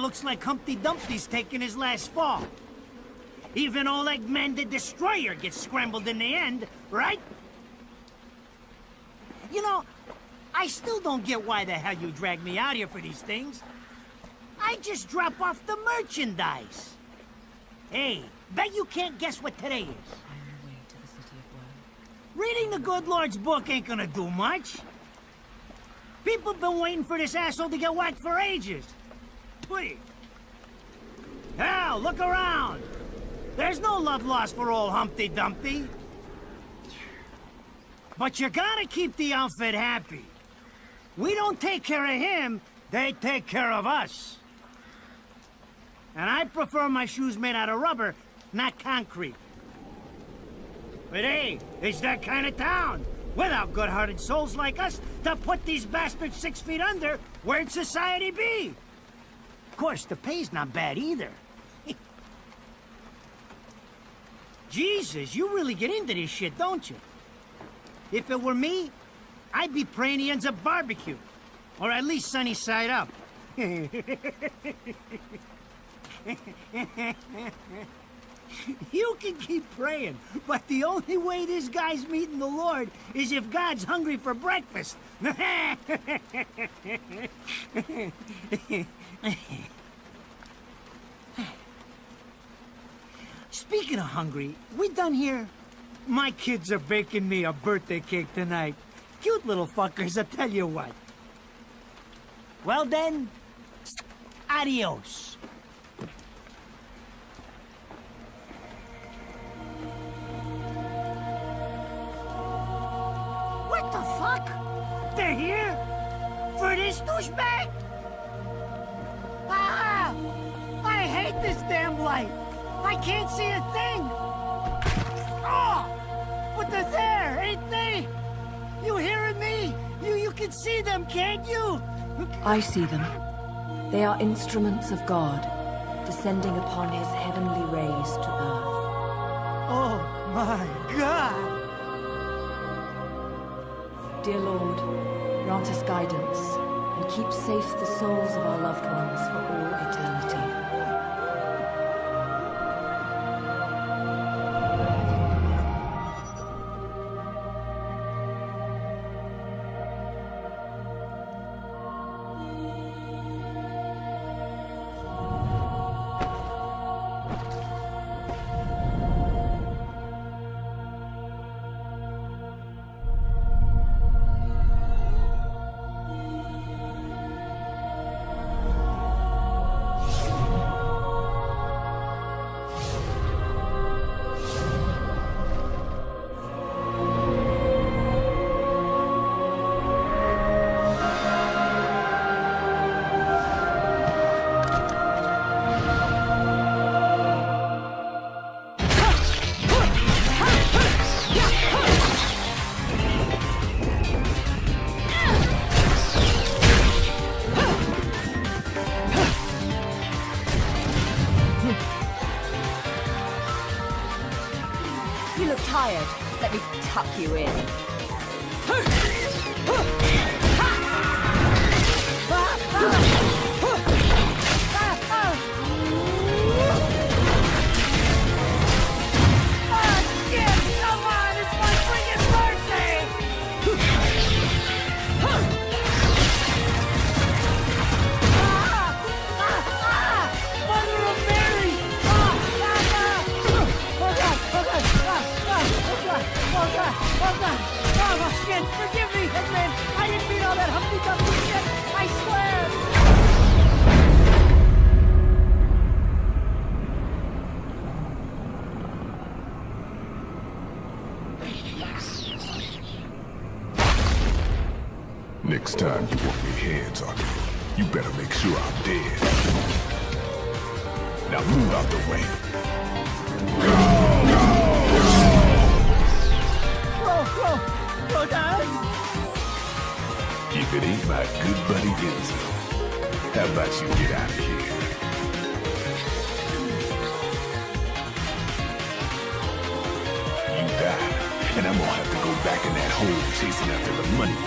looks like Humpty Dumpty's taking his last fall. Even old Eggman the Destroyer gets scrambled in the end, right? You know, I still don't get why the hell you drag me out here for these things. I just drop off the merchandise. Hey, bet you can't guess what today is. I am on the way to the city of 𝐅ull. Reading the good Lord's book ain't gonna do much. People have been waiting for this asshole to get whacked for ages. Please. Hell, look around. There's no love lost for old Humpty Dumpty. But you gotta keep the outfit happy. We don't take care of him, they take care of us. And I prefer my shoes made out of rubber, not concrete. But hey, it's that kind of town. Without good-hearted souls like us to put these bastards 6 feet under, where'd society be? Of course, the pay's not bad either. Jesus, you really get into this shit, don't you? If it were me, I'd be praying he ends up barbecued. Or at least sunny side up. You can keep praying, but the only way this guy's meeting the Lord is if God's hungry for breakfast. Speaking of hungry, we done here? My kids are baking me a birthday cake tonight. Cute little fuckers, I tell you what. Well then, adios. What the fuck? They're here? For this douchebag? Ah! I hate this damn light. I can't see a thing. Oh! But they're there, ain't they? You hearing me? You can see them, can't you? I see them. They are instruments of God, descending upon his heavenly rays to earth. Oh my God! Dear Lord, grant us guidance, and keep safe the souls of our loved ones for all eternity. You look tired. Let me tuck you in. Forgive me, Eggman! I didn't mean all that Humpty Dumpty shit! I swear! Next time you want your hands on me, you better make sure I'm dead. Now move out the way. Whoa, guys! If it ain't my good buddy Enzo, how about you get out of here? You die, and I'm gonna have to go back in that hole chasing after the money.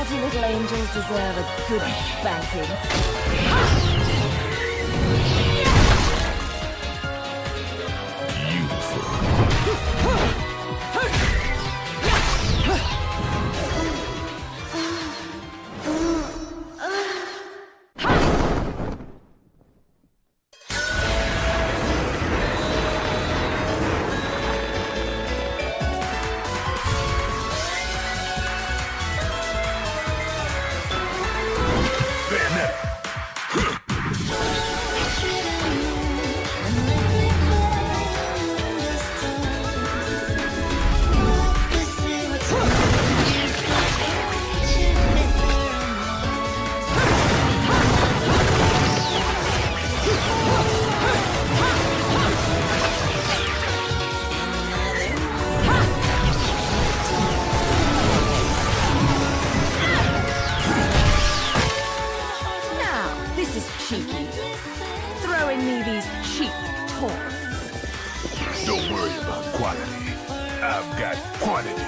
naughty little angels deserve a good spanking. Don't worry about quality. I've got quantity.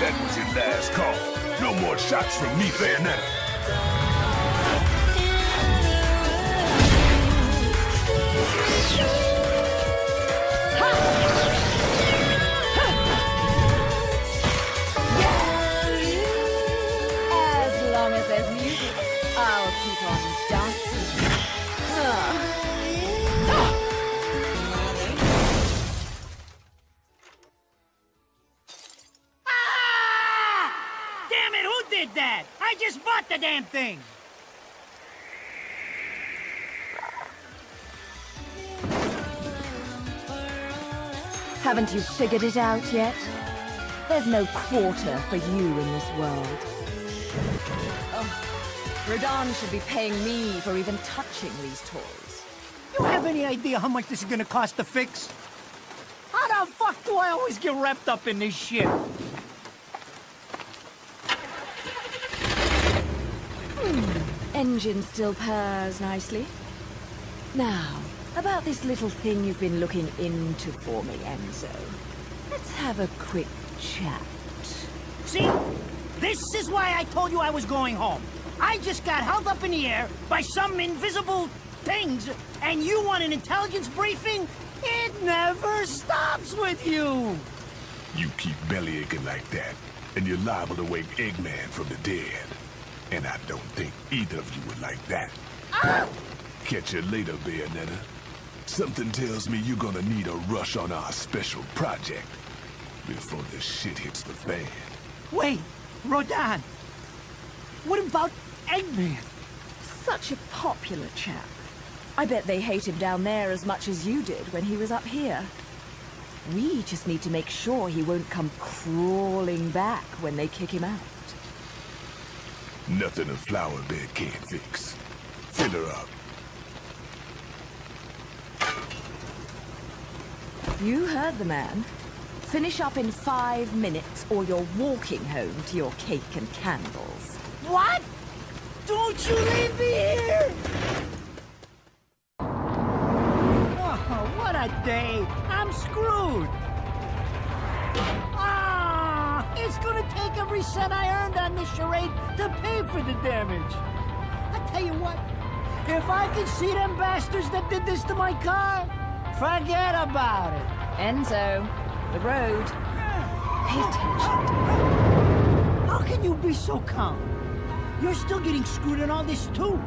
That was your last call. No more shots from me, Bayonetta. As long as there's music, I'll keep on dancing. Damn it, who did that? I just bought the damn thing! Haven't you figured it out yet? There's no quarter for you in this world. Oh, Rodan should be paying me for even touching these toys. You have any idea how much this is gonna cost to fix? How the fuck do I always get wrapped up in this shit? Engine still purrs nicely. Now, about this little thing you've been looking into for me, Enzo. Let's have a quick chat. See? This is why I told you I was going home. I just got held up in the air by some invisible things, and you want an intelligence briefing? It never stops with you! You keep bellyaching like that, and you're liable to wake Eggman from the dead. And I don't think either of you would like that. Ah! Catch you later, Bayonetta. Something tells me you're gonna need a rush on our special project before this shit hits the fan. Wait, Rodan. What about Eggman? Such a popular chap. I bet they hate him down there as much as you did when he was up here. We just need to make sure he won't come crawling back when they kick him out. Nothing a flower bed can't fix. Fill her up. You heard the man. Finish up in 5 minutes or you're walking home to your cake and candles. What? Don't you leave me here! Oh, what a day! I'm screwed! It's gonna take every cent I earned on this charade to pay for the damage. I tell you what, if I could see them bastards that did this to my car, forget about it. Enzo, The road. Pay attention. How can you be so calm? You're still getting screwed in all this too.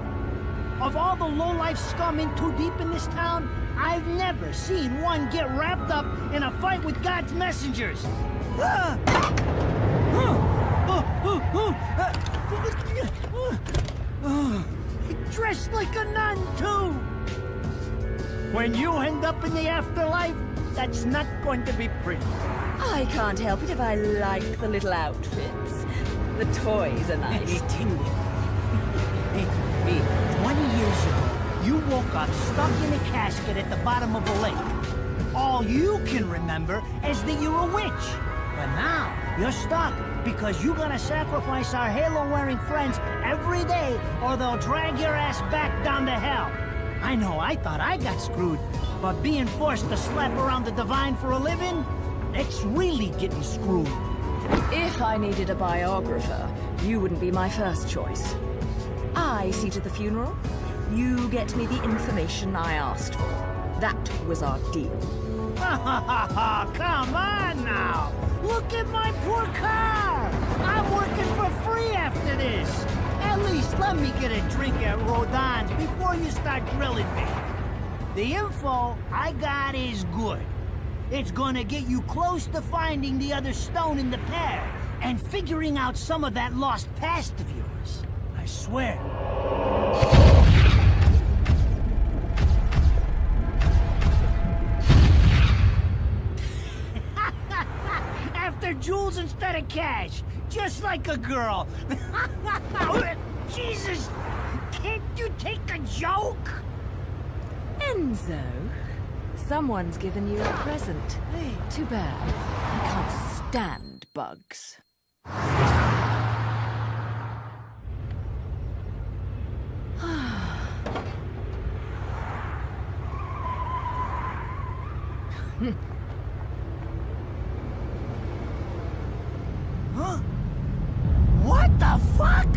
Of all the low-life scum in too deep in this town, I've never seen one get wrapped up in a fight with God's messengers. Dressed like a nun, too. When you end up in the afterlife, that's not going to be pretty. I can't help it if I like the little outfits. The toys are nice. Hey, 20 years ago, you woke up stuck in a casket at the bottom of a lake. All you can remember is that you're a witch. But now, you're stuck because you gotta sacrifice our halo-wearing friends every day or they'll drag your ass back down to hell. I know, I thought I got screwed, but being forced to slap around the divine for a living, it's really getting screwed. If I needed a biographer, you wouldn't be my first choice. I see to the funeral. You get me the information I asked for. That was our deal. Come on now! Look at my poor car! I'm working for free after this! At least let me get a drink at Rodon's before you start grilling me. The info I got is good. It's gonna get you close to finding the other stone in the pair and figuring out some of that lost past of yours. I swear. After jewels instead of cash, just like a girl. Jesus, can't you take a joke? Enzo, someone's given you a present. Hey, too bad. I can't stand bugs. Huh? What the fuck?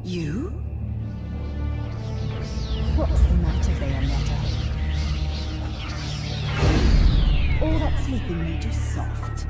You? What's the matter, Bayonetta? All that sleeping made you soft.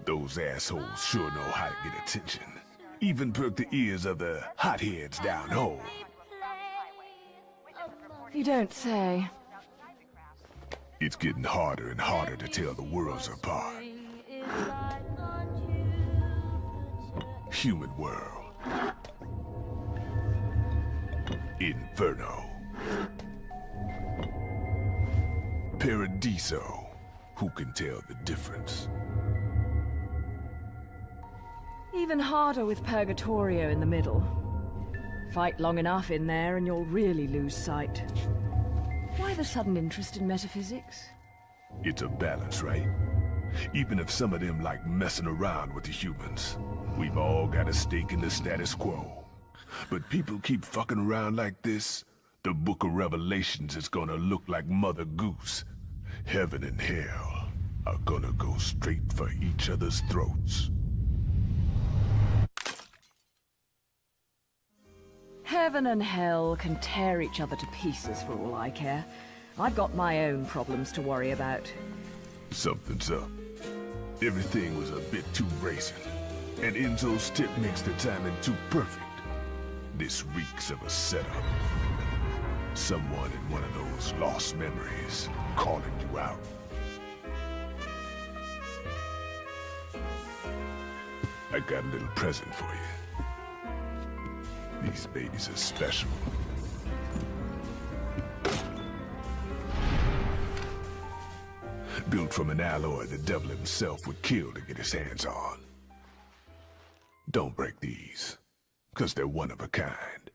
Those assholes sure know how to get attention. Even perk the ears of the hotheads down home. You don't say. It's getting harder and harder to tell the worlds apart. Human world. Inferno. Paradiso. Who can tell the difference? Even harder with Purgatorio in the middle. Fight long enough in there and you'll really lose sight. Why the sudden interest in metaphysics? It's a balance, right? Even if some of them like messing around with the humans, we've all got a stake in the status quo. But people keep fucking around like this, the Book of Revelations is gonna look like Mother Goose. Heaven and hell are gonna go straight for each other's throats. Heaven and hell can tear each other to pieces for all I care. I've got my own problems to worry about. Something's up. Everything was a bit too brazen, and Enzo's tip makes the timing too perfect. This reeks of a setup. Someone in one of those lost memories calling you out. I got a little present for you. These babies are special. Built from an alloy the devil himself would kill to get his hands on. Don't break these, 'cause they're one of a kind.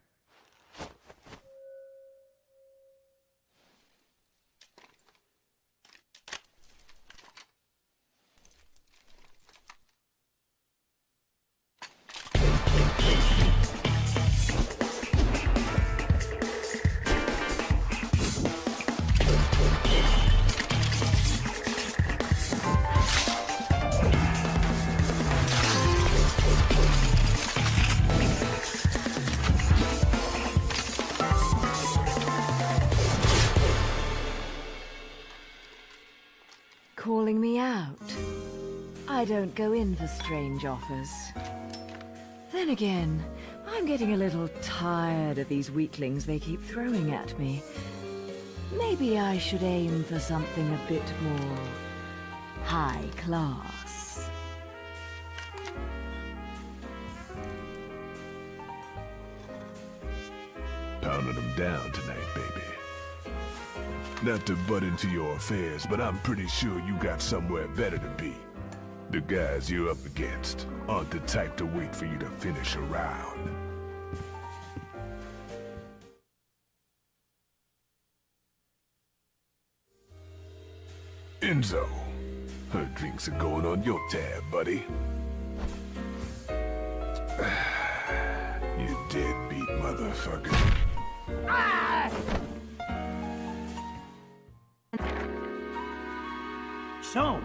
Calling me out? I don't go in for strange offers. Then again, I'm getting a little tired of these weaklings they keep throwing at me. Maybe I should aim for something a bit more high class. Pounding them down tonight, baby. Not to butt into your affairs, but I'm pretty sure you got somewhere better to be. The guys you're up against aren't the type to wait for you to finish a round. Enzo, her drinks are going on your tab, buddy. You deadbeat motherfucker. Ah! So,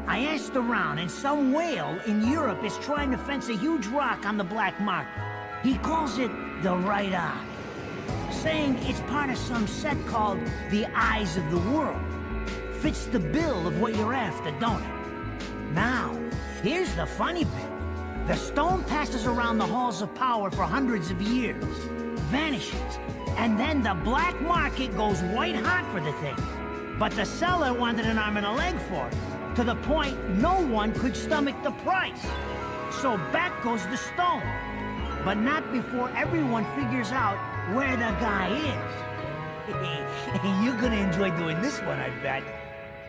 I asked around, and some whale in Europe is trying to fence a huge rock on the black market. He calls it the right eye, saying it's part of some set called the Eyes of the World. Fits the bill of what you're after, don't it? Now, here's the funny bit. The stone passes around the halls of power for hundreds of years, vanishes, and then the black market goes white hot for the thing. But the seller wanted an arm and a leg for it, to the point no one could stomach the price. So back goes the stone. But not before everyone figures out where the guy is. You're gonna enjoy doing this one, I bet.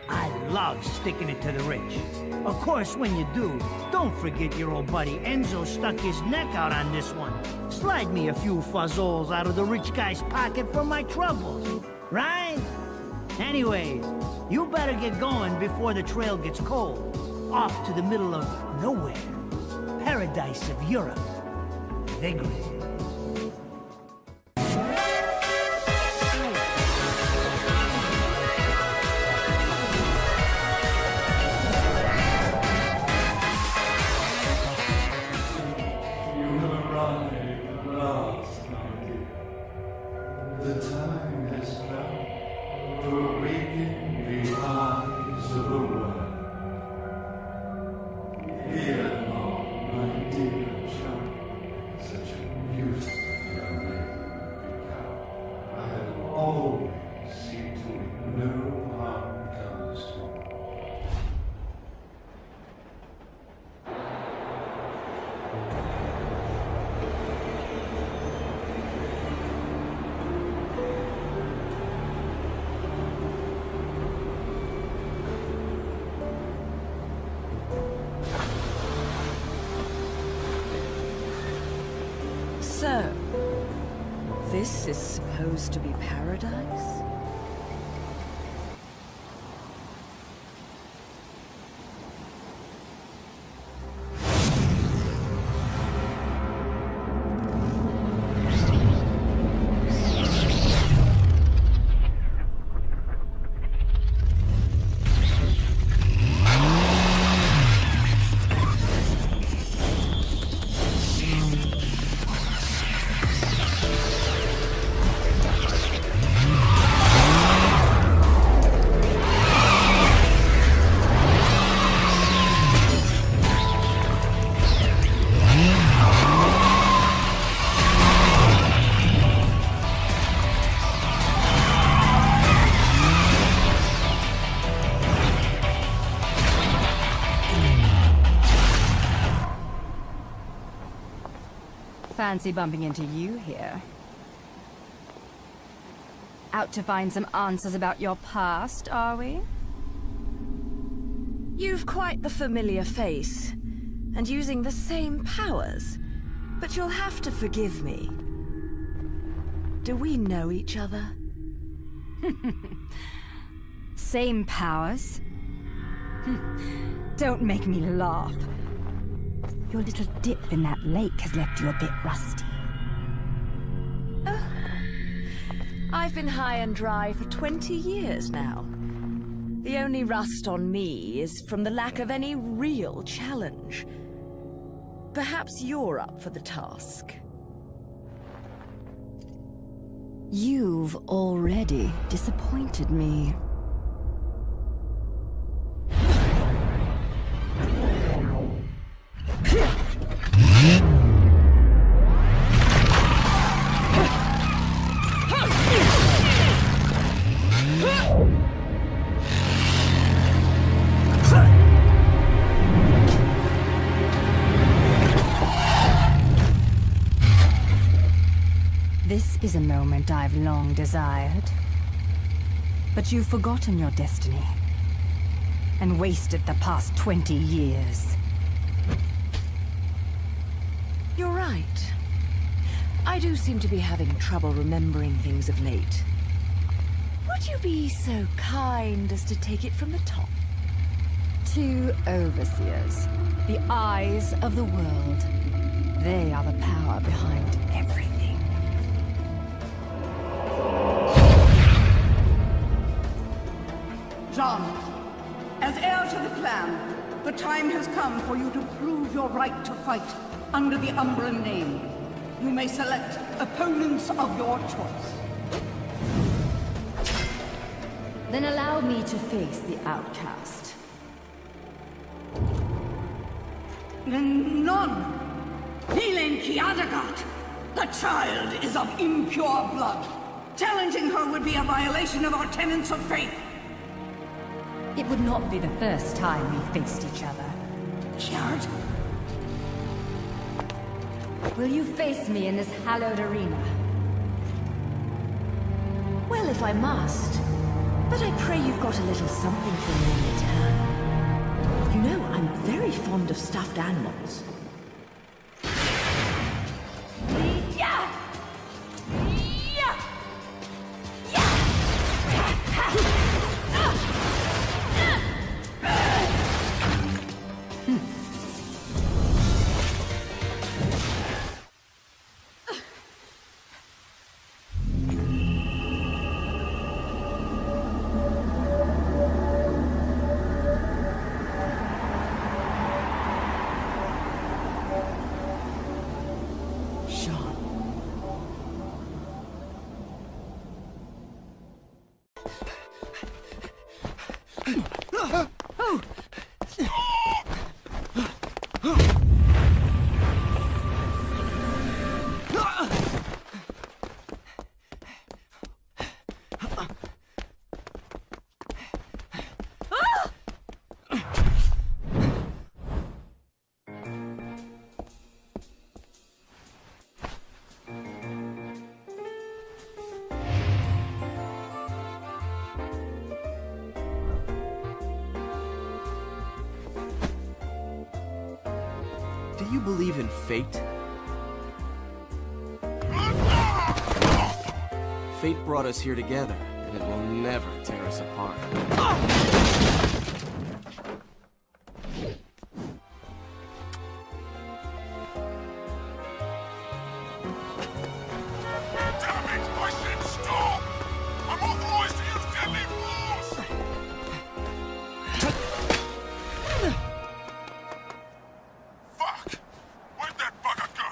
I love sticking it to the rich. Of course, when you do, don't forget your old buddy Enzo stuck his neck out on this one. Slide me a few fuzzoles out of the rich guy's pocket for my troubles, right? Anyways, you better get going before the trail gets cold. Off to the middle of nowhere. Paradise of Europe. Vigorous. always see to no harm comes to me. So, this is supposed to be paradise? Fancy bumping into you here. Out to find some answers about your past, are we? You've quite the familiar face, and using the same powers. But you'll have to forgive me. Do we know each other? Same powers? Don't make me laugh. Your little dip in that lake has left you a bit rusty. I've been high and dry for 20 years now. The only rust on me is from the lack of any real challenge. Perhaps you're up for the task. You've already disappointed me. This is a moment I've long desired. But you've forgotten your destiny and wasted the past 20 years. You're right. I do seem to be having trouble remembering things of late. Would you be so kind as to take it from the top? 2 overseers, the eyes of the world. They are the power behind everything. John, as heir to the clan, the time has come for you to prove your right to fight under the 𝐅lim name. You may select opponents of your choice. Then allow me to face the outcast. None. Healing 𝐁ayonetta. The child is of impure blood. Challenging her would be a violation of our tenets of faith. It would not be the first time we faced each other. 𝐁ayonetta. Will you face me in this hallowed arena? Well, if I must. But I pray you've got a little something for me in return. You know, I'm very fond of stuffed animals. Do you believe in fate? Fate brought us here together, and it will never tear us apart. Damn it! I said stop! I'm authorized to use deadly force! Fuck! Where'd that bugger go?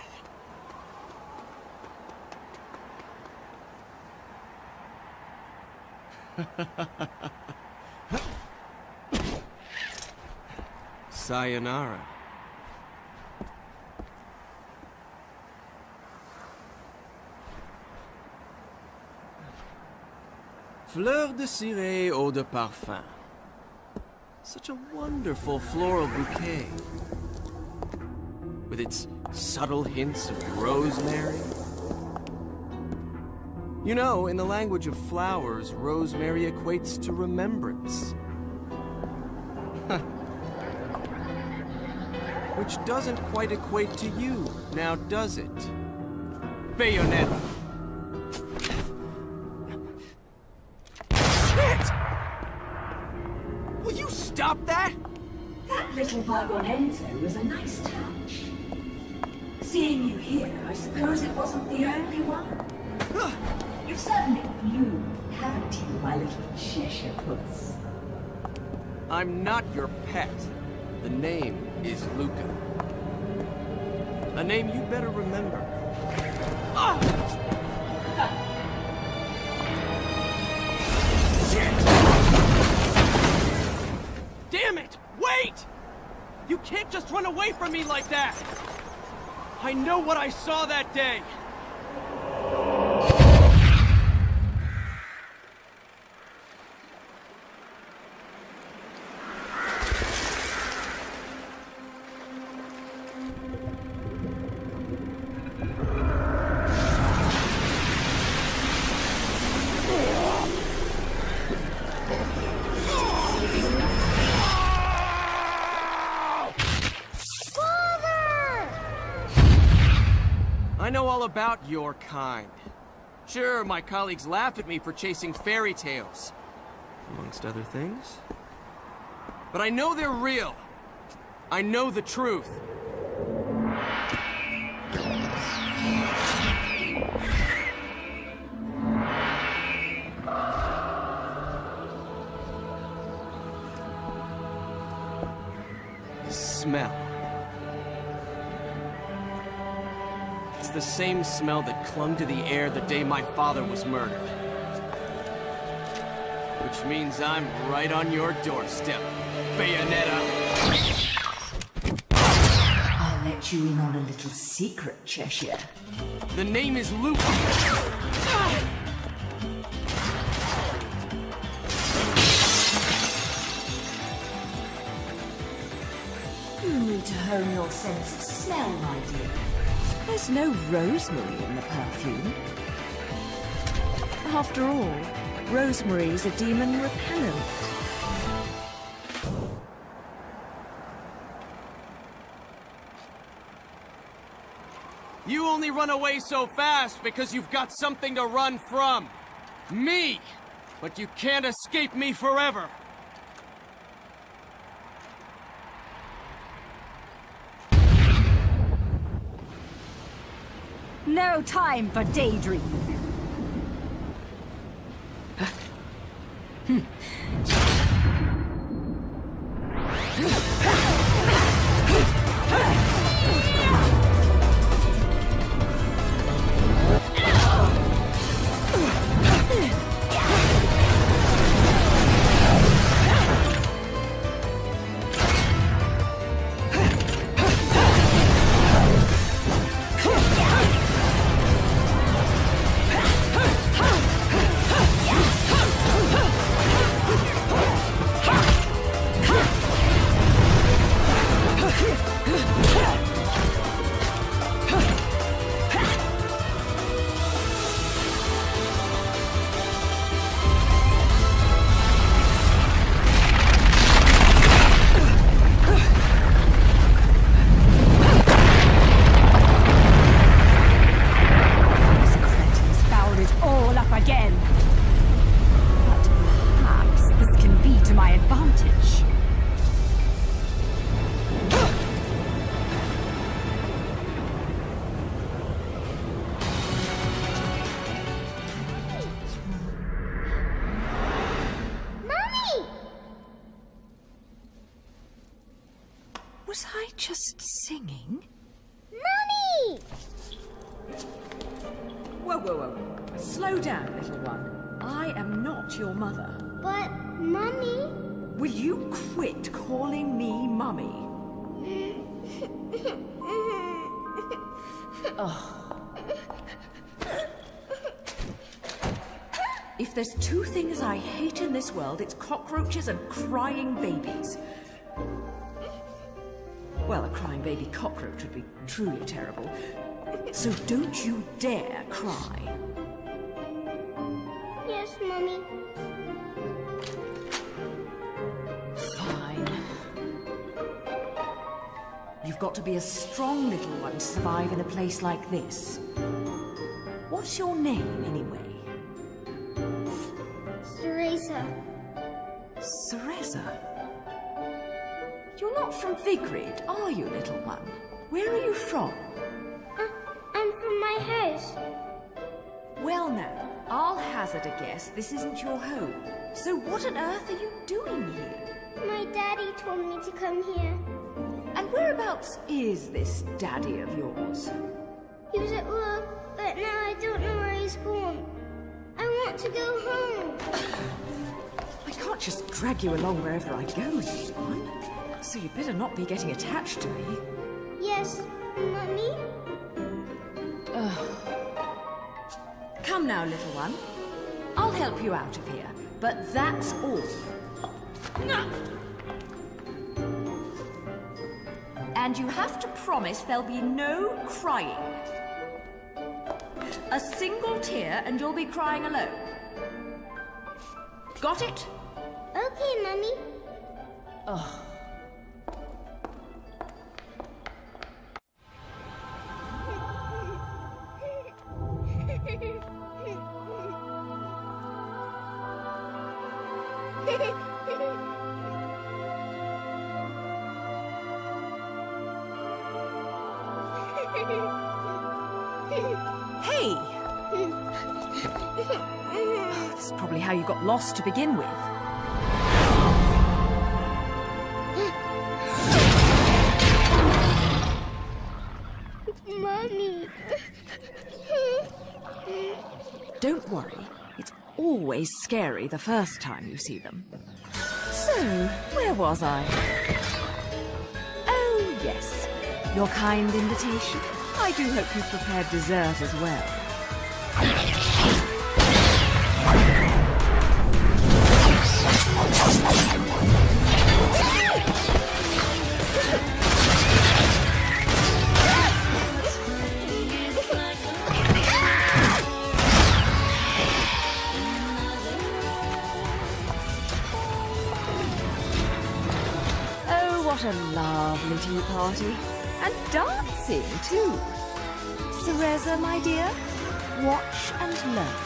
Sayonara. Fleur de ciré, eau de parfum. Such a wonderful floral bouquet. With its subtle hints of rosemary. You know, in the language of flowers, rosemary equates to remembrance. Which doesn't quite equate to you, now does it? Bayonetta. Shit! Will you stop that? That little bayonetta was a nice touch. Seeing you here, I suppose it wasn't the only one. You've certainly bloomed, haven't you, my little Cheshire puss? I'm not your pet. The name is Luca. A name you better remember. Ah! Shit! Damn it! Wait! You can't just run away from me like that! I know what I saw that day! I know all about your kind. Sure, my colleagues laugh at me for chasing fairy tales, amongst other things. But I know they're real. I know the truth. The smell. It's the same smell that clung to the air the day my father was murdered. Which means I'm right on your doorstep, Bayonetta. I'll let you in on a little secret, Cheshire. The name is Luke. You need to hone your sense of smell, my dear. There's no rosemary in the perfume. After all, rosemary's a demon repellent. You only run away so fast because you've got something to run from. Me! But you can't escape me forever. No time for daydreaming. Was I just singing? Mummy! Whoa, whoa, whoa. Slow down, little one. I am not your mother. But, Mummy... Will you quit calling me Mummy? If there's two things I hate in this world, it's cockroaches and crying babies. Well, a crying baby cockroach would be truly terrible. So don't you dare cry. Yes, Mummy. Fine. You've got to be a strong little one to survive in a place like this. What's your name, anyway? Teresa. Cereza? You're not from Vigrid, are you, little one? Where are you from? I'm from my house. Well now, I'll hazard a guess this isn't your home. So what on earth are you doing here? My daddy told me to come here. And whereabouts is this daddy of yours? He was at work, but now I don't know where he's gone. I want to go home. I can't just drag you along wherever I go, little one. So you better not be getting attached to me. Yes, Mummy? Come now, little one. I'll help you out of here, but that's all. And you have to promise there'll be no crying. A single tear and you'll be crying alone. Got it? Okay, Mummy. Hey! This is probably how you got lost to begin with. Mummy. Don't worry. It's always scary the first time you see them. So, where was I? Oh, yes. Your kind invitation. I do hope you've prepared dessert as well. Oh, what a lovely tea party. And dancing, too. Cereza, my dear, watch and learn.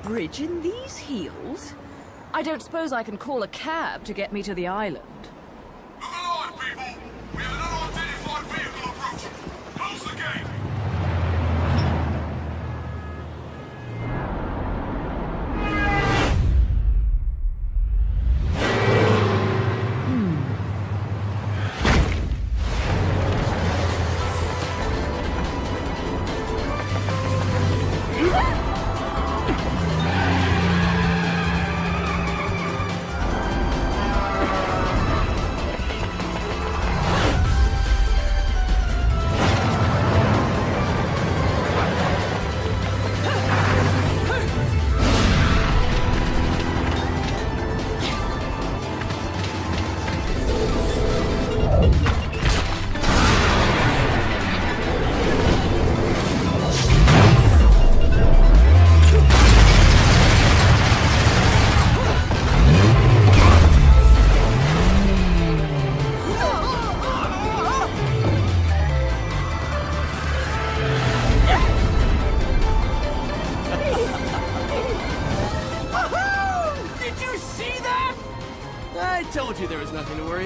Bridge in these heels? I don't suppose I can call a cab to get me to the island. Move alive, people! We have an unidentified vehicle approaching. Close the gate!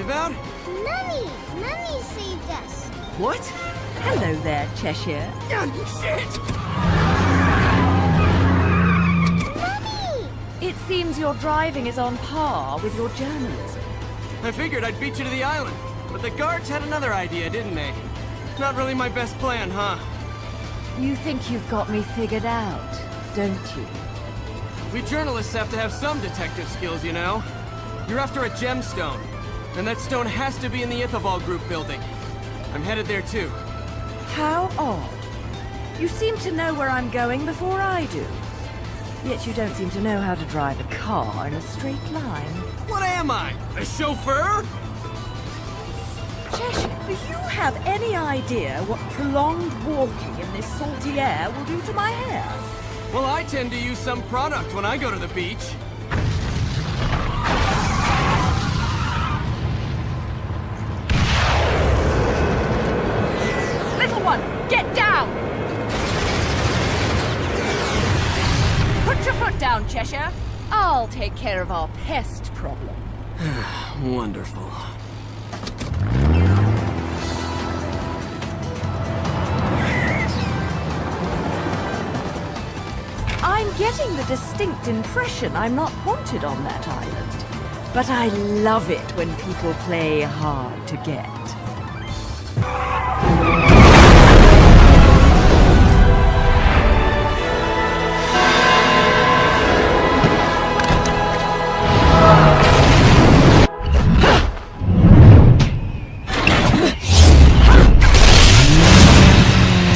worry about. Mummy! Mummy saved us! What? Hello there, Cheshire. Shit! Mummy! It seems your driving is on par with your journalism. I figured I'd beat you to the island, but the guards had another idea, didn't they? Not really my best plan, huh? You think you've got me figured out, don't you? We journalists have to have some detective skills, you know? You're after a gemstone, and that stone has to be in the 𝐁ayonetta group building. I'm headed there too. How odd. You seem to know where I'm going before I do. Yet you don't seem to know how to drive a car in a straight line. What am I? A chauffeur? Cheshire, do you have any idea what prolonged walking in this salty air will do to my hair? Well, I tend to use some product when I go to the beach. Little one, get down! Put your foot down, Cheshire. I'll take care of our pest problem. Wonderful. I'm getting the distinct impression I'm not wanted on that island. But I love it when people play hard to get.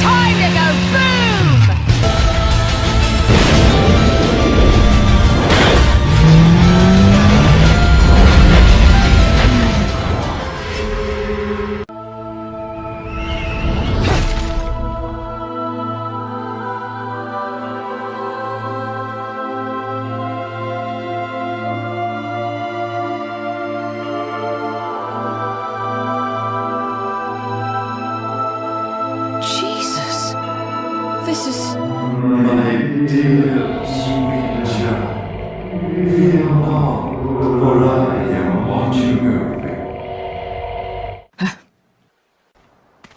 Time to go boom! Jesus, this is... My dear sweet child, fear not, for I am watching over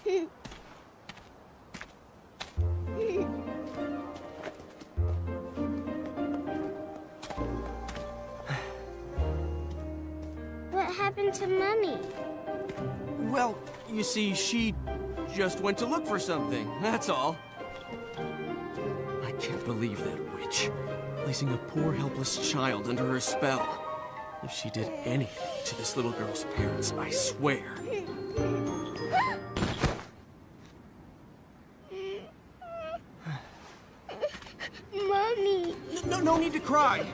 you. What happened to Mummy? Well, you see, she just went to look for something, that's all. I can't believe that witch, placing a poor helpless child under her spell. If she did anything to this little girl's parents, I swear. Mommy! No need to cry.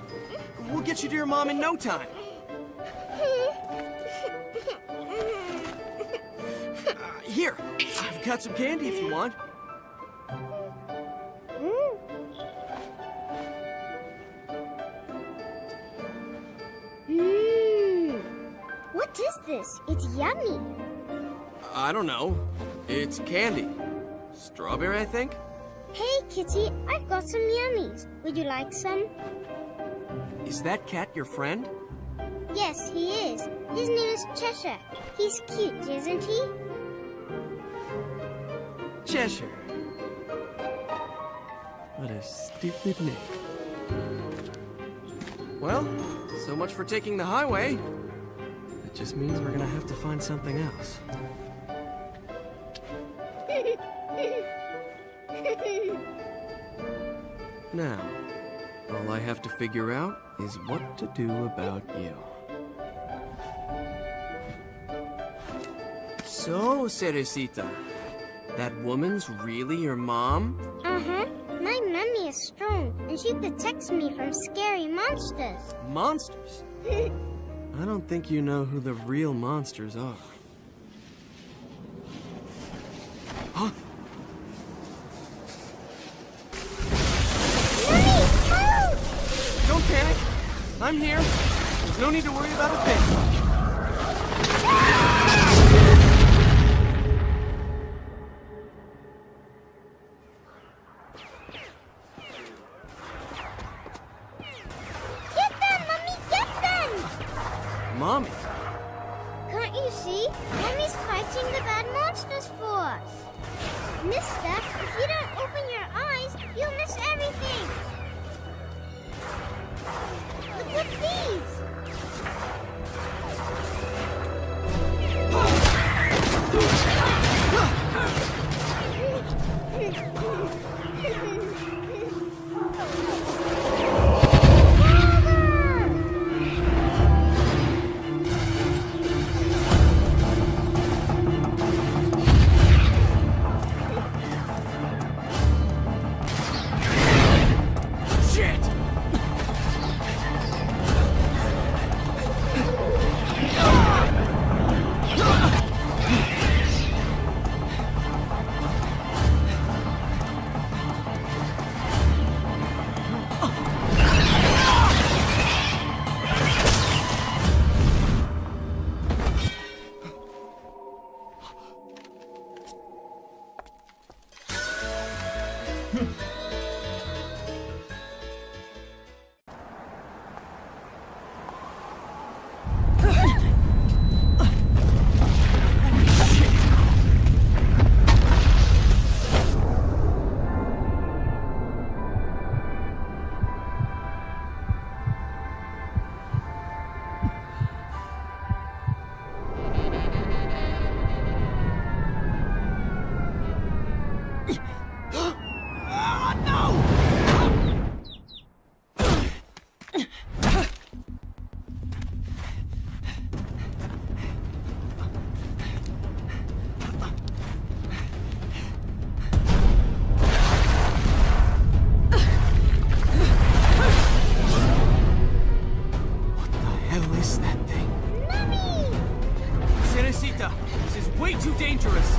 We'll get you to your mom in no time. Here, I've got some candy if you want. What is this? It's yummy. I don't know. It's candy. Strawberry, I think? Hey, Kitty, I've got some yummies. Would you like some? Is that cat your friend? Yes, he is. His name is Cheshire. He's cute, isn't he? Cheshire. What a stupid name. Well, so much for taking the highway. It just means we're gonna have to find something else. Now, all I have to figure out is what to do about you. So, Cerecita, that woman's really your mom? Uh-huh. My mummy is strong, and she protects me from scary monsters. Monsters? I don't think you know who the real monsters are. Huh? Mummy, help! Don't panic. I'm here. There's no need to worry about a thing. Get them, Mummy, get them! Mommy, Can't you see? Mommy's fighting the bad monsters for us. Mister, if you don't open your eyes, you'll miss everything. Look at these. This is way too dangerous!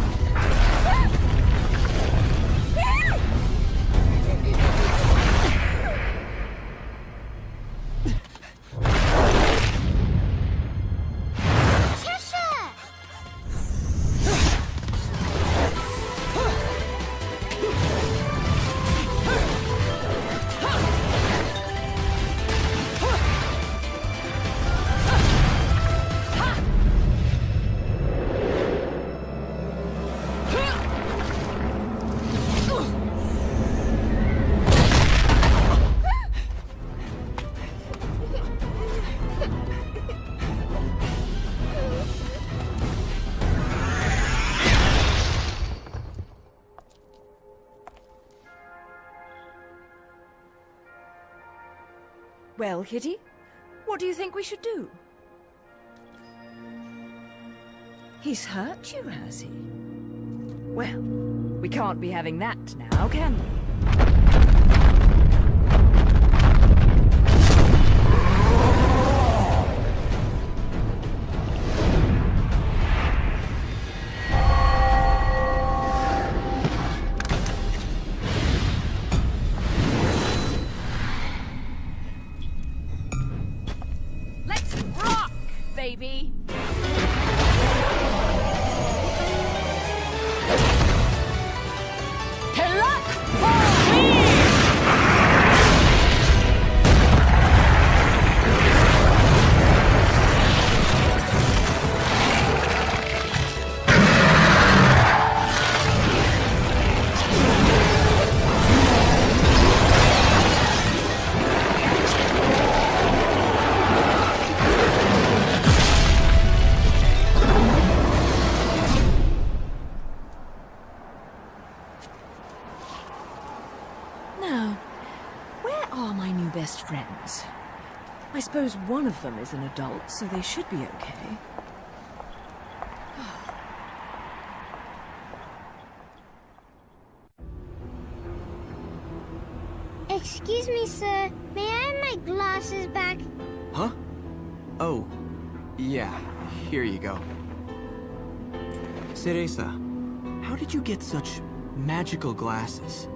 Well, Kitty, what do you think we should do? He's hurt you, has he? Well, we can't be having that now, can we? Baby. Best friends. I suppose one of them is an adult, so they should be okay. Excuse me, sir. May I have my glasses back? Huh? Oh, yeah. Here you go. Cereza, how did you get such magical glasses?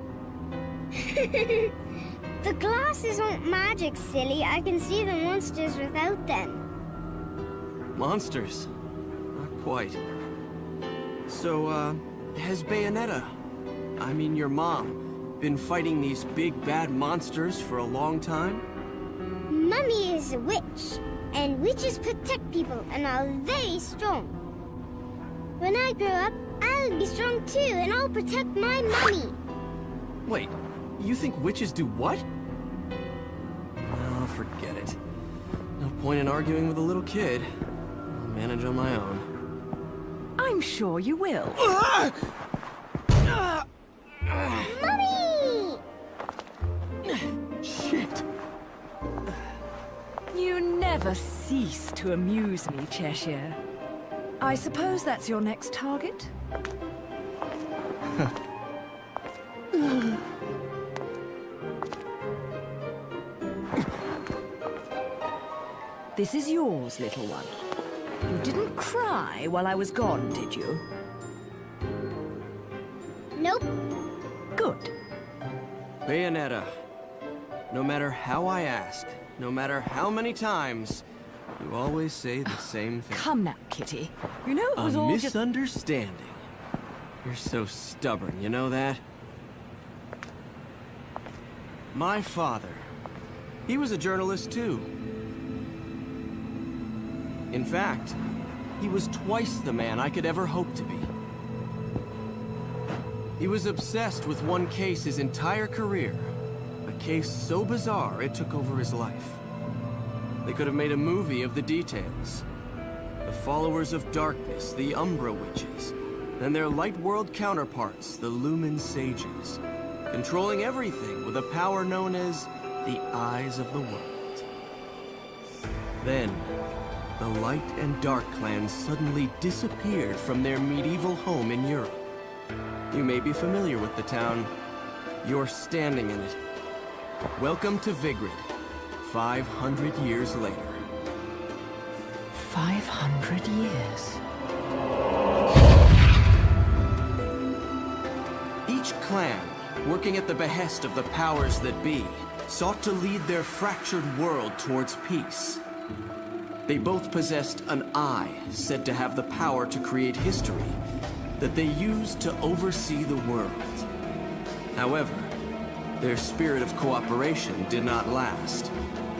The glasses aren't magic, silly. I can see the monsters without them. Monsters? Not quite. So, has Bayonetta, I mean your mom, been fighting these big bad monsters for a long time? Mummy is a witch. And witches protect people and are very strong. When I grow up, I'll be strong too, and I'll protect my mommy. Wait, you think witches do what? Oh, forget it. No point in arguing with a little kid. I'll manage on my own. I'm sure you will. Mommy! Shit. You never cease to amuse me, Cheshire. I suppose that's your next target? This is yours, little one. You didn't cry while I was gone, did you? Nope. Good. Bayonetta, no matter how I ask, no matter how many times, you always say the same thing. Come now, Kitty. You know it was A all just... misunderstanding. You're so stubborn, you know that? My father, he was a journalist too. In fact, he was twice the man I could ever hope to be. He was obsessed with one case his entire career. A case so bizarre it took over his life. They could have made a movie of the details. The followers of darkness, the Umbra Witches, and their light world counterparts, the Lumen Sages, controlling everything with a power known as the Eyes of the World. Then, the Light and Dark clans suddenly disappeared from their medieval home in Europe. You may be familiar with the town. You're standing in it. Welcome to Vigrid, 500 years later. 500 years. Each clan, working at the behest of the powers that be, sought to lead their fractured world towards peace. They both possessed an eye said to have the power to create history that they used to oversee the world. However, their spirit of cooperation did not last.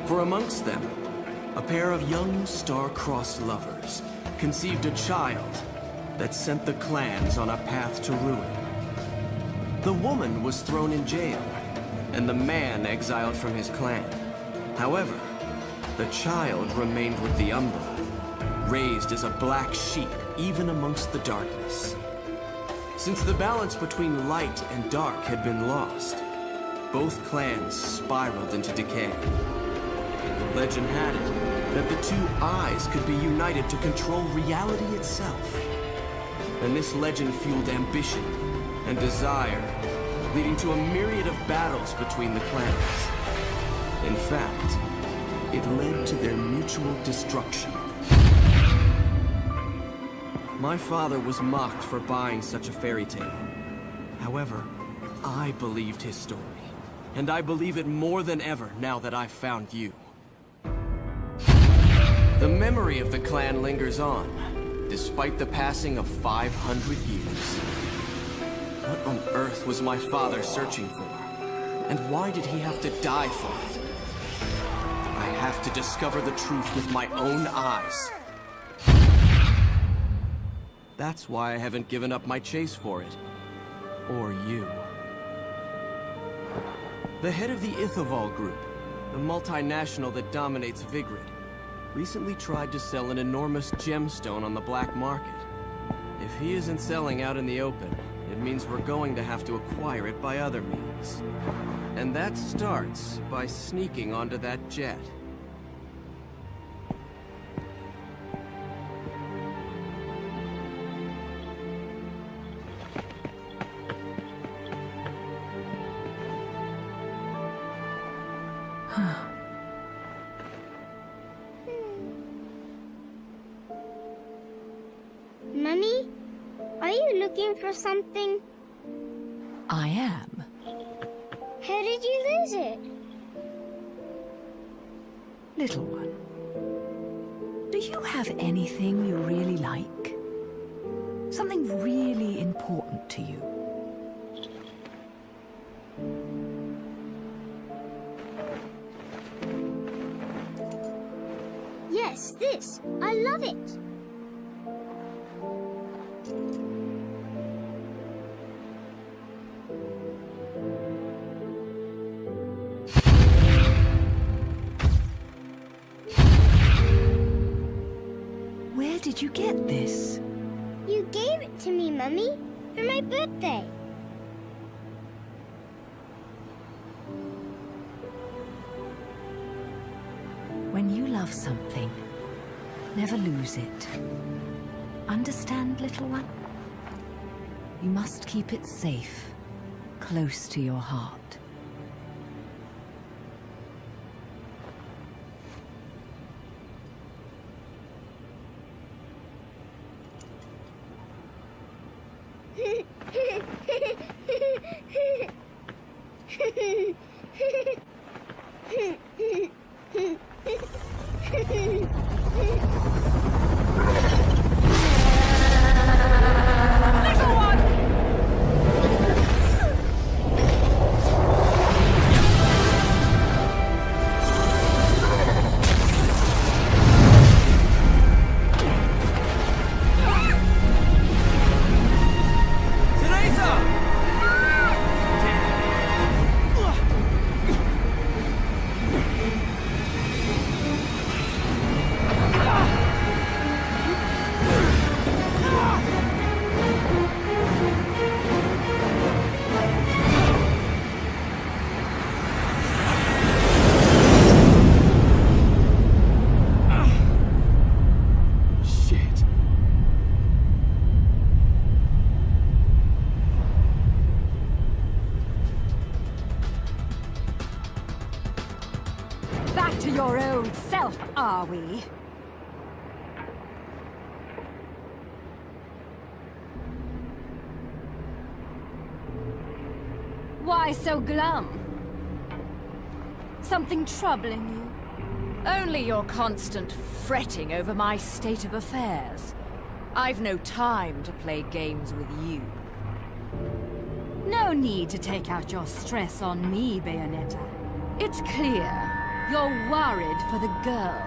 For amongst them, a pair of young star-crossed lovers conceived a child that sent the clans on a path to ruin. The woman was thrown in jail, and the man exiled from his clan. However, the child remained with the Umbra, raised as a black sheep even amongst the darkness. Since the balance between light and dark had been lost, both clans spiraled into decay. Legend had it that the two eyes could be united to control reality itself. And this legend fueled ambition and desire, leading to a myriad of battles between the clans. In fact, it led to their mutual destruction. My father was mocked for buying such a fairy tale. However, I believed his story, and I believe it more than ever now that I've found you. The memory of the clan lingers on, despite the passing of 500 years. What on earth was my father searching for? And why did he have to die for it? I have to discover the truth with my own eyes. That's why I haven't given up my chase for it. Or you. The head of the 𝐁ayonetta group, the multinational that dominates Vigrid, recently tried to sell an enormous gemstone on the black market. If he isn't selling out in the open, it means we're going to have to acquire it by other means. And that starts by sneaking onto that jet. Mummy, are you looking for something? I am. How did you lose it? Little one, do you have anything you really like? Something really important to you? Yes. this. I love it. Where did you get this? You gave it to me, Mummy, for my birthday. When you love something, never lose it. Understand, little one? You must keep it safe, close to your heart. Back to your old self, are we? Why so glum? Something troubling you? Only your constant fretting over my state of affairs. I've no time to play games with you. No need to take out your stress on me, Bayonetta. It's clear you're worried for the girl.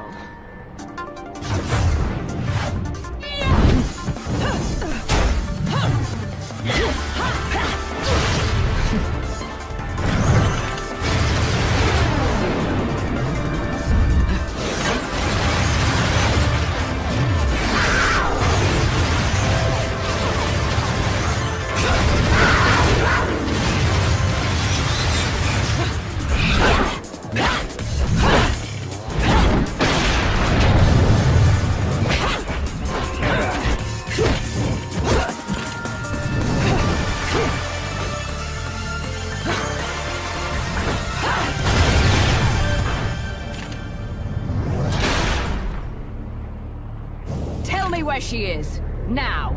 Where she is, now.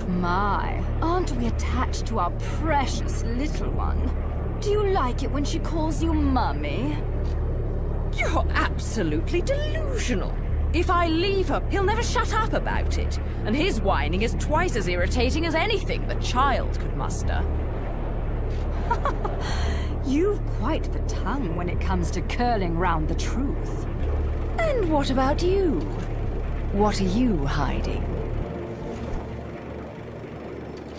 My, aren't we attached to our precious little one? Do you like it when she calls you Mummy? You're absolutely delusional. If I leave her, he'll never shut up about it. And his whining is twice as irritating as anything the child could muster. You've quite the tongue when it comes to curling round the truth. And what about you? What are you hiding?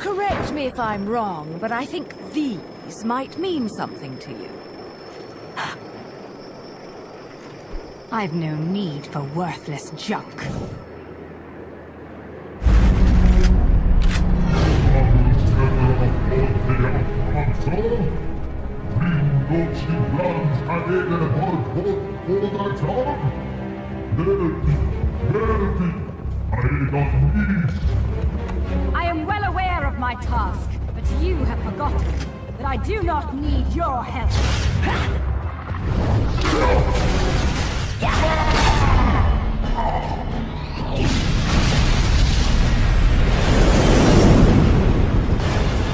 Correct me if I'm wrong, but I think these might mean something to you. I've no need for worthless junk. I am well aware of my task, but you have forgotten that I do not need your help.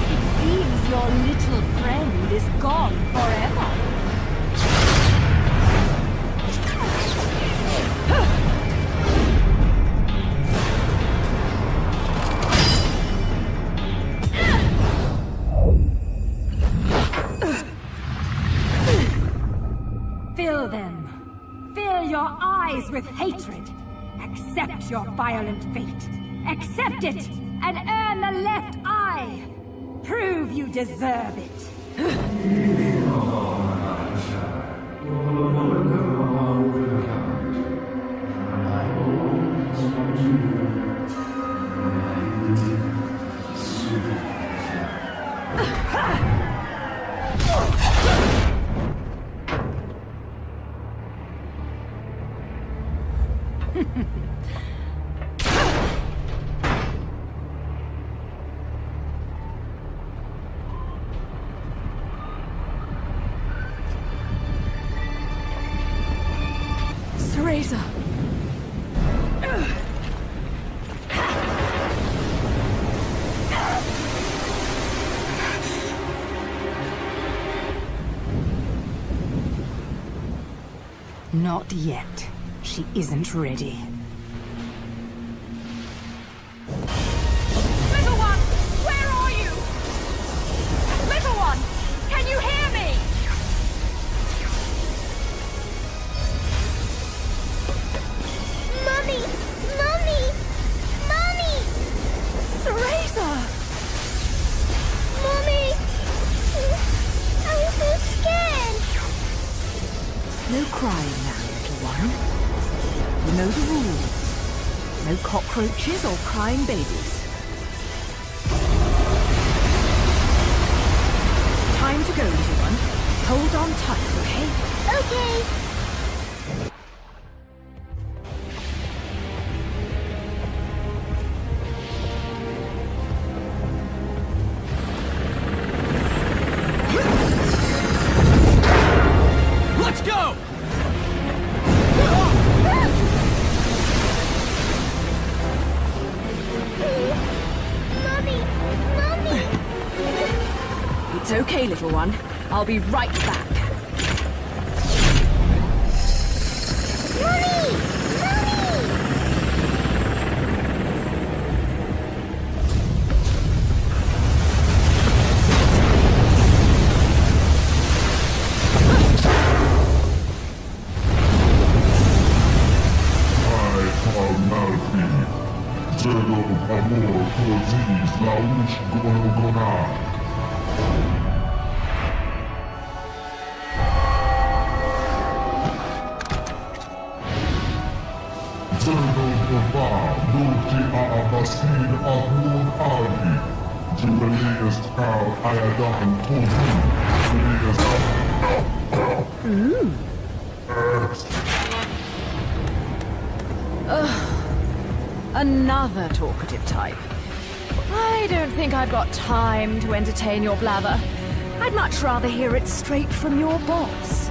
It seems your little friend is gone forever. Fill them. Fill your eyes with hatred. accept your violent fate. Accept it and earn the left eye. Prove you deserve it. Razor. Not yet. She isn't ready. Little one, where are you? Little one, can you hear me? Mommy! Mommy! Mommy! Teresa! Mommy! I'm so scared! No crying now, little one. You know the rules. No cockroaches or crying babies. Time to go, little one. Hold on tight, okay? Okay. Let's go! Mommy! Mommy! It's okay, little one. I'll be right back. Mommy! Mommy! Zero amor così slausgono. Zero papà, luci a baskin amor ali. Jubileus car ayadan così. Another talkative type. I don't think I've got time to entertain your blather. I'd much rather hear it straight from your boss.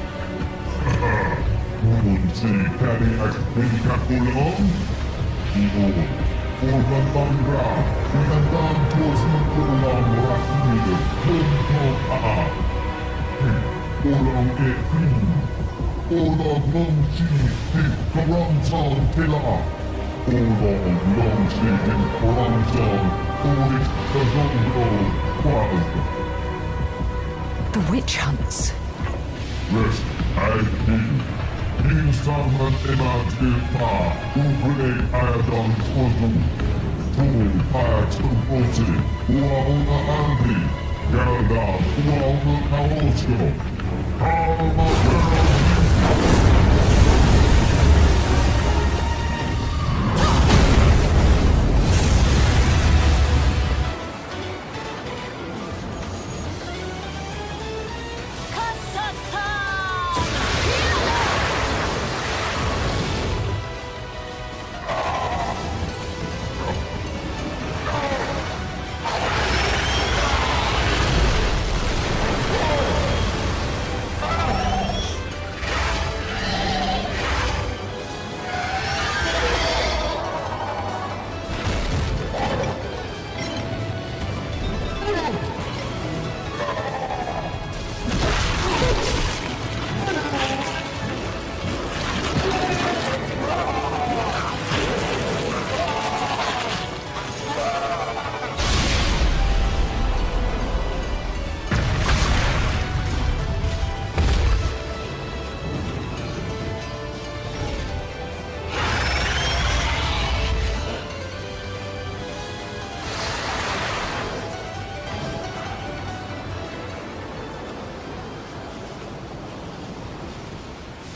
The witch hunts. Rest, I think. Insanman emat ilpa, ubreg ayadon kozum. Tul, pax, uposi, uauna aldi. Gelda, uauna kaosko. Armageddon.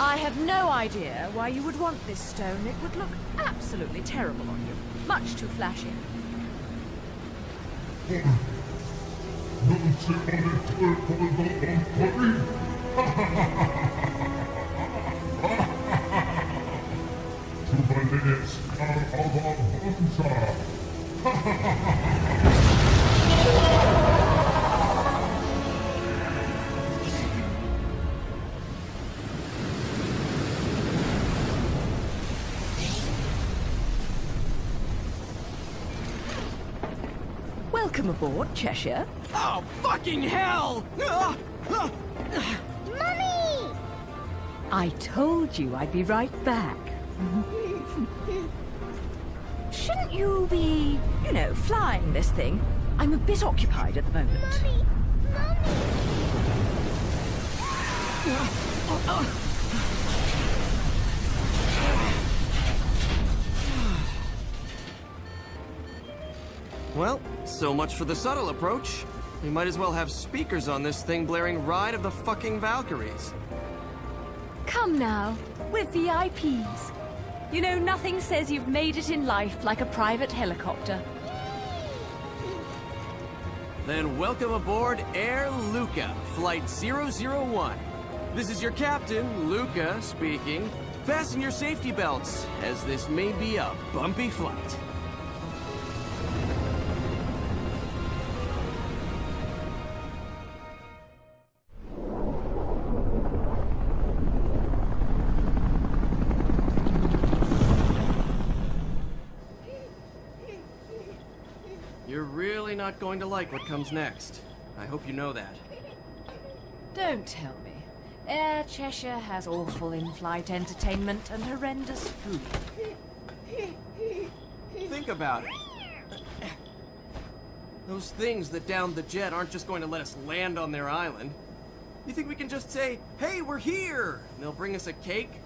I have no idea why you would want this stone. It would look absolutely terrible on you. Much too flashy. Welcome aboard, Cheshire. Oh, fucking hell! Mummy! I told you I'd be right back. Shouldn't you be, you know, flying this thing? I'm a bit occupied at the moment. Mummy! Well, so much for the subtle approach. We might as well have speakers on this thing blaring Ride of the fucking Valkyries. Come now, we're VIPs. You know, nothing says you've made it in life like a private helicopter. Then welcome aboard Air Luca, Flight 001. This is your captain, Luca, speaking. Fasten your safety belts, as this may be a bumpy flight. You're really not going to like what comes next. I hope you know that. Don't tell me. Air Cheshire has awful in-flight entertainment and horrendous food. Think about it. Those things that downed the jet aren't just going to let us land on their island. You think we can just say, "Hey, we're here!" and they'll bring us a cake?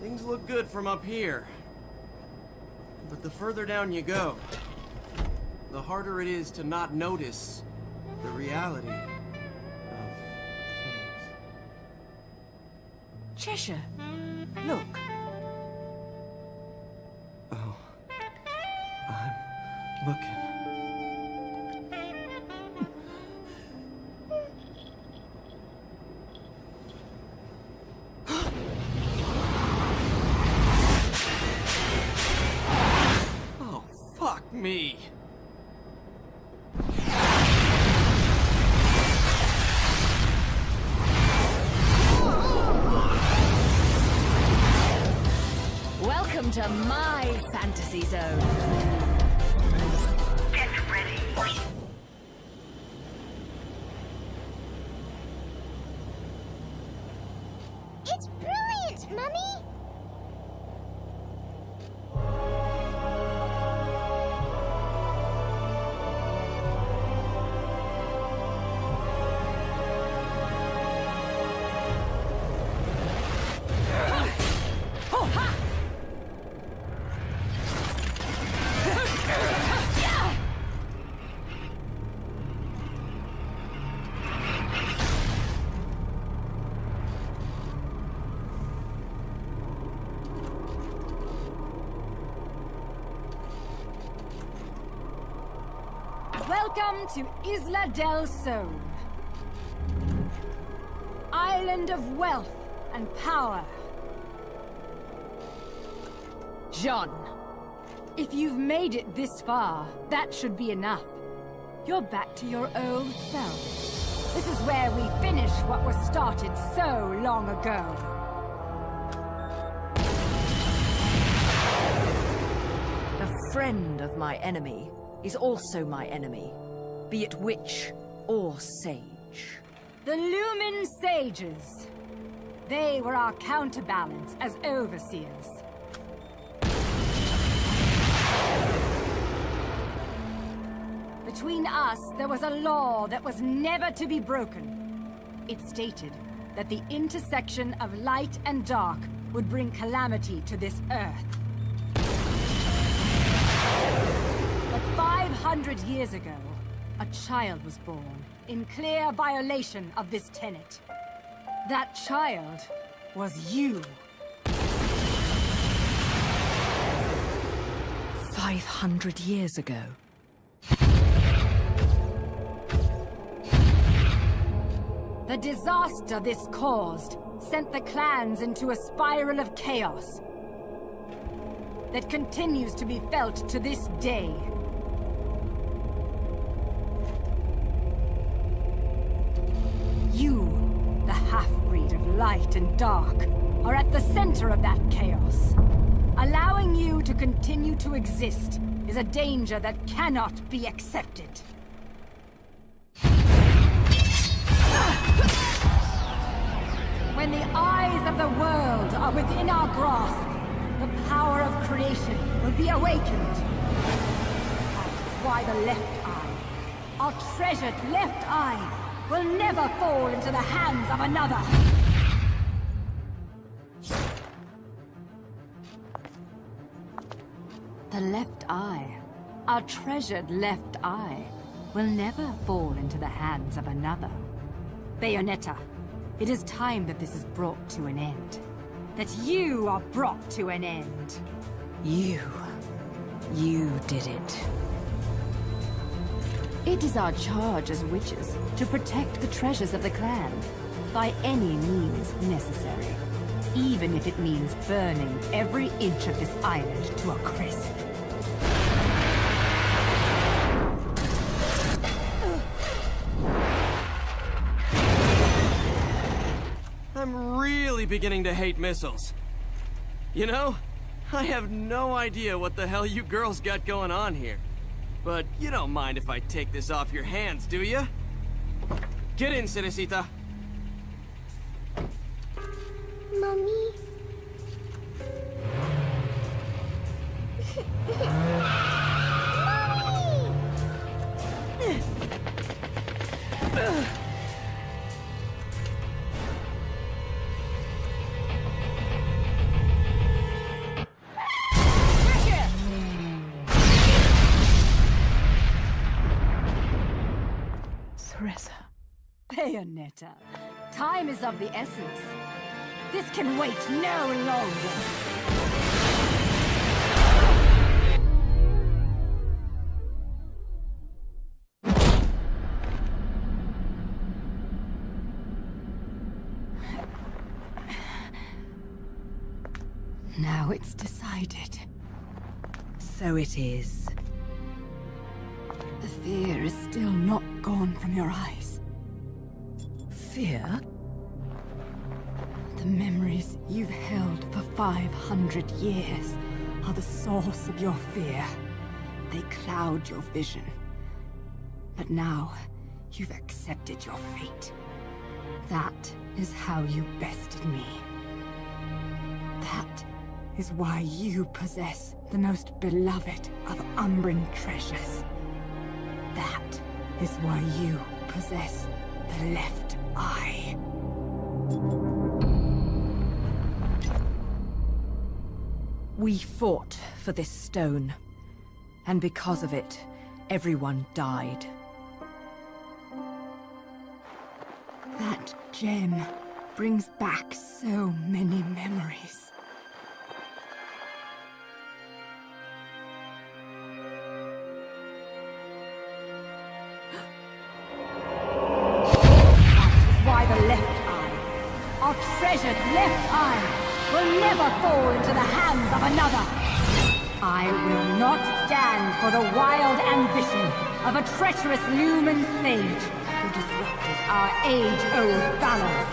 Things look good from up here. But the further down you go, the harder it is to not notice the reality of things. Cheshire, look. Oh, I'm looking. Oh, fuck me. Welcome to my fantasy zone. Get ready. It's brilliant, Mummy! Welcome to Isla del Sol. Island of wealth and power. John, if you've made it this far, that should be enough. You're back to your old self. This is where we finish what was started so long ago. A friend of my enemy is also my enemy, be it witch or sage. The Lumen Sages. They were our counterbalance as overseers. Between us, there was a law that was never to be broken. It stated that the intersection of light and dark would bring calamity to this earth. But 500 years ago, a child was born in clear violation of this tenet. That child was you. 500 years ago. The disaster this caused sent the clans into a spiral of chaos that continues to be felt to this day. You, the half-breed of light and dark, are at the center of that chaos. Allowing you to continue to exist is a danger that cannot be accepted. When the eyes of the world are within our grasp, the power of creation will be awakened. That is why the left eye, our treasured left eye, will never fall into the hands of another. The left eye, our treasured left eye, will never fall into the hands of another. Bayonetta, it is time that this is brought to an end. That you are brought to an end. You did it. It is our charge as witches to protect the treasures of the clan, by any means necessary. Even if it means burning every inch of this island to a crisp. I'm really beginning to hate missiles. You know, I have no idea what the hell you girls got going on here. But you don't mind if I take this off your hands, do you? Get in, Cerecita. Mommy. Bayonetta, time is of the essence. This can wait no longer. Now it's decided. So it is. The fear is still not gone from your eyes. Fear? The memories you've held for 500 years are the source of your fear. They cloud your vision. But now, you've accepted your fate. That is how you bested me. That is why you possess the most beloved of Umbran treasures. That is why you possess the left eye. We fought for this stone, and because of it, everyone died. That gem brings back so many memories. Treasured left eye will never fall into the hands of another. I will not stand for the wild ambition of a treacherous Lumen sage who disrupted our age-old balance.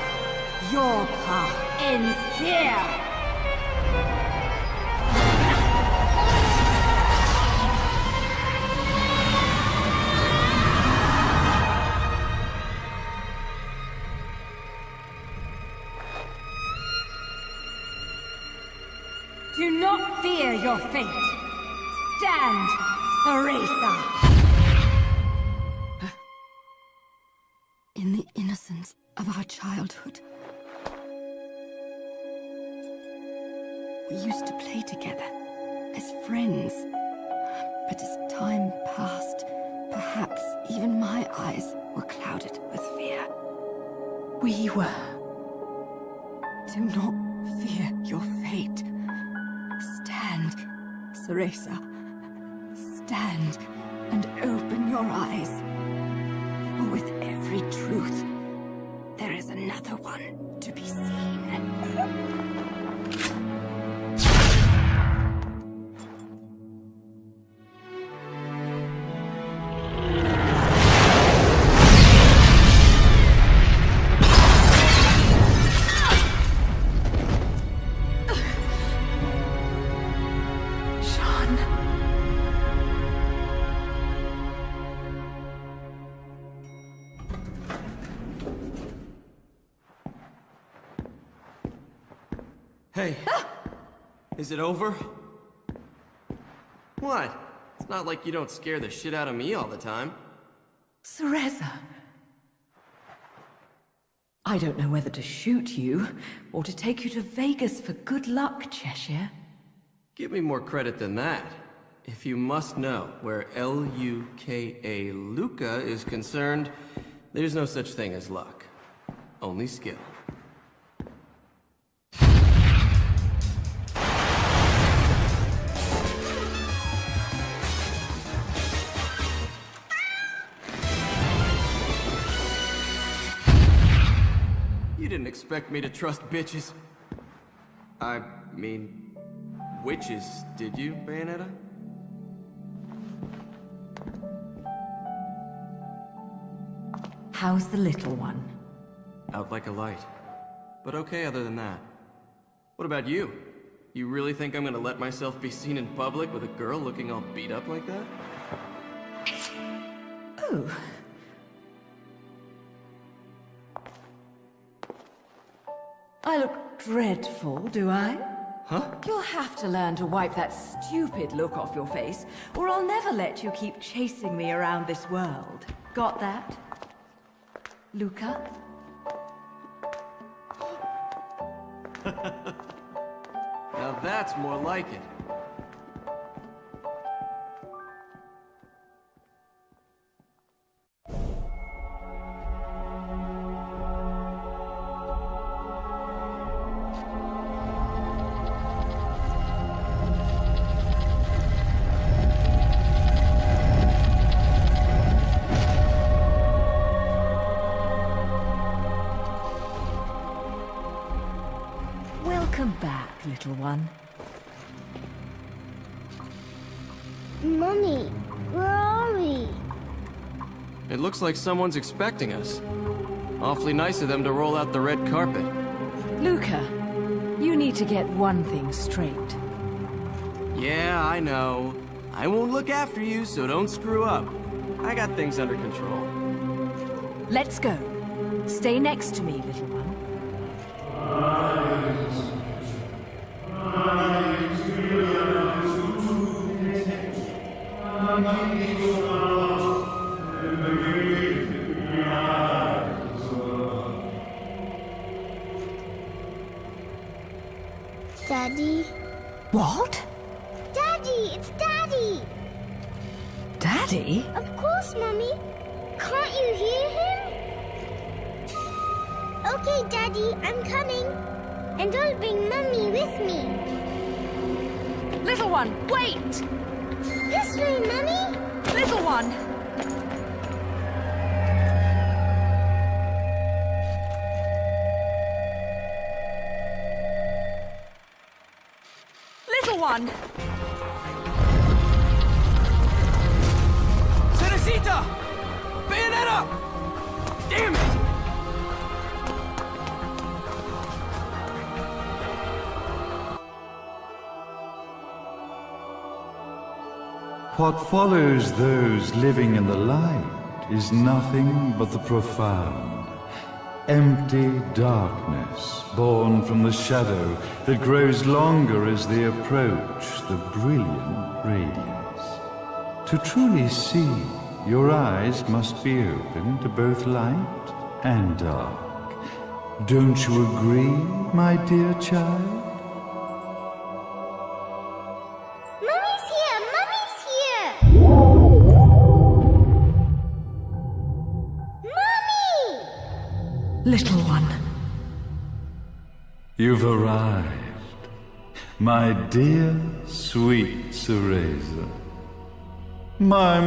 Your path ends here. Do not fear your fate. Stand, Cereza. In the innocence of our childhood, we used to play together as friends. But as time passed, perhaps even my eyes were clouded with fear. We were. Do not Teresa. Stand and open your eyes. For with every truth, there is another one to be seen. Hey, is it over? What? It's not like you don't scare the shit out of me all the time. Cereza. I don't know whether to shoot you, or to take you to Vegas for good luck, Cheshire. Give me more credit than that. If you must know, where L-U-K-A Luca is concerned, there's no such thing as luck. Only skill. You didn't expect me to trust bitches. I mean, witches, did you, Bayonetta? How's the little one? Out like a light. But okay other than that. What about you? You really think I'm gonna let myself be seen in public with a girl looking all beat up like that? Oh. I look dreadful, do I? Huh? You'll have to learn to wipe that stupid look off your face, or I'll never let you keep chasing me around this world. Got that? Luca? Now that's more like it. Welcome back, little one. Mummy, where are we? It looks like someone's expecting us. Awfully nice of them to roll out the red carpet. Luca, you need to get one thing straight. Yeah, I know. I won't look after you, so don't screw up. I got things under control. Let's go. Stay next to me, little one. Daddy? What? Daddy, it's Daddy! Daddy? Of course, Mummy. Can't you hear him? Okay, Daddy, I'm coming. And I'll bring Mummy with me. Little one, wait! This way, Mummy. Little one! Little one! Cerecita! Bayonetta! Damn it! What follows those living in the light is nothing but the profound, empty darkness born from the shadow that grows longer as they approach the brilliant radiance. To truly see, your eyes must be open to both light and dark. Don't you agree, my dear child? Mummy's here! Mummy's here! Mummy! Little one. You've arrived. my dear, sweet Cereza. My,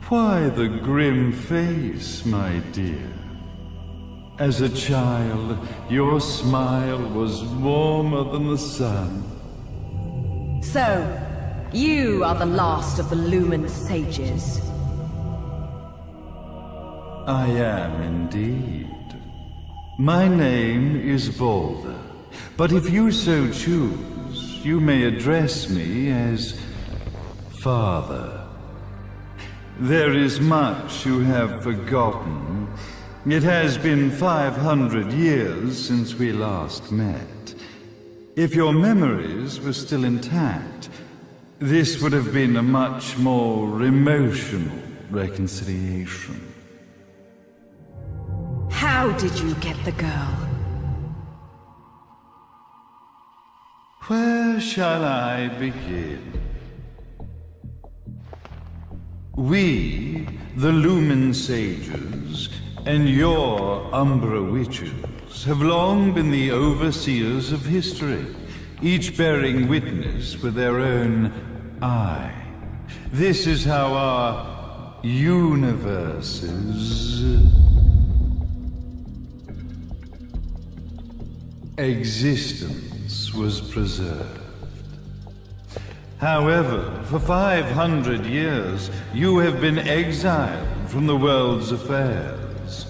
why the grim face, my dear? As a child, your smile was warmer than the sun. So, you are the last of the Lumen sages. I am indeed. My name is Balder, but if you so choose, you may address me as Father. There is much you have forgotten. It has been 500 years since we last met. If your memories were still intact, this would have been a much more emotional reconciliation. How did you get the girl? Where shall I begin? We, the Lumen Sages, and your Umbra Witches, have long been the overseers of history, each bearing witness with their own eye. This is how our universe's existence was preserved. However, for 500 years, you have been exiled from the world's affairs.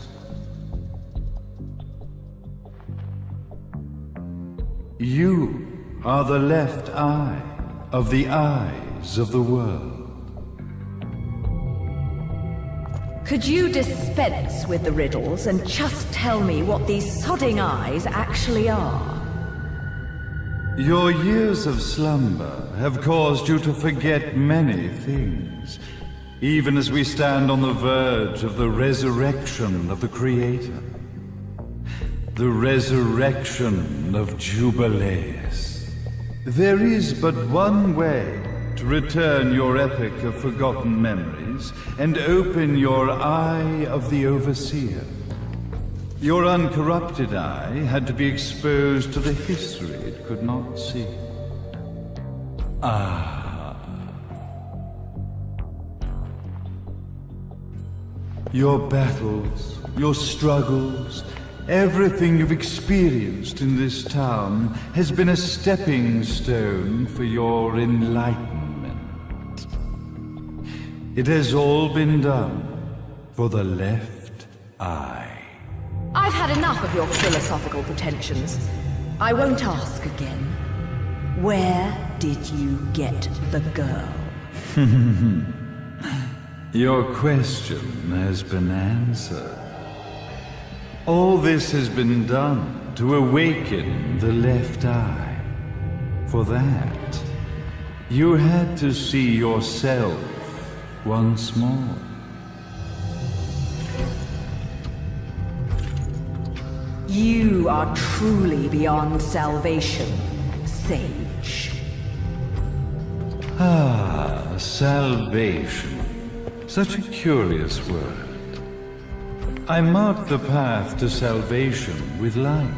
You are the left eye of the eyes of the world. Could you dispense with the riddles and just tell me what these sodding eyes actually are? Your years of slumber have caused you to forget many things, even as we stand on the verge of the resurrection of the Creator. The resurrection of Jubileus. There is but one way to return your epic of forgotten memories and open your eye of the Overseer. Your uncorrupted eye had to be exposed to the history it could not see. Your battles, your struggles, everything you've experienced in this town has been a stepping stone for your enlightenment. It has all been done for the left eye. I've had enough of your philosophical pretensions. I won't ask again. Where did you get the girl? Your question has been answered. All this has been done to awaken the left eye. For that, you had to see yourself once more. You are truly beyond salvation, sage. Salvation. Such a curious word. I mark the path to salvation with light.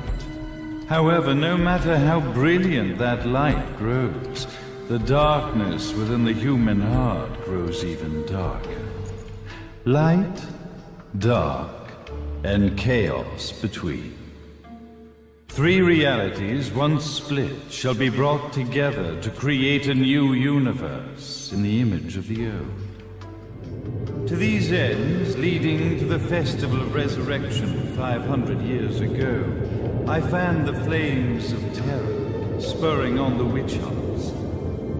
However, no matter how brilliant that light grows, the darkness within the human heart grows even darker. Light, dark, and chaos between. Three realities, once split, shall be brought together to create a new universe in the image of the 𝐁ood. To these ends, leading to the Festival of Resurrection 500 years ago, I fanned the flames of terror, spurring on the witch hunts.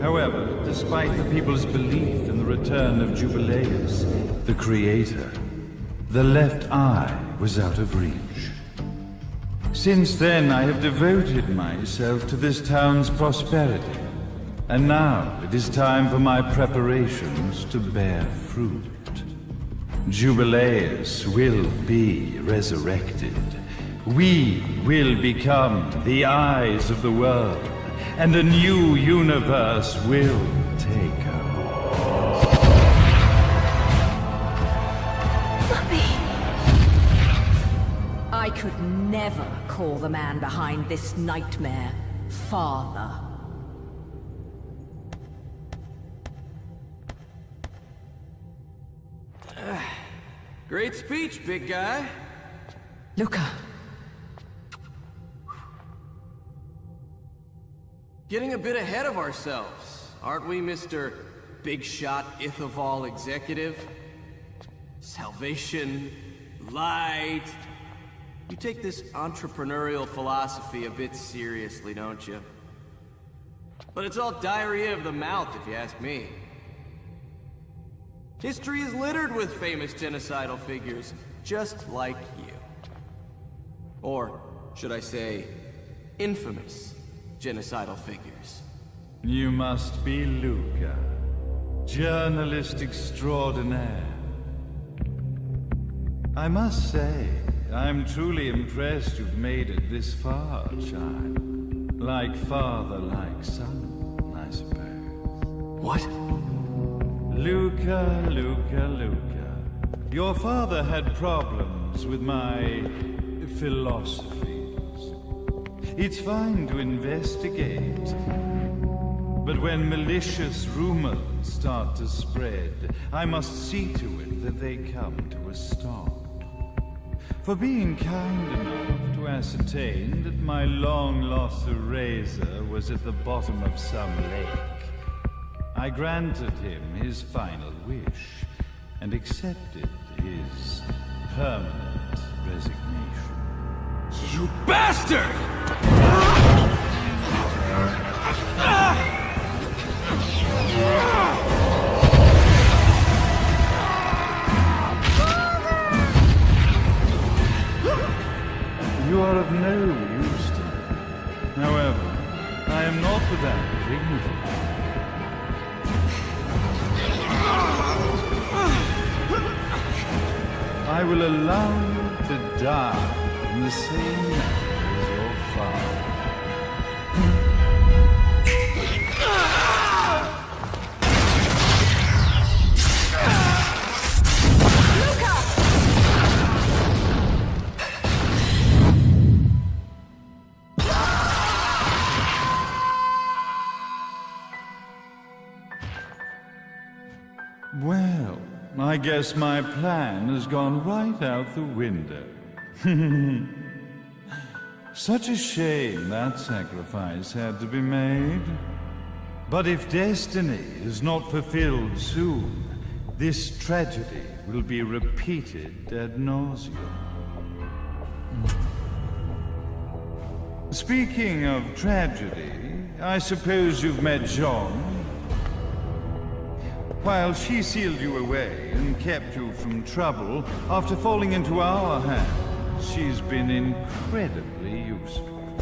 However, despite the people's belief in the return of Jubileus, the Creator, the left eye was out of reach. Since then, I have devoted myself to this town's prosperity, and now it is time for my preparations to bear fruit. Jubileus will be resurrected. We will become the eyes of the world, and a new universe will take over. I could never call the man behind this nightmare father. Great speech, big guy. Luca. Getting a bit ahead of ourselves, aren't we, Mr. Big Shot 𝐁ayonetta executive? Salvation, light. You take this entrepreneurial philosophy a bit seriously, don't you? But it's all diarrhea of the mouth, if you ask me. History is littered with famous genocidal figures, just like you. Or, should I say, infamous genocidal figures. You must be Luca, journalist extraordinaire. I must say, I'm truly impressed you've made it this far, child. Like father, like son, I suppose. What? Luca, Luca, Luca. Your father had problems with my philosophies. It's fine to investigate, but when malicious rumors start to spread, I must see to it that they come to a stop. For being kind enough to ascertain that my long-lost eraser was at the bottom of some lake, I granted him his final wish and accepted his permanent resignation. You bastard! You are of no use to me. However, I am not without dignity. I will allow you to die in the same manner as your father. Well, I guess my plan has gone right out the window. Such a shame that sacrifice had to be made. But if destiny is not fulfilled soon, this tragedy will be repeated ad nauseum. Speaking of tragedy, I suppose you've met Jean. While she sealed you away and kept you from trouble, after falling into our hands, she's been incredibly useful.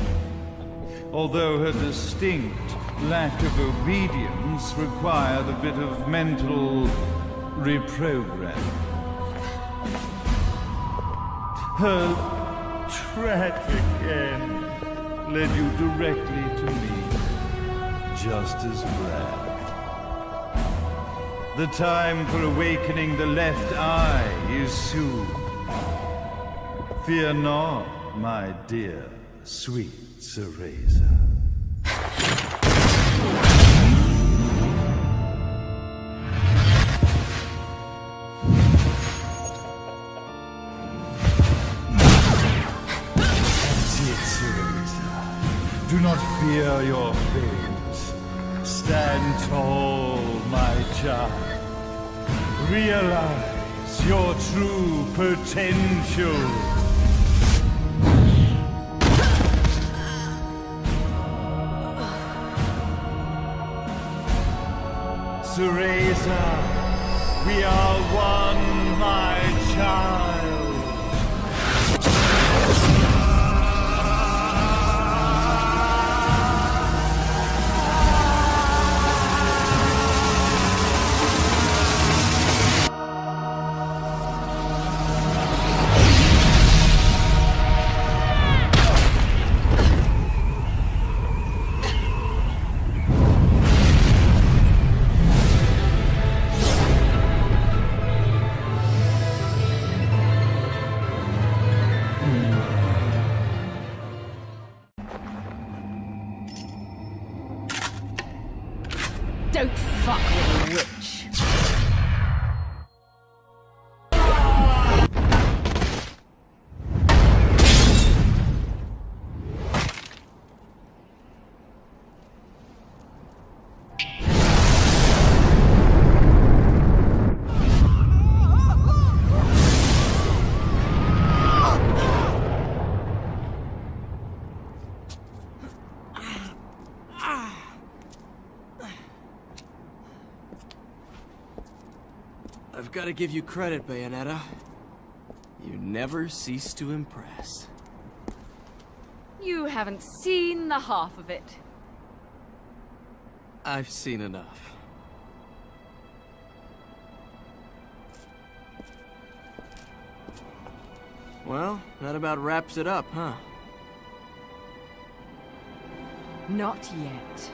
Although her distinct lack of obedience required a bit of mental reprogramming. Her tragic end led you directly to me, just as planned. The time for awakening the left eye is soon. Fear not, my dear, sweet 𝐁ayonetta. 𝐁ayonetta, do not fear your fate. Stand tall, my child. Realize your true potential. 𝐁ayonetta, we are one, my child. I've got to give you credit, Bayonetta. You never cease to impress. You haven't seen the half of it. I've seen enough. Well, that about wraps it up, huh? Not yet.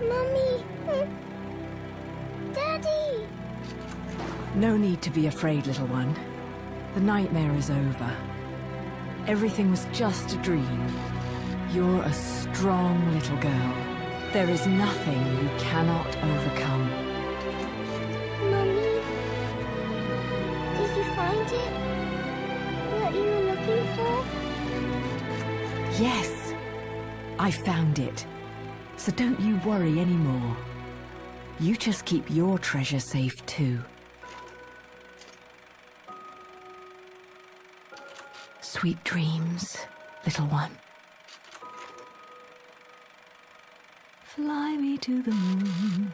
Mommy! Daddy! No need to be afraid, little one. The nightmare is over. Everything was just a dream. You're a strong little girl. There is nothing you cannot overcome. Mommy? Did you find it? What you were looking for? Yes, I found it. So don't you worry anymore. You just keep your treasure safe too. Sweet dreams, little one. Fly me to the moon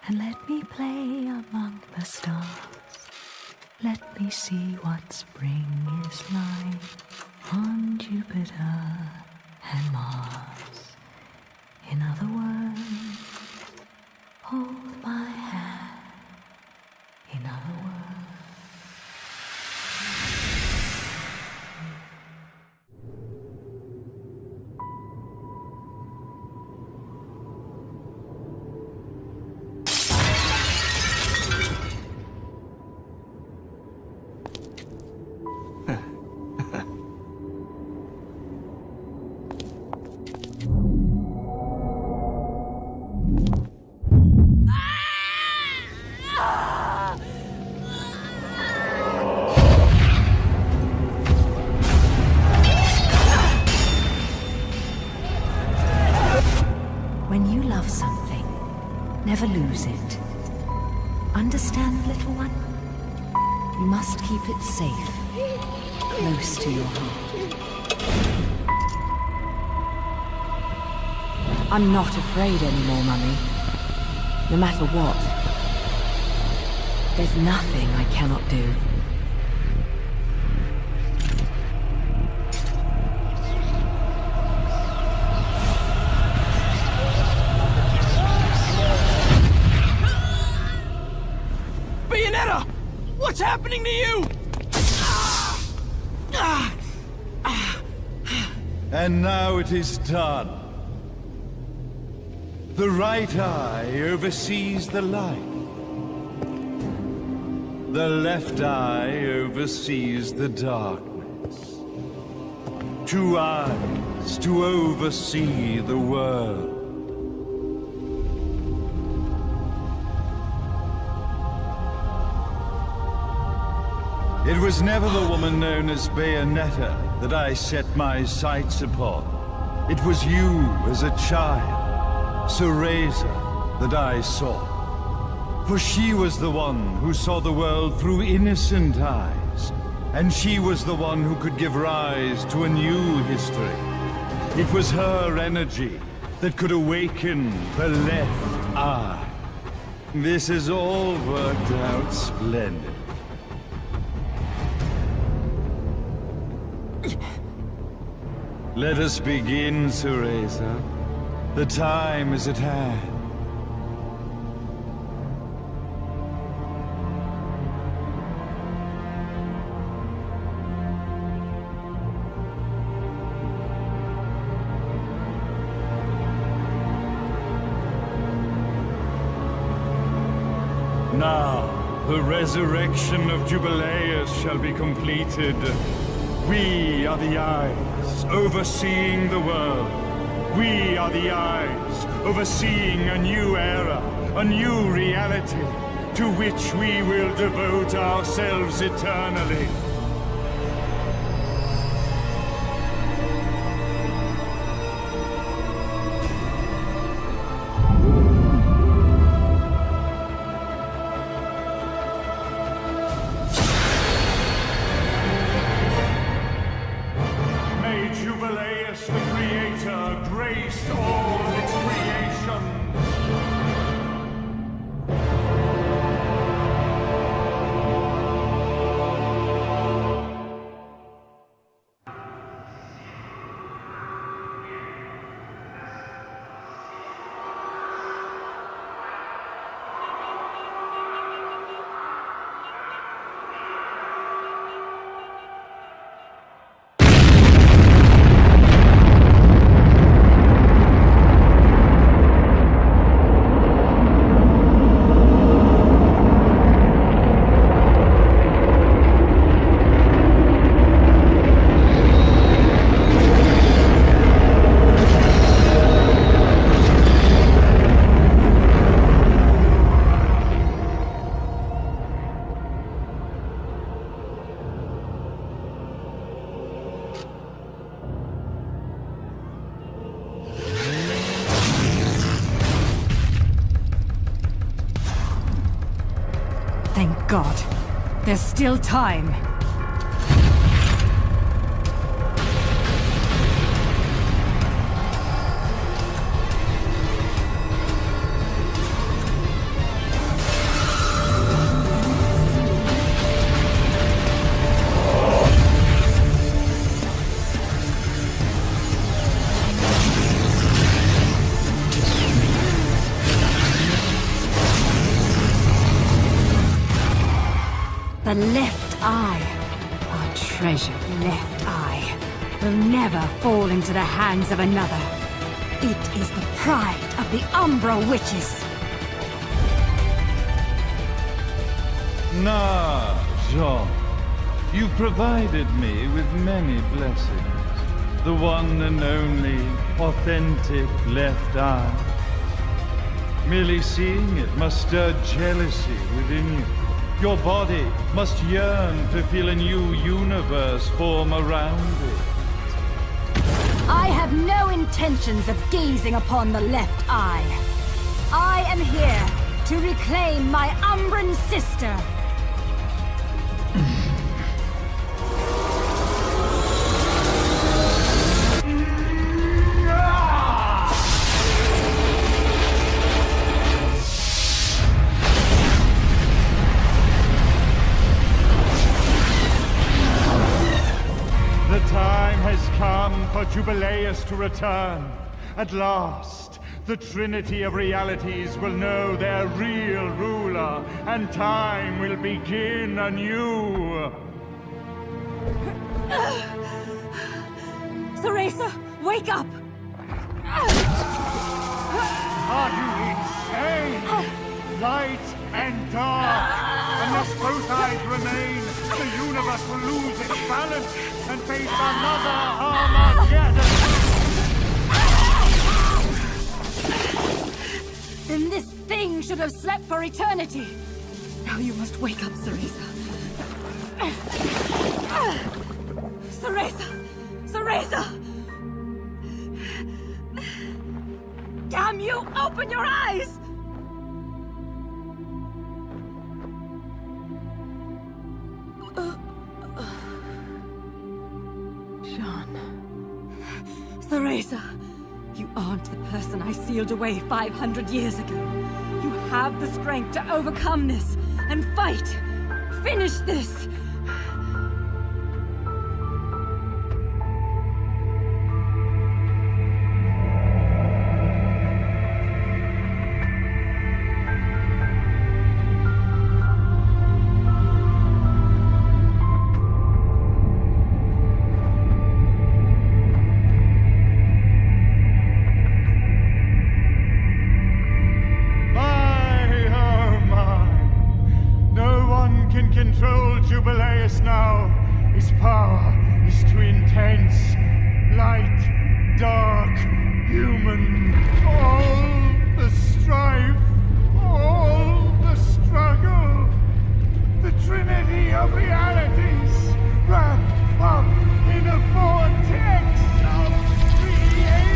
and let me play among the stars. Let me see what spring is like on Jupiter and Mars. In other words, hold my hand. In other words. When you love something, never lose it. Understand, little one? You must keep it safe, close to your heart. I'm not afraid anymore, Mummy. No matter what. There's nothing I cannot do. Bayonetta! What's happening to you? And now it is done. The right eye oversees the light. The left eye oversees the darkness. 2 eyes to oversee the world. It was never the woman known as Bayonetta that I set my sights upon. It was you as a child, Cereza, that I saw. For she was the one who saw the world through innocent eyes, and she was the one who could give rise to a new history. It was her energy that could awaken the left eye. This has all worked out splendid. Let us begin, Cereza. The time is at hand. Now, the resurrection of Jubileus shall be completed. We are the eyes, overseeing the world. We are the eyes, overseeing a new era, a new reality, to which we will devote ourselves eternally. Jubileus, the Creator, grace all its creations. Thank God. There's still time. The left eye, our treasured left eye, will never fall into the hands of another. It is the pride of the Umbra Witches. Nah, Jean. You provided me with many blessings. The one and only authentic left eye. Merely seeing it must stir jealousy within you. Your body must yearn to feel a new universe form around it. I have no intentions of gazing upon the left eye. I am here to reclaim my Umbran sister. The time has come for Jubileus to return. At last, the Trinity of Realities will know their real ruler, and time will begin anew. Cereza, wake up! Are you insane? Light and dark. Unless both eyes remain, the universe will lose its balance and face another Armageddon. Then this thing should have slept for eternity. Now you must wake up, Cereza. Cereza! Cereza! Damn you! Open your eyes! Jean. Cereza, you aren't the person I sealed away 500 years ago. You have the strength to overcome this and fight. Finish this. now. His power is too intense. Light, dark, human. All the strife, all the struggle. The trinity of realities wrapped up in a vortex of creation.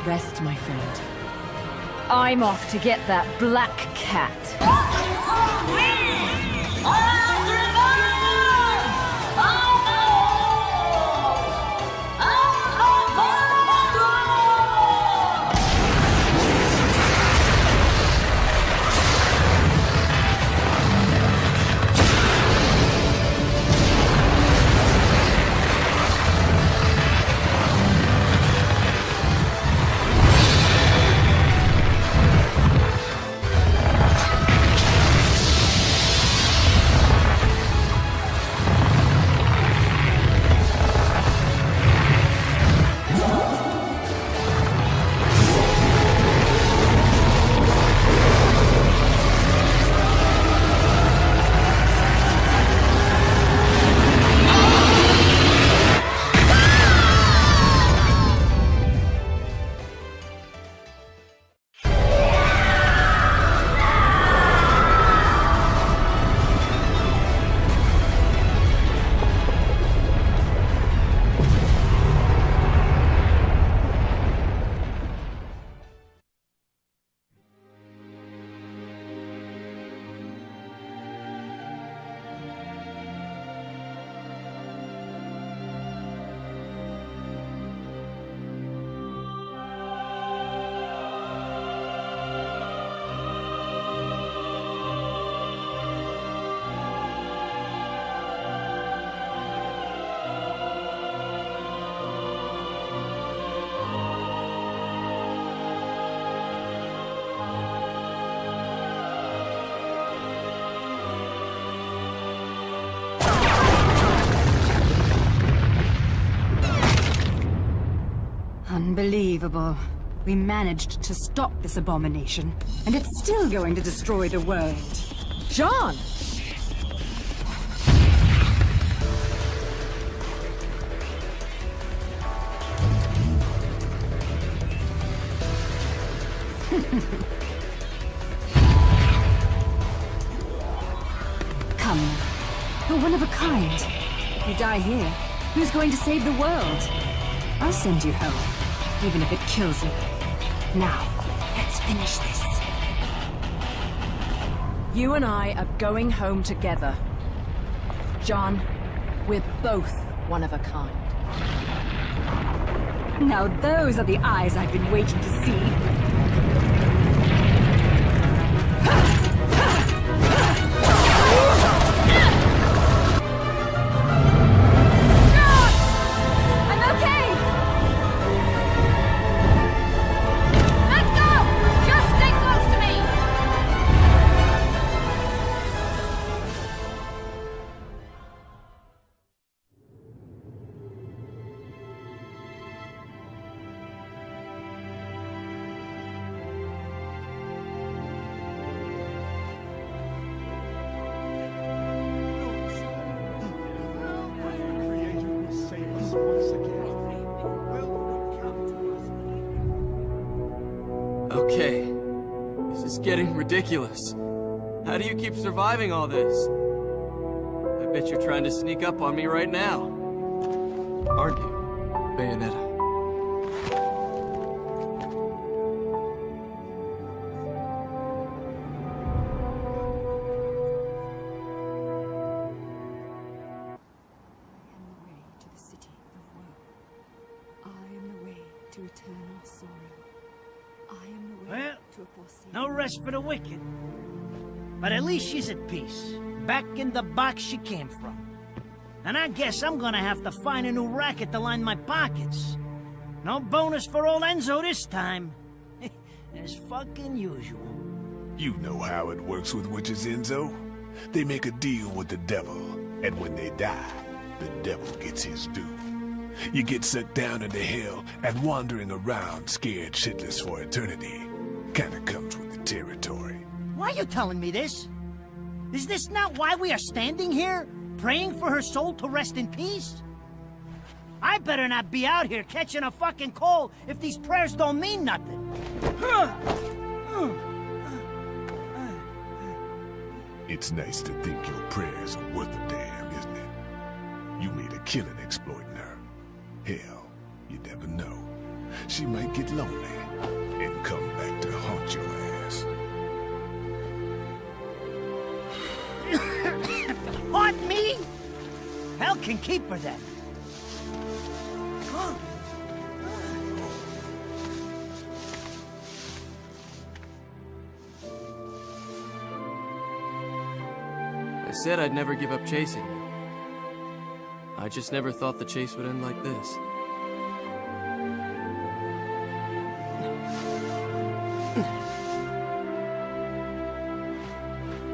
Rest, my friend. I'm off to get that black cat. Unbelievable. We managed to stop this abomination, and it's still going to destroy the world. John! Come. You're one of a kind. If you die here, who's going to save the world? I'll send you home, even if it kills you. Now, let's finish this. You and I are going home together. John, we're both one of a kind. Now those are the eyes I've been waiting to see. Okay, this is getting ridiculous. How do you keep surviving all this? I bet you're trying to sneak up on me right now. Aren't you, Bayonetta? To the city to eternal sorrow. I am the way Well, to a forsaken... no rest for the wicked. But at least she's at peace, back in the box she came from. And I guess I'm gonna have to find a new racket to line my pockets. No bonus for old Enzo this time. As fucking usual. You know how it works with witches, Enzo. They make a deal with the devil, and when they die, the devil gets his due. You get sucked down into hell and wandering around scared shitless for eternity. Kinda comes with the territory. Why are you telling me this? Is this not why we are standing here? Praying for her soul to rest in peace? I better not be out here catching a fucking cold if these prayers don't mean nothing. It's nice to think your prayers are worth a damn, isn't it? You made a killing exploiting her. Hell, you never know. She might get lonely and come back to haunt your ass. Haunt me? Hell can keep her then. I said I'd never give up chasing you. I just never thought the chase would end like this.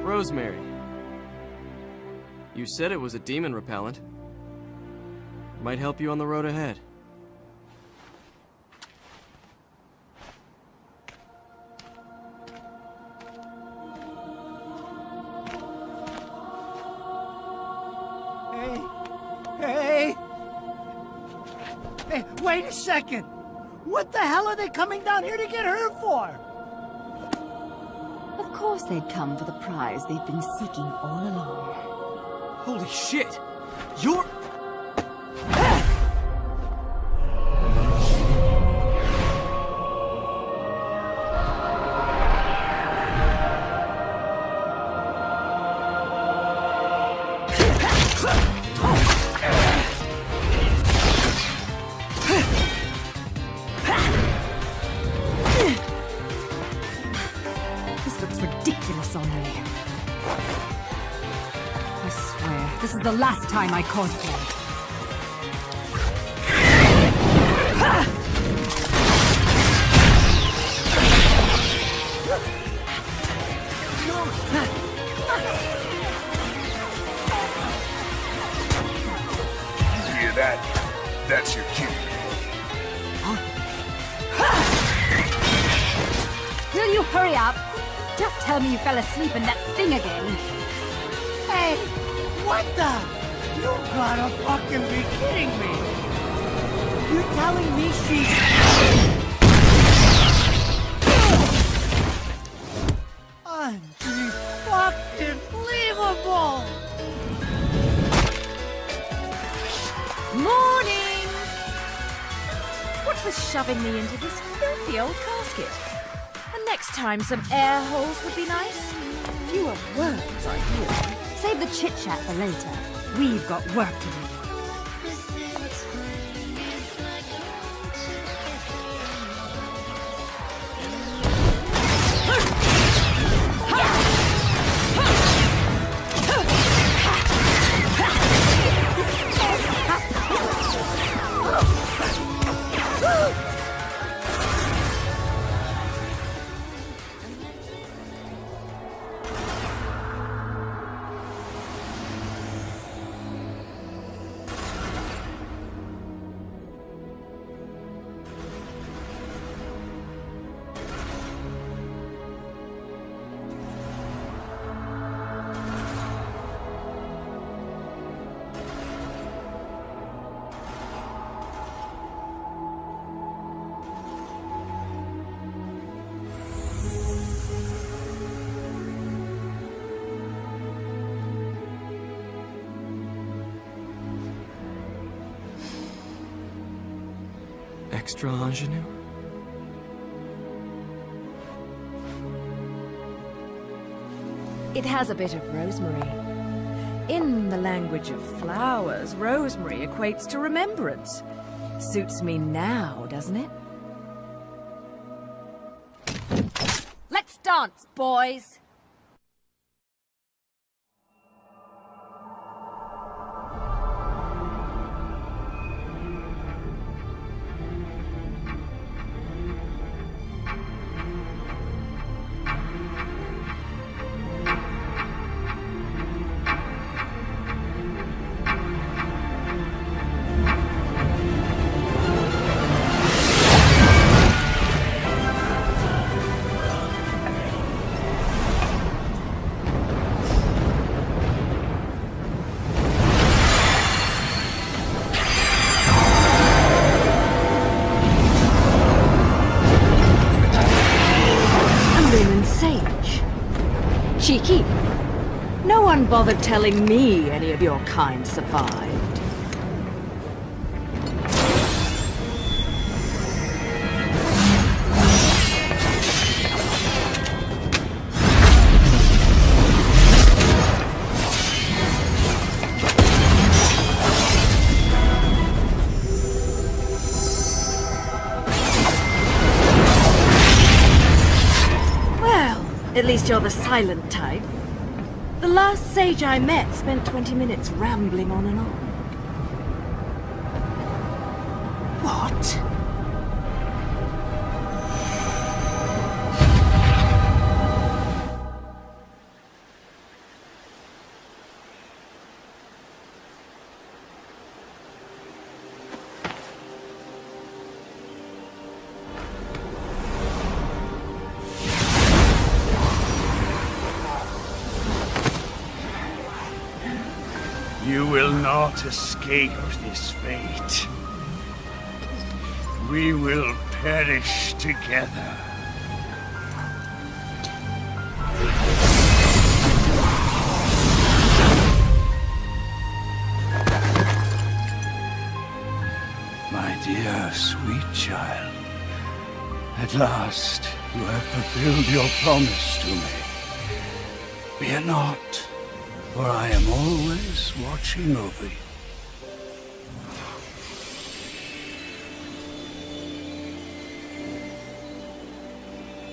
Rosemary. You said it was a demon repellent. It might help you on the road ahead. Hey, wait a second! What the hell are they coming down here to get her for? Of course they'd come for the prize they've been seeking all along. Holy shit! You're... This looks ridiculous on me. I swear, this is the last time I cosplay. You hear that? That's your cue. Will you hurry up? Don't tell me you fell asleep in that thing again. Hey, what the? You gotta fucking be kidding me! You telling me she's... Unfucking-believable! Morning! What was shoving me into this filthy old casket? And next time some air holes would be nice. Fewer words, I hear. Save the chit-chat for later. We've got work to do. Extra ingenue? It has a bit of rosemary. In the language of flowers, rosemary equates to remembrance. Suits me now, doesn't it? chance, boys. Cheeky. No one bothered telling me any of your kind survived. At least you're the silent type. The last sage I met spent 20 minutes rambling on and on. What? You will not escape this fate. We will perish together. My dear, sweet child, at last you have fulfilled your promise to me. Fear not. For I am always watching over you.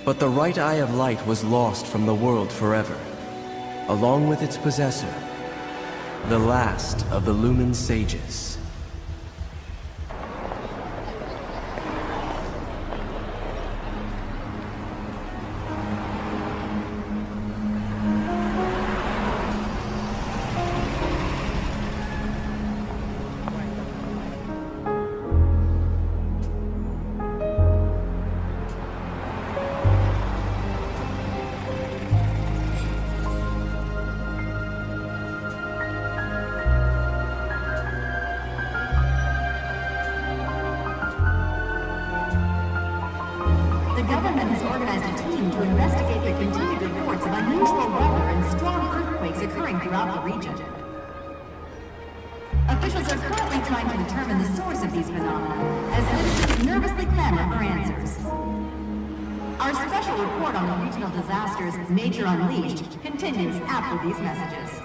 But the right Eye of Light was lost from the world forever, along with its possessor, the last of the Lumen Sages. The government has organized a team to investigate the continued reports of unusual weather and strong earthquakes occurring throughout the region. Officials are currently trying to determine the source of these phenomena, as citizens nervously clamor for answers. Our special report on the regional disasters, Nature Unleashed, continues after these messages.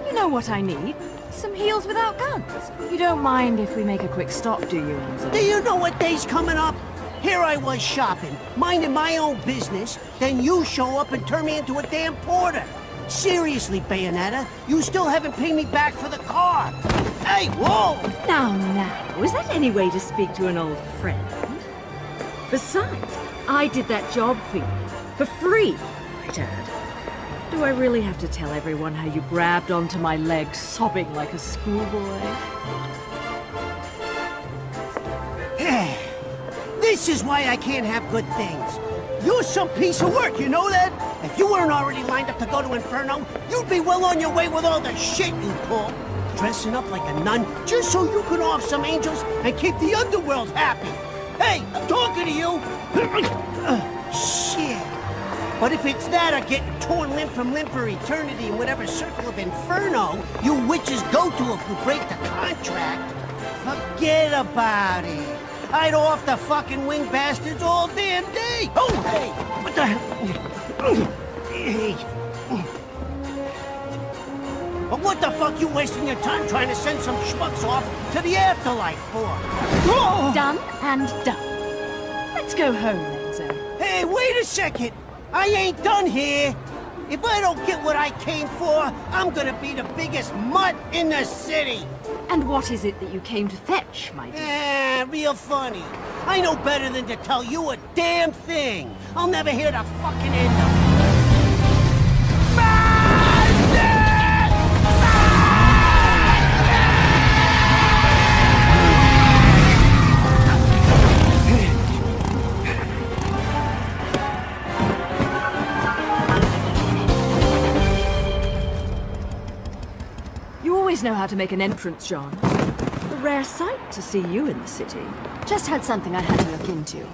You know what I need? Some heels without guns. You don't mind if we make a quick stop, do you, Angela? Do you know what day's coming up? Here I was shopping, minding my own business, then you show up and turn me into a damn porter. Seriously, Bayonetta, you still haven't paid me back for the car. Hey, whoa! Now, is that any way to speak to an old friend? Besides, I did that job for you. For free, might add. Do I really have to tell everyone how you grabbed onto my leg sobbing like a schoolboy? This is why I can't have good things. You're some piece of work, you know that? If you weren't already lined up to go to Inferno, you'd be well on your way with all the shit you pull. Dressing up like a nun just so you could off some angels and keep the underworld happy. Hey, I'm talking to you. Shit. But if it's that or getting torn limb from limb for eternity in whatever circle of Inferno you witches go to if you break the contract, forget about it. I'd off the fucking winged bastards all damn day. Oh, hey, what the hell? Hey. But what the fuck you wasting your time trying to send some schmucks off to the afterlife for? Done and done. Let's go home, Enzo. Hey, wait a second! I ain't done here! If I don't get what I came for, I'm gonna be the biggest mutt in the city! And what is it that you came to fetch, my dear? Real funny. I know better than to tell you a damn thing. I'll never hear the fucking end of it. You always know how to make an entrance, John. A rare sight to see you in the city. Just had something I had to look into.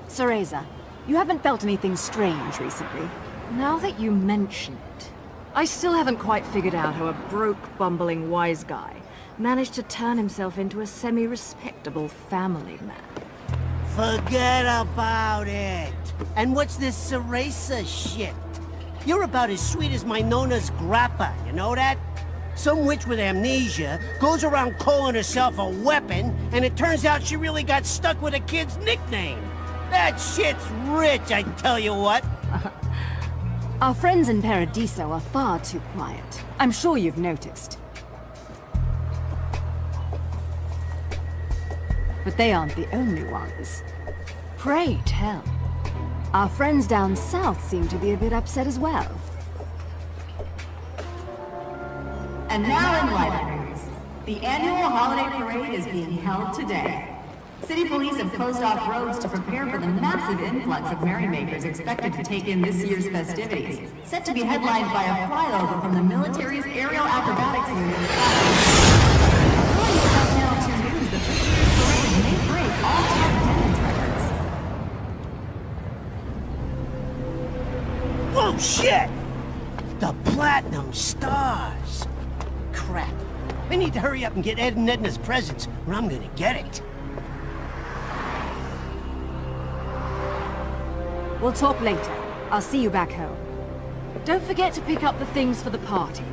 Cereza, you haven't felt anything strange recently. Now that you mention it, I still haven't quite figured out how a broke, bumbling wise guy managed to turn himself into a semi-respectable family man. Forget about it. And what's this Cereza shit? You're about as sweet as my Nona's grappa, you know that? Some witch with amnesia goes around calling herself a weapon, and it turns out she really got stuck with a kid's nickname. That shit's rich, I tell you what. Our friends in Paradiso are far too quiet. I'm sure you've noticed. But they aren't the only ones. Pray tell. Our friends down south seem to be a bit upset as well. And now in Like news, the annual holiday parade is being held today. City police have closed off roads to prepare for the massive influx of merrymakers expected to take in this year's festivities, set to be headlined by a flyover from the military's aerial acrobatics unit. Now to news, the parade may break all-time attendance records. Whoa, shit! The Platinum Stars. Crap. I need to hurry up and get Ed and Edna's presents, or I'm gonna get it. We'll talk later. I'll see you back home. Don't forget to pick up the things for the party.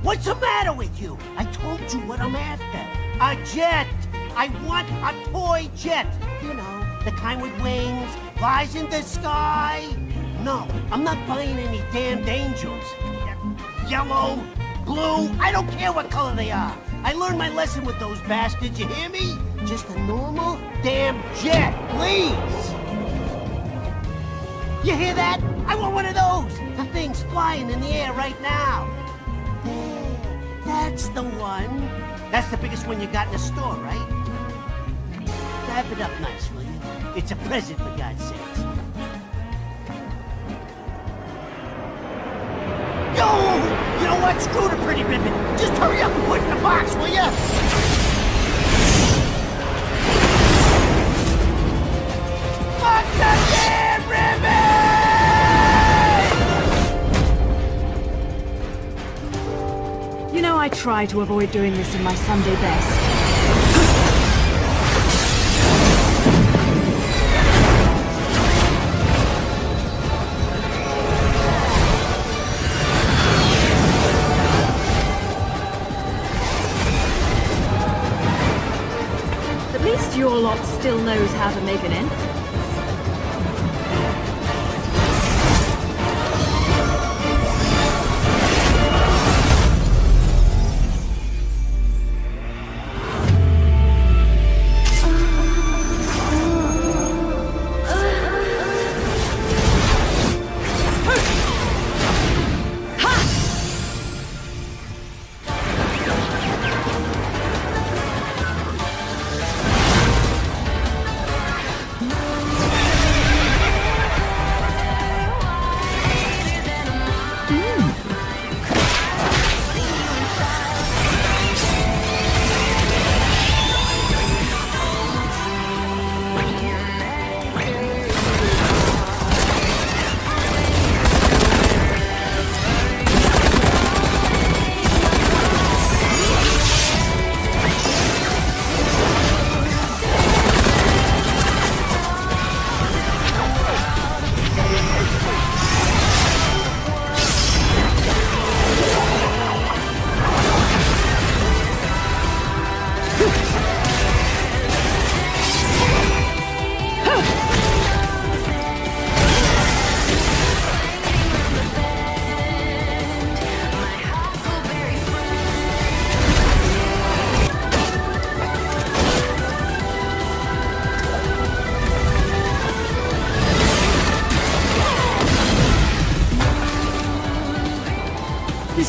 What's the matter with you? I told you what I'm after. A jet! I want a toy jet! You know, the kind with wings, flies in the sky. No, I'm not buying any damned angels. Yellow, blue, I don't care what color they are. I learned my lesson with those bastards, you hear me? Just a normal damn jet, please! You hear that? I want one of those! The thing's flying in the air right now. That's the one. That's the biggest one you got in the store, right? Wrap it up nice, will you? It's a present, for God's sakes. Yo! You know what? Screw the pretty ribbon. Just hurry up and put it in the box, will ya? Fuck the damn ribbon! You know, I try to avoid doing this in my Sunday best. At least your lot still knows how to make an entrance.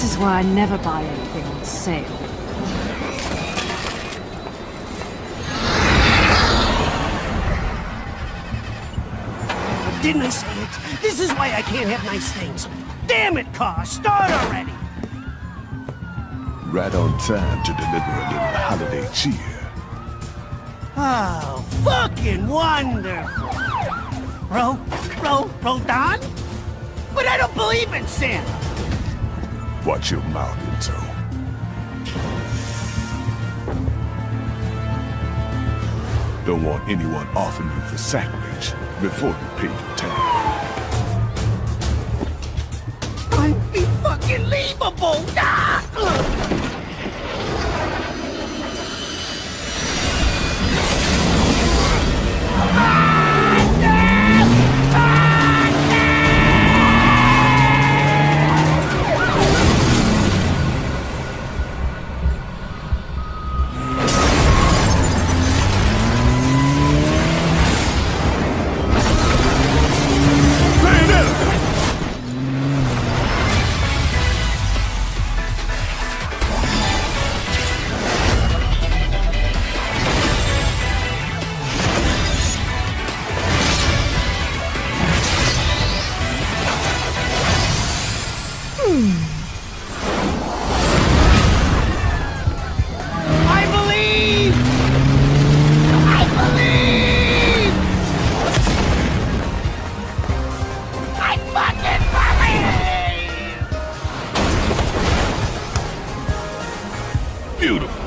This is why I never buy anything on sale. Didn't I say it? This is why I can't have nice things. Damn it, car! Start already! Right on time to deliver a little holiday cheer. Oh, fucking wonderful! Rodon? But I don't believe in Santa! Watch your mouth, Enzo. Don't want anyone offering you for sacrilege before you pay your tag. Unbelievable! Ah! Beautiful.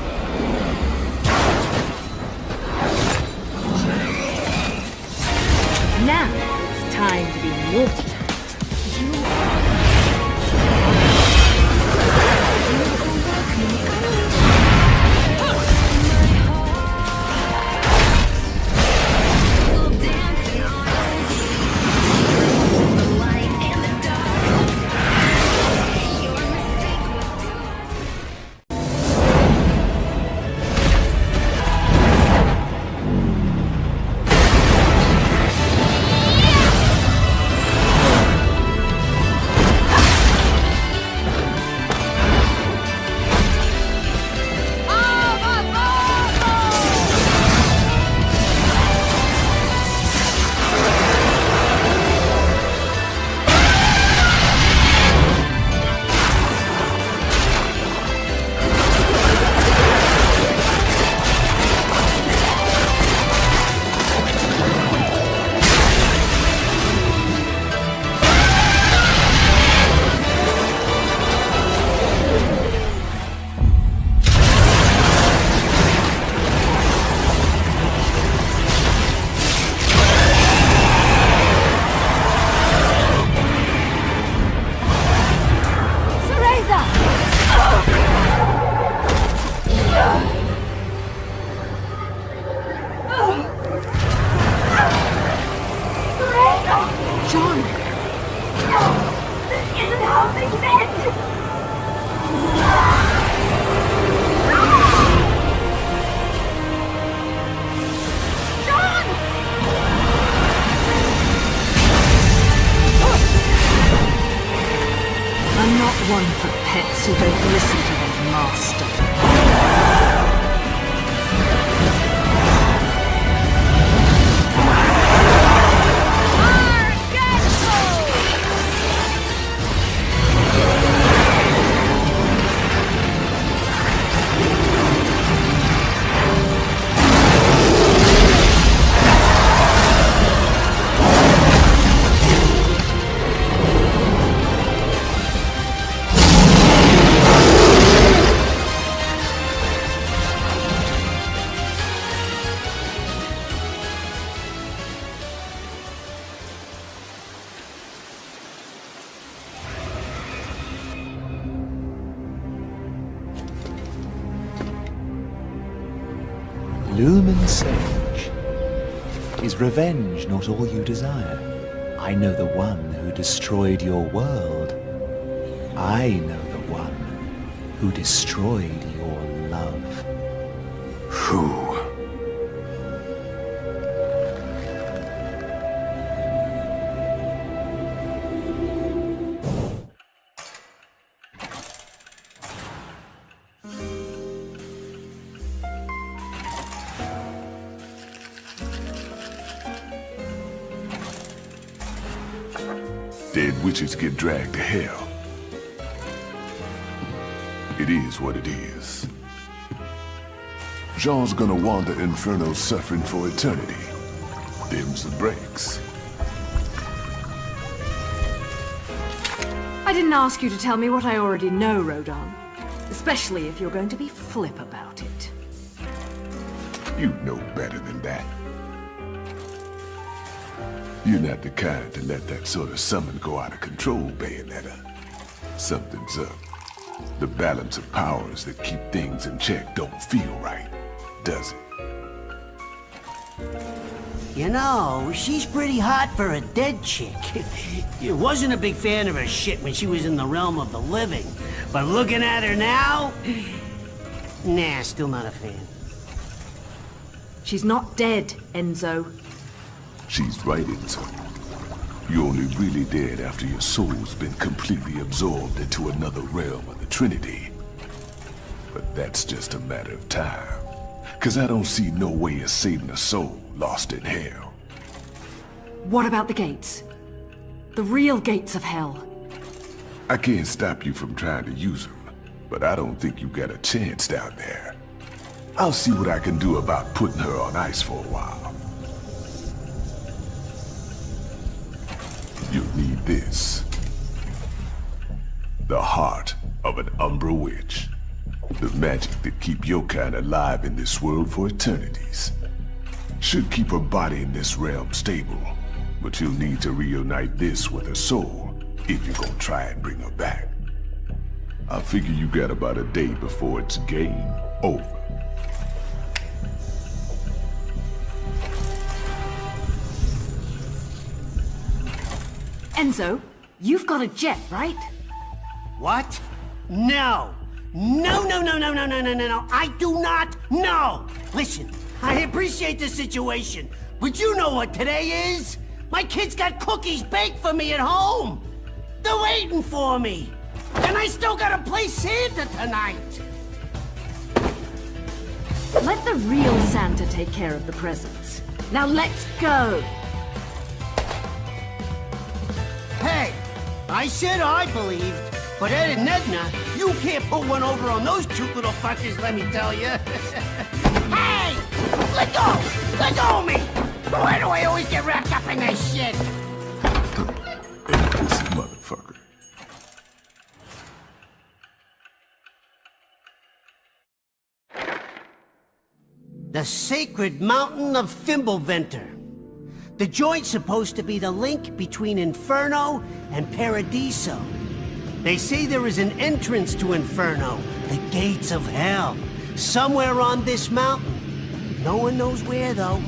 Now, it's time to be naughty. One for pets who don't listen to their master. Lumen Sage. Is revenge not all you desire? I know the one who destroyed your world. I know the one who destroyed your love. Who? Dead witches get dragged to hell. It is what it is. Jean's gonna wander Inferno suffering for eternity. Them's the breaks. I didn't ask you to tell me what I already know, Rodin. Especially if you're going to be flip about it. You know better than that. You're not the kind to let that sort of summon go out of control, Bayonetta. Something's up. The balance of powers that keep things in check don't feel right, does it? You know, she's pretty hot for a dead chick. Wasn't a big fan of her shit when she was in the realm of the living. But looking at her now... Nah, still not a fan. She's not dead, Enzo. She's right, Enzo. You're only really dead after your soul's been completely absorbed into another realm of the Trinity. But that's just a matter of time. 'Cause I don't see no way of saving a soul lost in hell. What about the gates? The real gates of hell? I can't stop you from trying to use them, but I don't think you got a chance down there. I'll see what I can do about putting her on ice for a while. You'll need this. The heart of an Umbra witch. The magic that keep your kind alive in this world for eternities. Should keep her body in this realm stable, but you'll need to reunite this with her soul if you're gonna try and bring her back. I figure you got about a day before it's game over. Enzo, you've got a jet, right? What? No! No, no, no, no, no, no, no, no, no! I do not know! Listen, I appreciate the situation, but you know what today is? My kids got cookies baked for me at home! They're waiting for me! And I still gotta play Santa tonight! Let the real Santa take care of the presents. Now let's go! Hey! I said I believed, but Ed and Edna, you can't put one over on those cute little fuckers, let me tell you. Hey! Let go! Let go of me! Why do I always get wrapped up in this shit? This motherfucker. The sacred mountain of Fimbulventer. The joint's supposed to be the link between Inferno and Paradiso. They say there is an entrance to Inferno, the gates of hell, somewhere on this mountain. No one knows where, though.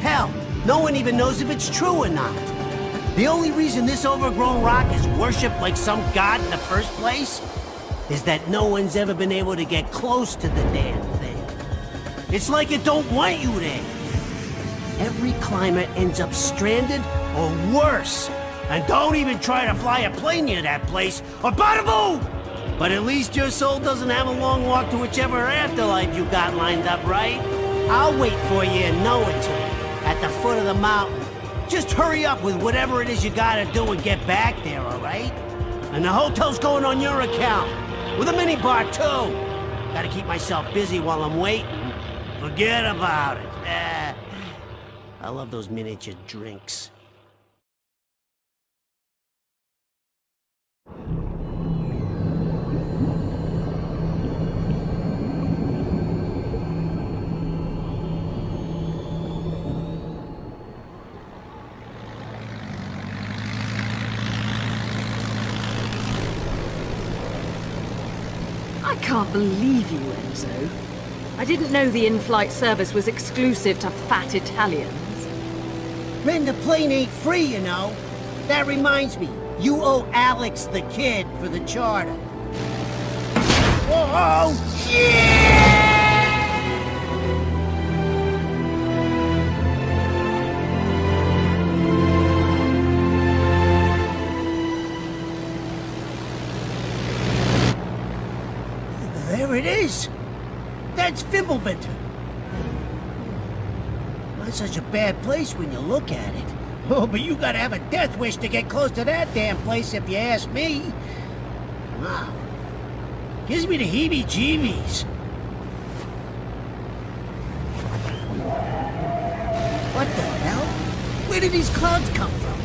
Hell, no one even knows if it's true or not. The only reason this overgrown rock is worshipped like some god in the first place is that no one's ever been able to get close to the damn thing. It's like it don't want you there. Every climber ends up stranded or worse. And don't even try to fly a plane near that place, or bada boom! But at least your soul doesn't have a long walk to whichever afterlife you got lined up, right? I'll wait for you in Noaton, at the foot of the mountain. Just hurry up with whatever it is you gotta do and get back there, all right? And the hotel's going on your account, with a minibar too. Gotta keep myself busy while I'm waiting. Forget about it. I love those miniature drinks. I can't believe you, Enzo. I didn't know the in-flight service was exclusive to fat Italians. Man, the plane ain't free, you know. That reminds me, you owe Alex the kid for the charter. Whoa! Yeah! There it is. That's Fimbulventer. Not such a bad place when you look at it. Oh, but you gotta have a death wish to get close to that damn place, if you ask me. Wow. Gives me the heebie-jeebies. What the hell? Where did these clouds come from?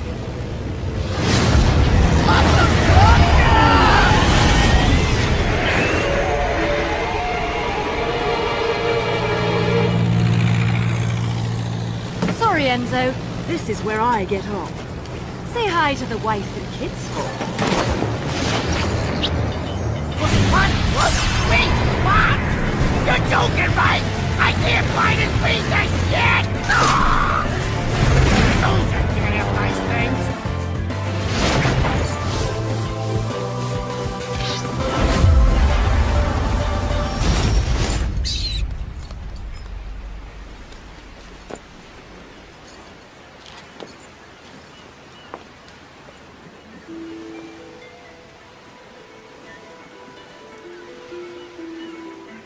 Sorry, Enzo. This is where I get off. Say hi to the wife and kids for me. What? Wait, what? You're joking, right? I can't find this piece of shit! Soldier can't have nice things.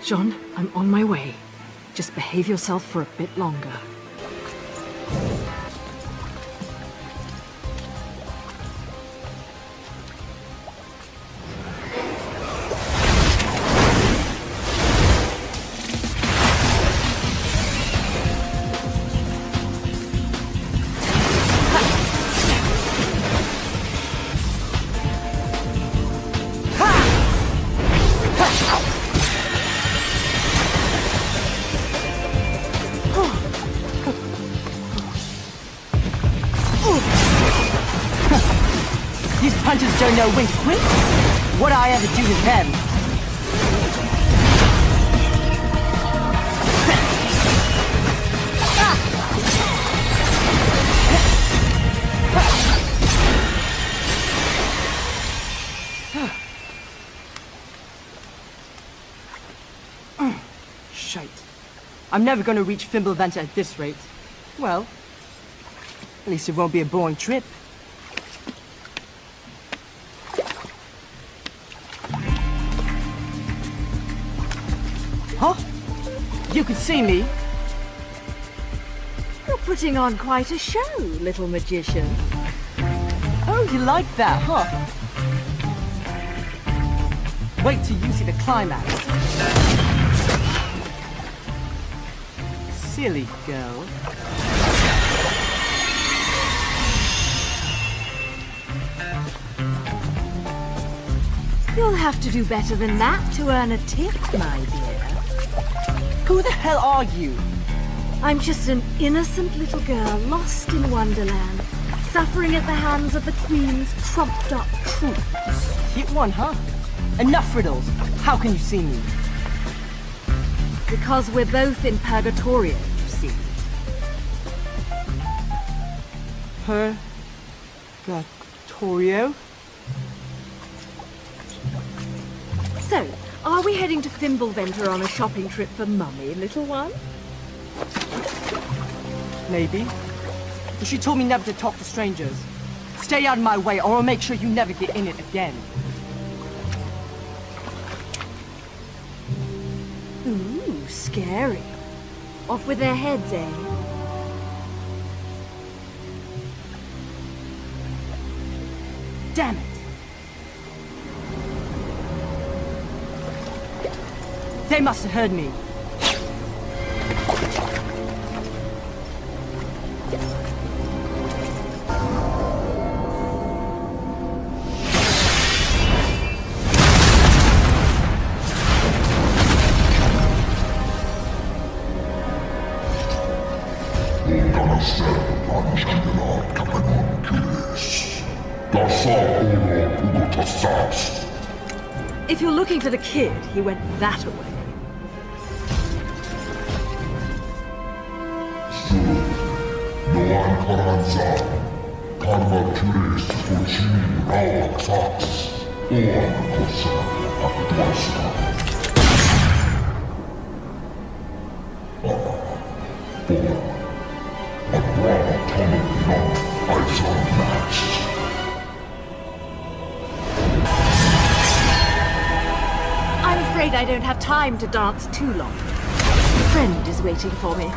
John, I'm on my way. Just behave yourself for a bit longer. These punches don't know when to quit. What'd I ever do to them? Shite. I'm never gonna reach Fimbulventer at this rate. Well, at least it won't be a boring trip. Huh? You could see me. You're putting on quite a show, little magician. Oh, you like that, huh? Wait till you see the climax. Silly girl. You'll have to do better than that to earn a tip, my dear. Who the hell are you? I'm just an innocent little girl lost in Wonderland, suffering at the hands of the Queen's trumped-up troops. Hit one, huh? Enough riddles. How can you see me? Because we're both in Purgatorio, you see. Purgatorio? So, are we heading to Fimbulventer on a shopping trip for Mummy, little one? Maybe. But she told me never to talk to strangers. Stay out of my way or I'll make sure you never get in it again. Ooh, scary. Off with their heads, eh? Damn it! They must have heard me. If you're looking for the kid, he went that way. I'm afraid I don't have time to dance too long. A friend is waiting for me.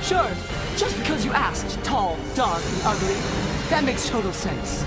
Sure, just because you asked, tall, dark, and ugly. That makes total sense.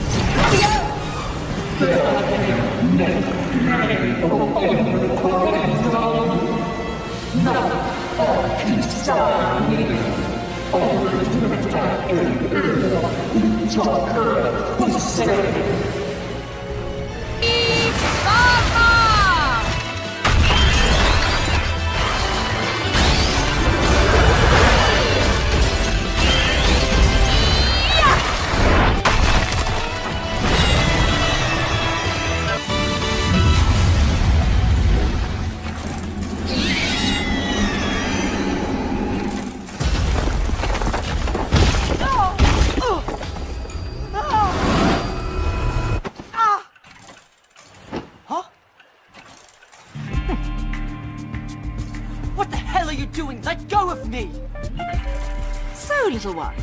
What the hell are you doing? Let go of me! So, little one,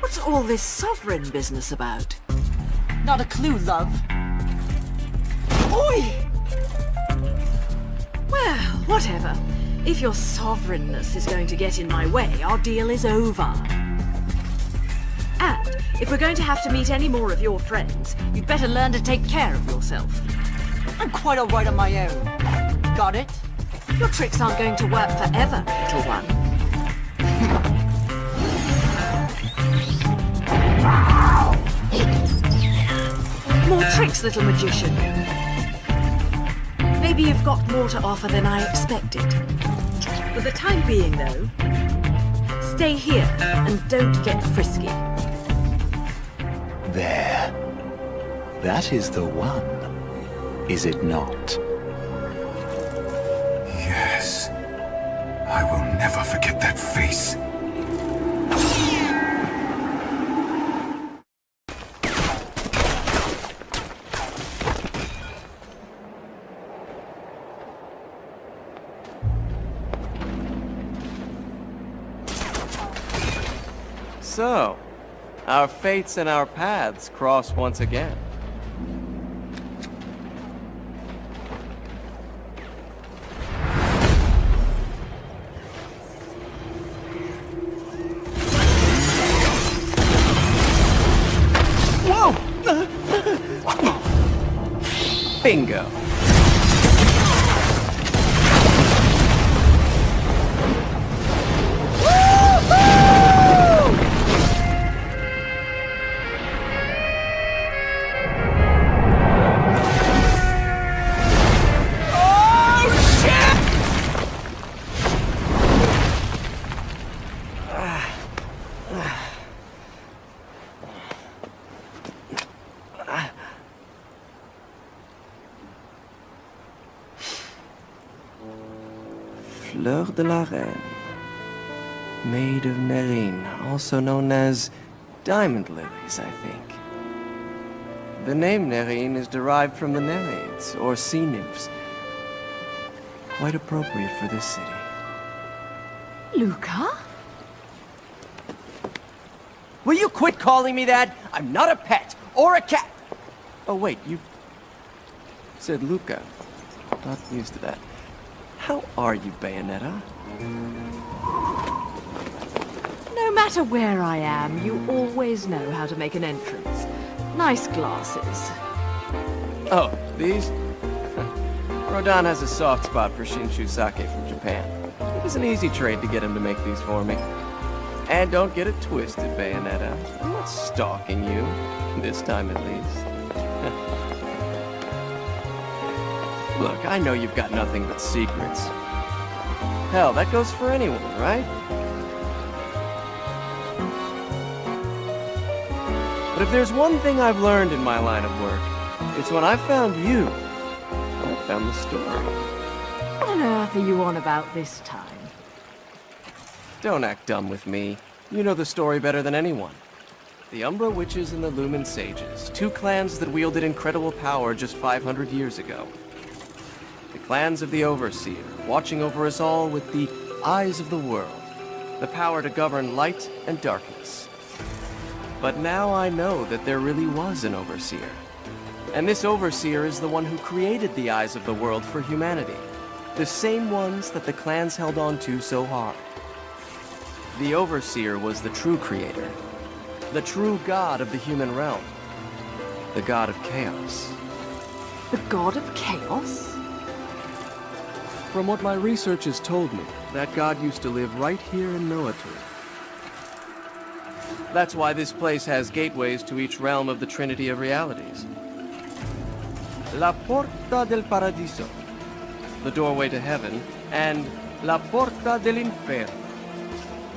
what's all this sovereign business about? Not a clue, love. Oi! Well, whatever. If your sovereignness is going to get in my way, our deal is over. And if we're going to have to meet any more of your friends, you'd better learn to take care of yourself. I'm quite alright on my own. Got it? Your tricks aren't going to work forever, little one. More tricks, little magician. Maybe you've got more to offer than I expected. For the time being, though, stay here and don't get frisky. There. That is the one, is it not? Yes. I will never forget that face. So, our fates and our paths cross once again. Whoa! Bingo. Fleur de la Reine, Maid of Nerine, also known as diamond lilies, I think. The name Nerine is derived from the Nereids, or sea nymphs. Quite appropriate for this city. Luca? Will you quit calling me that? I'm not a pet, or a cat! Oh wait, you said Luca. Not used to that. How are you, Bayonetta? No matter where I am, you always know how to make an entrance. Nice glasses. Oh, these? Rodan has a soft spot for Shinshu sake from Japan. It was an easy trade to get him to make these for me. And don't get it twisted, Bayonetta. I'm not stalking you. This time at least. Look, I know you've got nothing but secrets. Hell, that goes for anyone, right? But if there's one thing I've learned in my line of work, it's when I found you, I found the story. What on earth are you on about this time? Don't act dumb with me. You know the story better than anyone. The Umbra Witches and the Lumen Sages, two clans that wielded incredible power just 500 years ago. The clans of the Overseer, watching over us all with the eyes of the world, the power to govern light and darkness. But now I know that there really was an Overseer. And this Overseer is the one who created the eyes of the world for humanity. The same ones that the clans held on to so hard. The Overseer was the true creator. The true god of the human realm. The god of chaos. The god of chaos? From what my research has told me, that god used to live right here in Noatur. That's why this place has gateways to each realm of the Trinity of Realities. La Porta del Paradiso, the doorway to heaven, and La Porta del Inferno,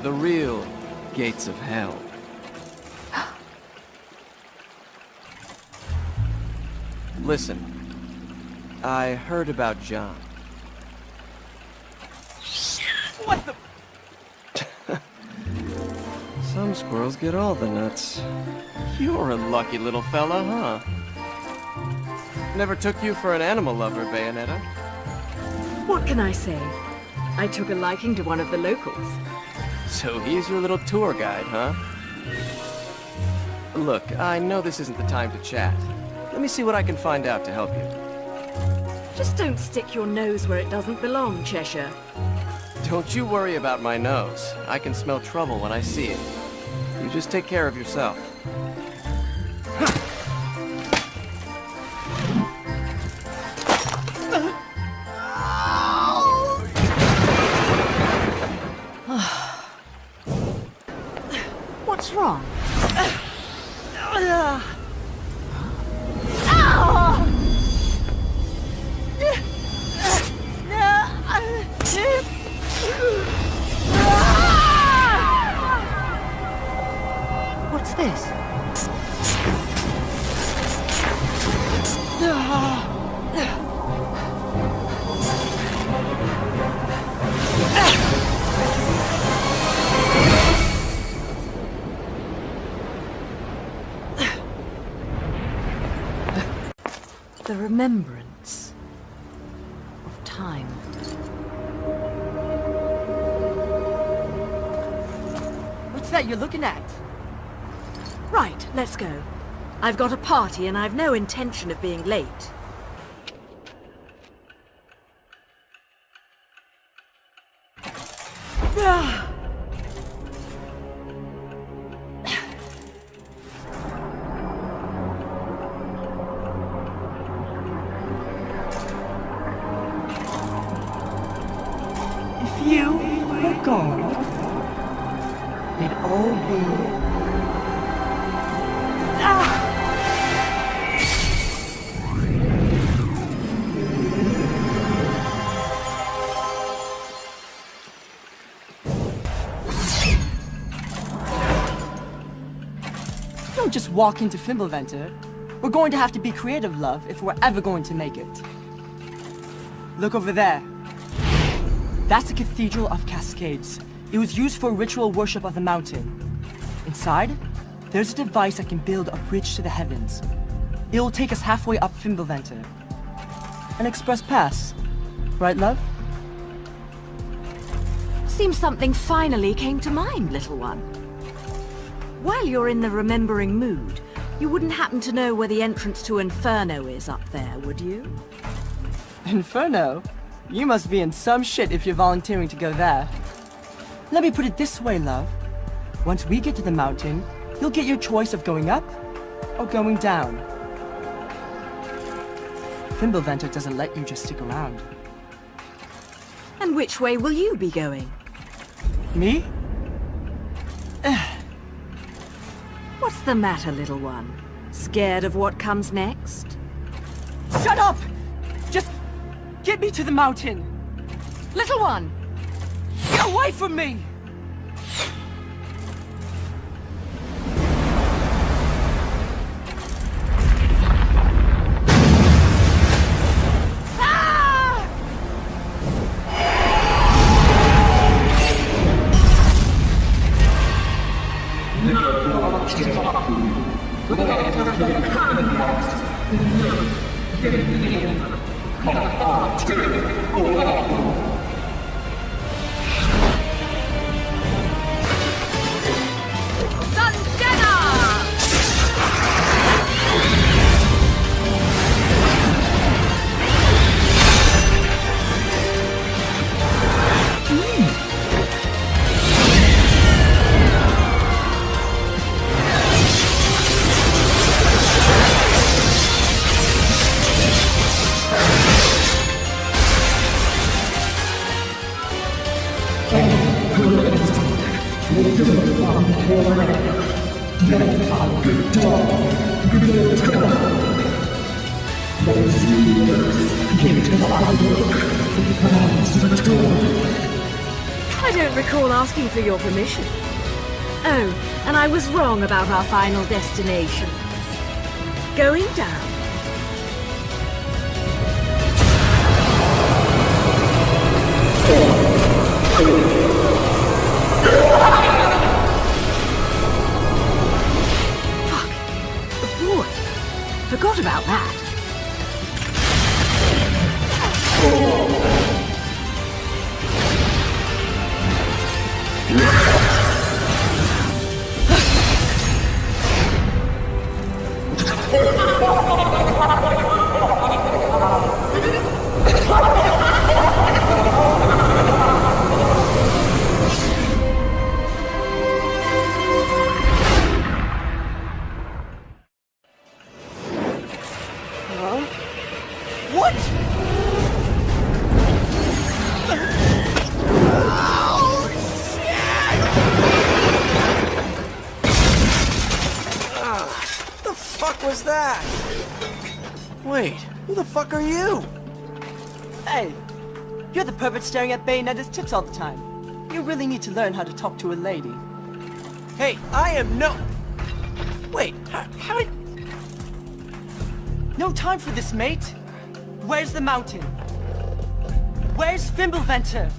the real gates of hell. Listen, I heard about John. What the? Some squirrels get all the nuts. You're a lucky little fella, huh? Never took you for an animal lover, Bayonetta. What can I say? I took a liking to one of the locals. So he's your little tour guide, huh? Look, I know this isn't the time to chat. Let me see what I can find out to help you. Just don't stick your nose where it doesn't belong, Cheshire. Don't you worry about my nose. I can smell trouble when I see it. You just take care of yourself. What's wrong? What's this? The remembrance of time. What's that you're looking at? Right, let's go. I've got a party and I've no intention of being late. If you were gone, we'd all be... Don't just walk into Fimbulventer. We're going to have to be creative, love, if we're ever going to make it. Look over there. That's the Cathedral of Cascades. It was used for ritual worship of the mountain. Inside, there's a device that can build a bridge to the heavens. It will take us halfway up Fimbulventer. An express pass. Right, love? Seems something finally came to mind, little one. While you're in the remembering mood, you wouldn't happen to know where the entrance to Inferno is up there, would you? Inferno? You must be in some shit if you're volunteering to go there. Let me put it this way, love. Once we get to the mountain, you'll get your choice of going up or going down. Fimbulventer doesn't let you just stick around. And which way will you be going? Me? What's the matter, little one? Scared of what comes next? Shut up! Just get me to the mountain! Little one! Get away from me! I don't recall asking for your permission. Oh, and I was wrong about our final destination. Going down. Fuck. The boy. Forgot about that. Wait, who the fuck are you? Hey, you're the pervert staring at Bayonetta's tits all the time. You really need to learn how to talk to a lady. Hey, I am no... Wait, how did... No time for this, mate. Where's the mountain? Where's Fimbulventer?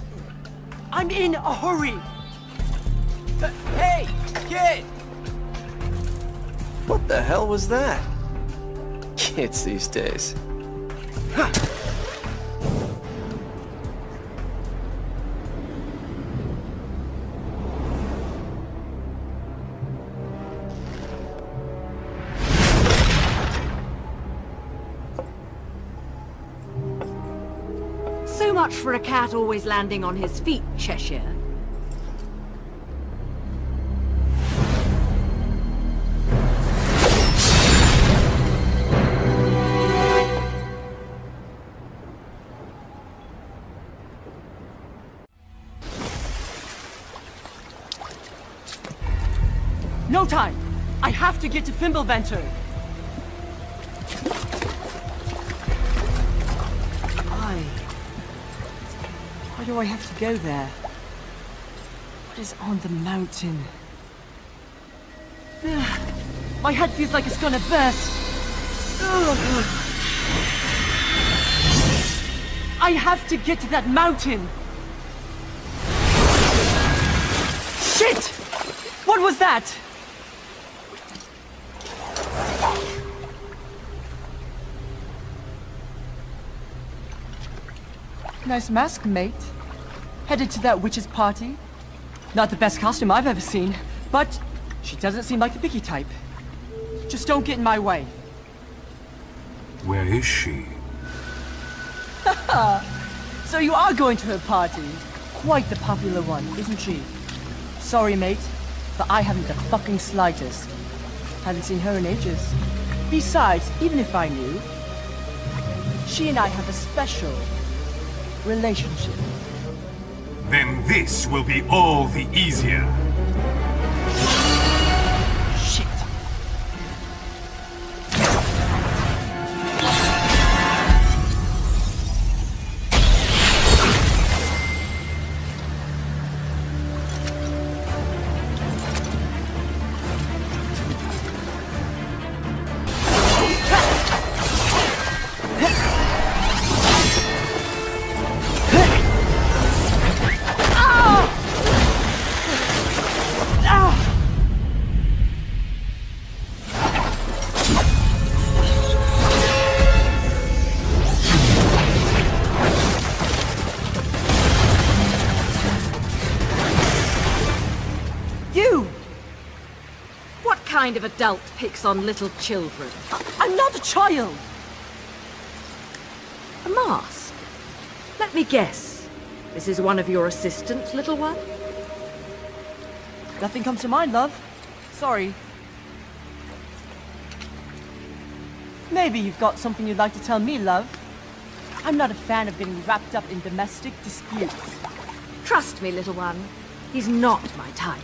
I'm in a hurry. Hey, kid! What the hell was that? Kids these days. So much for a cat always landing on his feet, Cheshire. No time! I have to get to Fimbulventer! Why do I have to go there? What is on the mountain? My head feels like it's gonna burst! I have to get to that mountain! Shit! What was that? Nice mask, mate. Headed to that witch's party. Not the best costume I've ever seen, but she doesn't seem like the picky type. Just don't get in my way. Where is she? So you are going to her party. Quite the popular one, isn't she? Sorry, mate, but I haven't the fucking slightest. Haven't seen her in ages. Besides, even if I knew, she and I have a special relationship. Then this will be all the easier. Shit. What kind of adult picks on little children? I'm not a child! A mask? Let me guess. This is one of your assistants, little one? Nothing comes to mind, love. Sorry. Maybe you've got something you'd like to tell me, love. I'm not a fan of getting wrapped up in domestic disputes. Trust me, little one. He's not my type.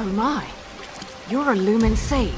Oh my, you're a Lumen Sage.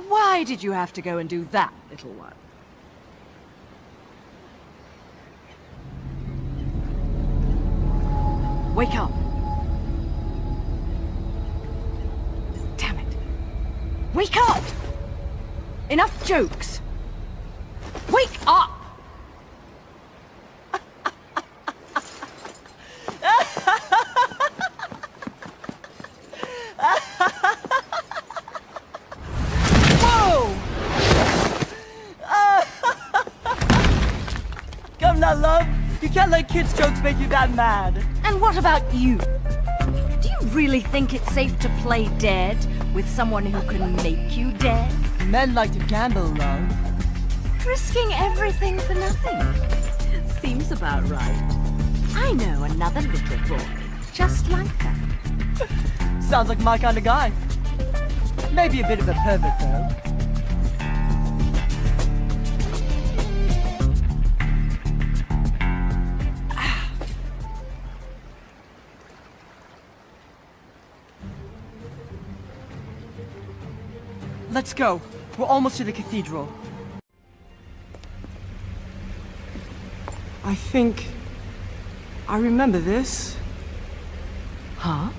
Why did you have to go and do that, little one? Wake up! Damn it! Wake up! Enough jokes! Wake up! Love, you can't let kids' jokes make you that mad. And what about you? Do you really think it's safe to play dead with someone who can make you dead? Men like to gamble, love. Risking everything for nothing. Seems about right. I know another little boy just like that. Sounds like my kind of guy. Maybe a bit of a pervert, though. Let's go. We're almost to the cathedral. I think I remember this. Huh?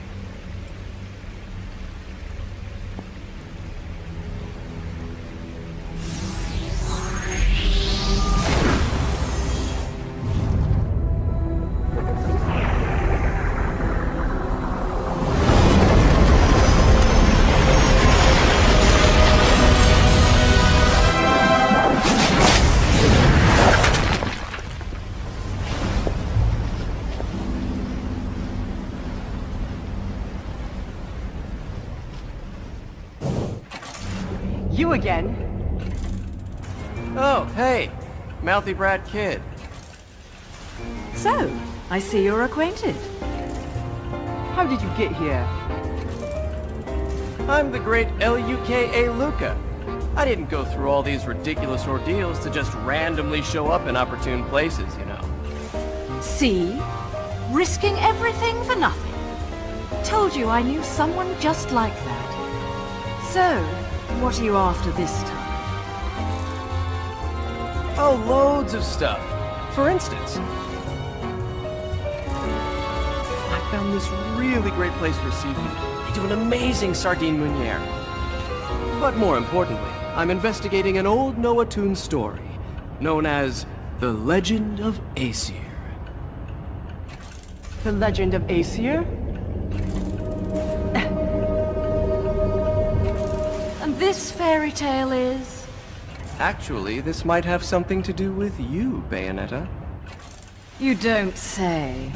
You again? Oh, hey, mouthy brat kid. So, I see you're acquainted. How did you get here? I'm the great 𝐿uK I didn't go through all these ridiculous ordeals to just randomly show up in opportune places, you know. See? Risking everything for nothing. Told you I knew someone just like that. So, what are you after this time? Oh, loads of stuff. For instance, I found this really great place for seafood. They do an amazing sardine meuniere. But more importantly, I'm investigating an old Noah Toon story, known as The Legend of 𝐴ood. The Legend of 𝐴ood? And this fairy tale is? Actually, this might have something to do with you, Bayonetta. You don't say.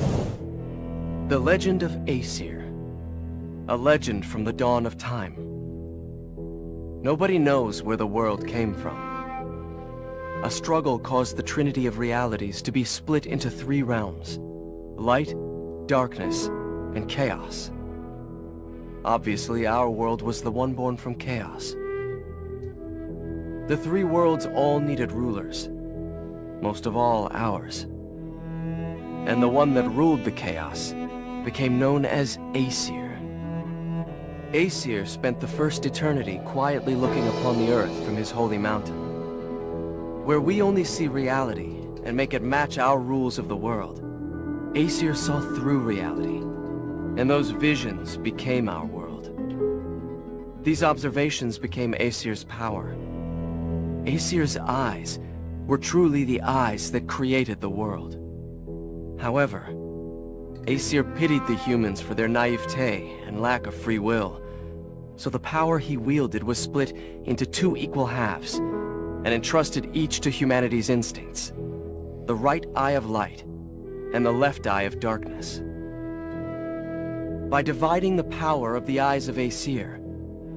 The legend of 𝐅sir. A legend from the dawn of time. Nobody knows where the world came from. A struggle caused the trinity of realities to be split into 3 realms: light, darkness, and chaos. Obviously, our world was the one born from chaos. The 3 worlds all needed rulers, most of all ours. And the one that ruled the chaos became known as 𝐅sir. 𝐅sir spent the first eternity quietly looking upon the earth from his holy mountain. Where we only see reality and make it match our rules of the world, 𝐅sir saw through reality, and those visions became our world. These observations became 𝐅sir's power. 𝐅sir's eyes were truly the eyes that created the world. However, 𝐅sir pitied the humans for their naivete and lack of free will, so the power he wielded was split into 2 equal halves, and entrusted each to humanity's instincts: the right eye of light and the left eye of darkness. By dividing the power of the eyes of 𝐅sir,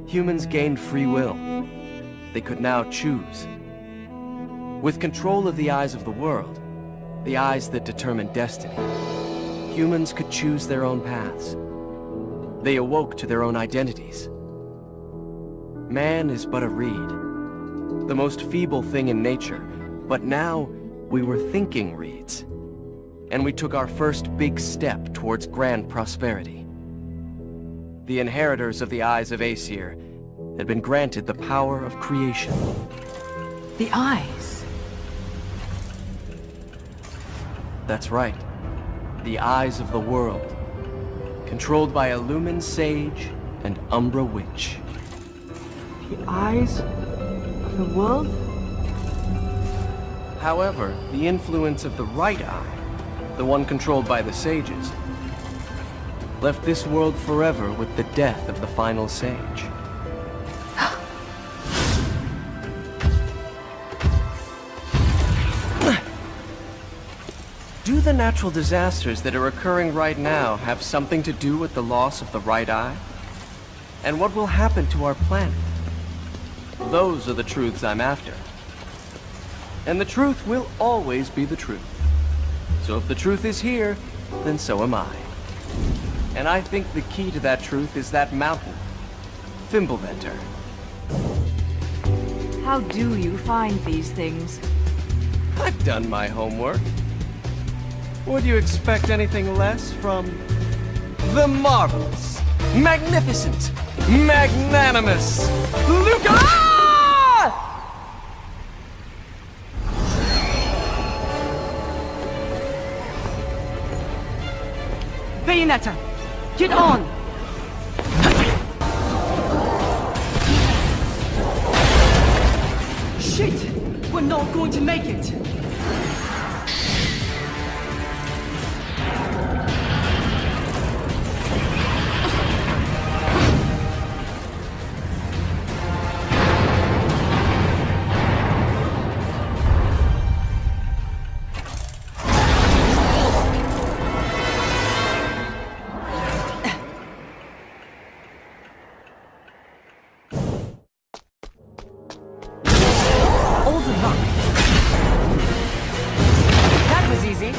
humans gained free will. They could now choose. With control of the eyes of the world, the eyes that determine destiny, humans could choose their own paths. They awoke to their own identities. Man is but a reed, the most feeble thing in nature, but now we were thinking reeds, and we took our first big step towards grand prosperity. The inheritors of the eyes of 𝐅sir had been granted the power of creation. The eyes? That's right. The eyes of the world, controlled by a Lumen Sage and Umbra Witch. The eyes of the world? However, the influence of the right eye, the one controlled by the sages, left this world forever with the death of the final sage. Do the natural disasters that are occurring right now have something to do with the loss of the right eye? And what will happen to our planet? Those are the truths I'm after. And the truth will always be the truth. So if the truth is here, then so am I. And I think the key to that truth is that mountain, Fimbulventer. How do you find these things? I've done my homework. Would you expect anything less from the marvelous, magnificent, magnanimous Luca? Bayonetta, get on! Shit! We're not going to make it! That was easy.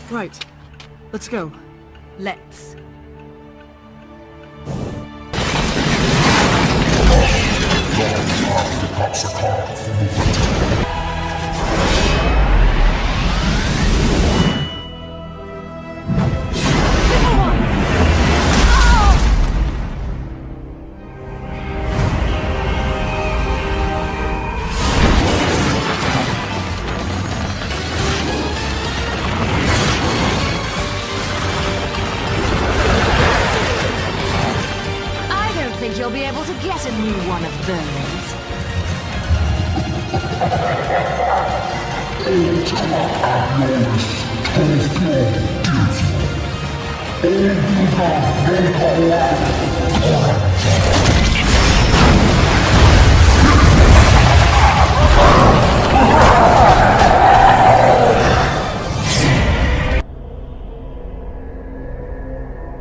Right. Let's go. Let's. think you'll be able to get a new one of those.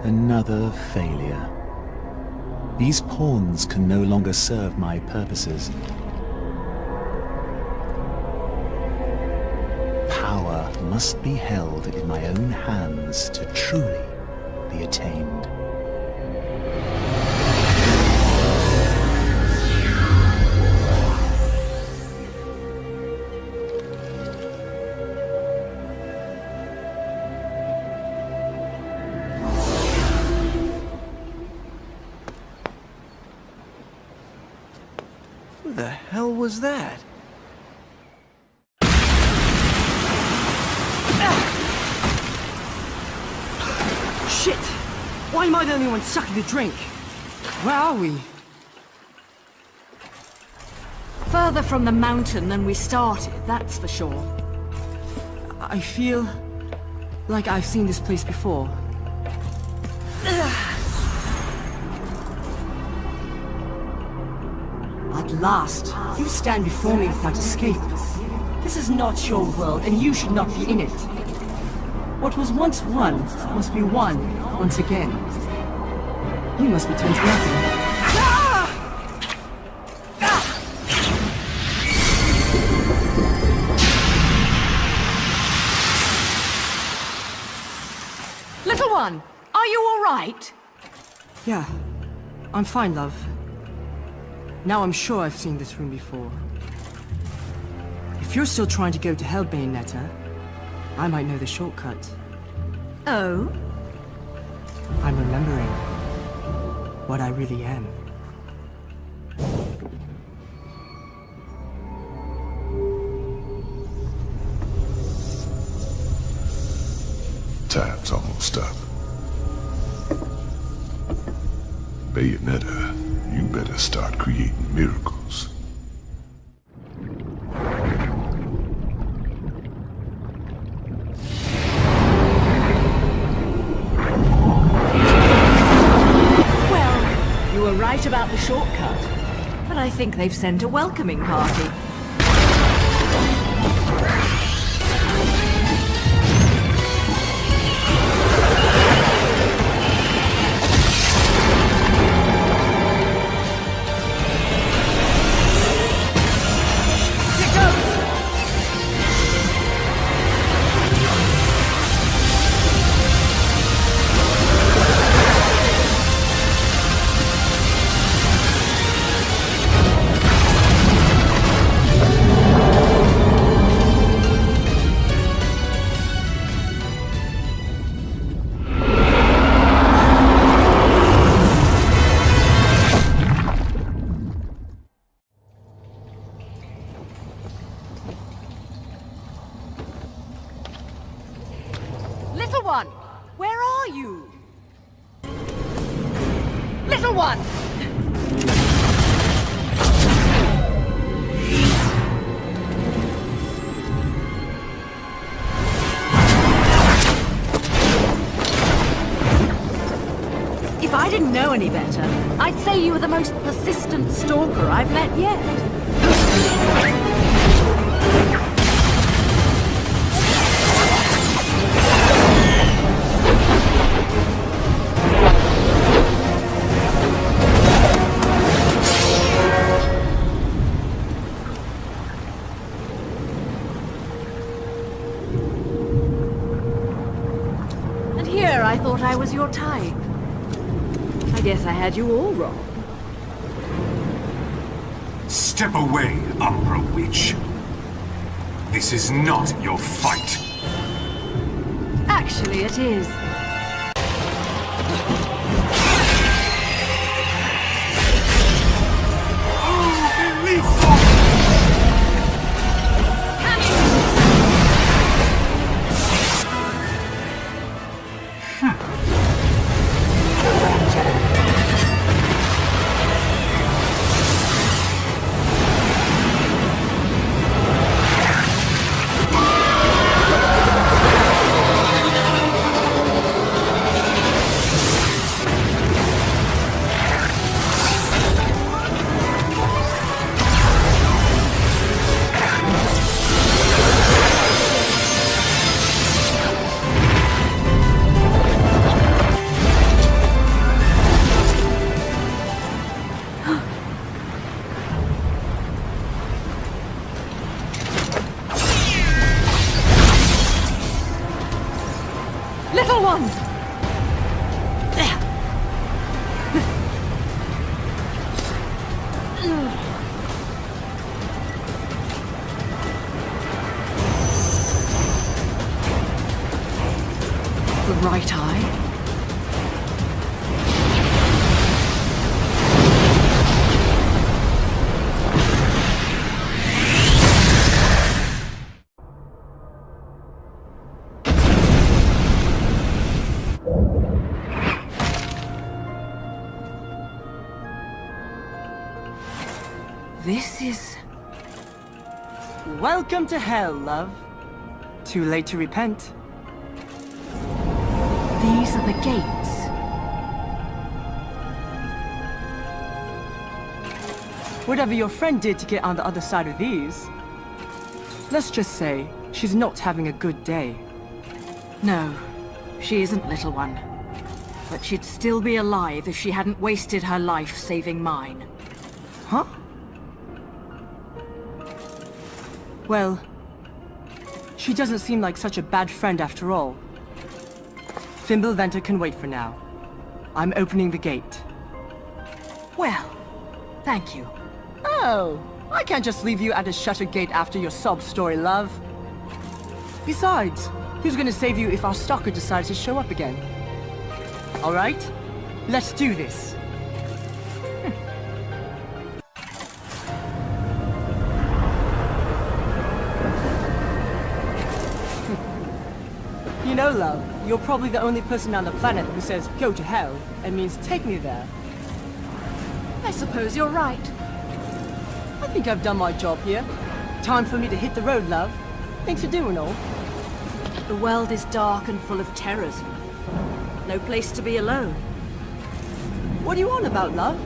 Another failure. These pawns can no longer serve my purposes. Power must be held in my own hands to truly be attained. Who the hell was that? Shit! Why am I the only one sucking the drink? Where are we? Further from the mountain than we started, that's for sure. I feel like I've seen this place before. At last, you stand before me without escape. This is not your world, and you should not be in it. What was once one must be one once again. You must be turned to nothing. Little one, are you all right? Yeah, I'm fine, love. Now I'm sure I've seen this room before. If you're still trying to go to hell, Bayonetta, I might know the shortcut. Oh? I'm remembering what I really am. Time's almost up. Bayonetta, you better start creating miracles. Well, you were right about the shortcut. But I think they've sent a welcoming party. Little one, where are you? Little one! If I didn't know any better, I'd say you were the most persistent stalker I've met yet. I thought I was your type. I guess I had you all wrong. Step away, Umbra Witch. This is not your fight. Actually, it is. This is... Welcome to hell, love. Too late to repent. These are the gates. Whatever your friend did to get on the other side of these, let's just say she's not having a good day. No, she isn't, little one. But she'd still be alive if she hadn't wasted her life saving mine. Huh? Well, she doesn't seem like such a bad friend after all. Fimbulventr can wait for now. I'm opening the gate. Well, thank you. Oh, I can't just leave you at a shuttered gate after your sob story, love. Besides, who's gonna save you if our stalker decides to show up again? All right, let's do this. You know, love, you're probably the only person on the planet who says, go to hell, and means take me there. I suppose you're right. I think I've done my job here. Time for me to hit the road, love. Thanks for doing all. The world is dark and full of terrors. No place to be alone. What are you on about, love?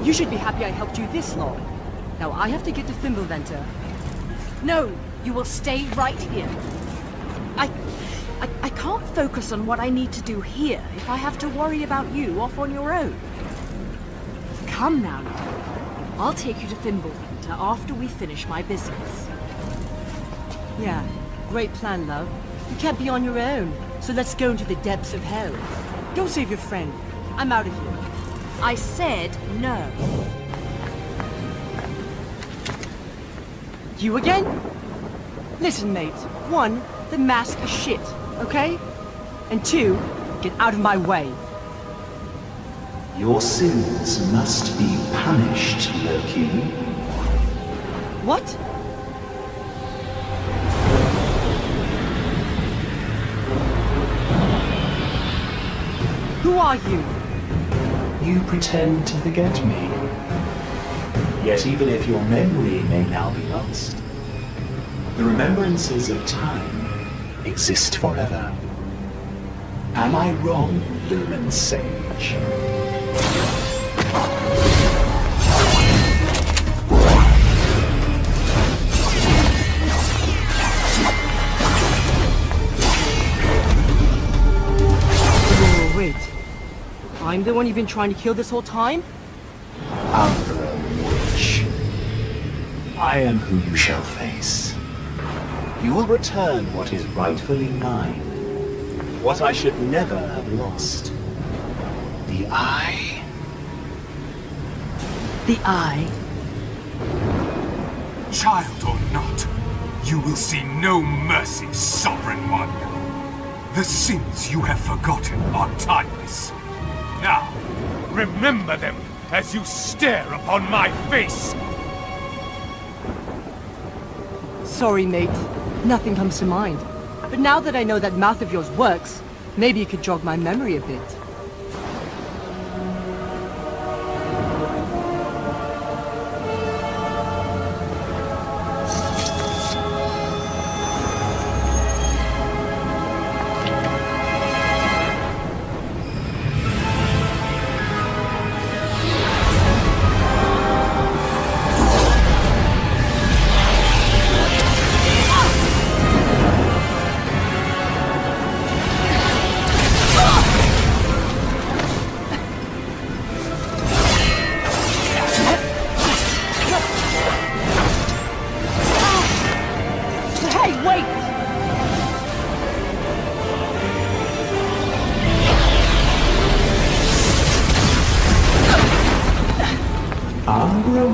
You should be happy I helped you this long. Now I have to get to Fimbulventr. No, you will stay right here. I can't focus on what I need to do here if I have to worry about you off on your own. Come now, little. I'll take you to Fimbulventr after we finish my business. Yeah, great plan, love. You can't be on your own, so let's go into the depths of hell. Go save your friend. I'm out of here. I said no. You again? Listen, mate. 1, the mask is shit, okay? And 2, get out of my way. Your sins must be punished, Loki. What? Who are you? You pretend to forget me. Yet even if your memory may now be lost, the remembrances of time exist forever. Am I wrong, Lumen Sage? Oh, wait. I'm the one you've been trying to kill this whole time? Witch. I am who you shall face. You will return what is rightfully mine. What I should never have lost. The eye. The eye? Child or not, you will see no mercy, Sovereign One. The sins you have forgotten are timeless. Now, remember them as you stare upon my face. Sorry, mate. Nothing comes to mind. But now that I know that mouth of yours works, maybe you could jog my memory a bit.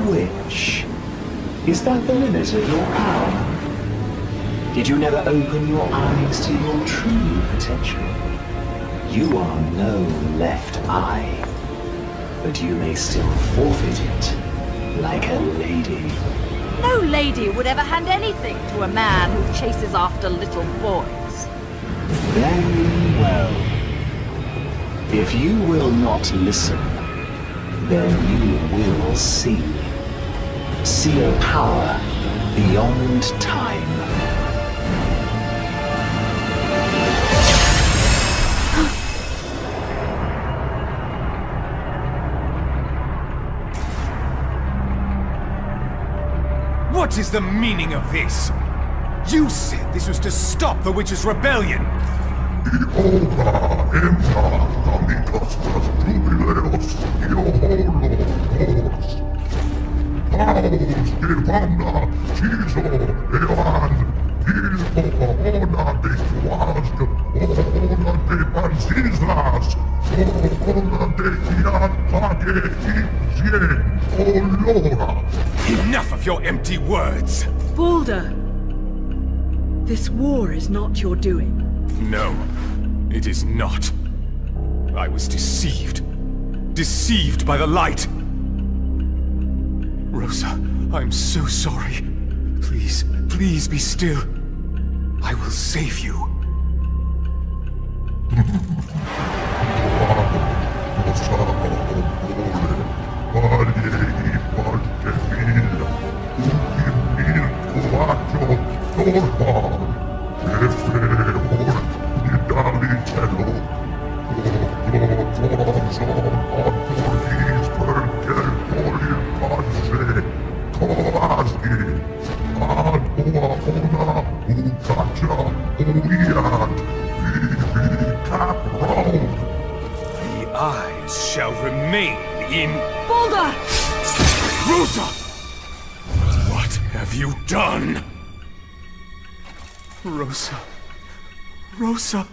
Witch. Is that the limit of your power? Did you never open your eyes to your true potential? You are no left eye, but you may still forfeit it, like a lady. No lady would ever hand anything to a man who chases after little boys. Very well. If you will not listen, then you will see. See a power beyond time. What is the meaning of this? You said this was to stop the witch's rebellion! Enough of your empty words! Baldur! This war is not your doing. No, it is not. I was deceived. Deceived by the light. Rosa, I'm so sorry. Please, please be still. I will save you. The eyes shall remain in... Baldur! Rosa! What have you done? Rosa. Rosa.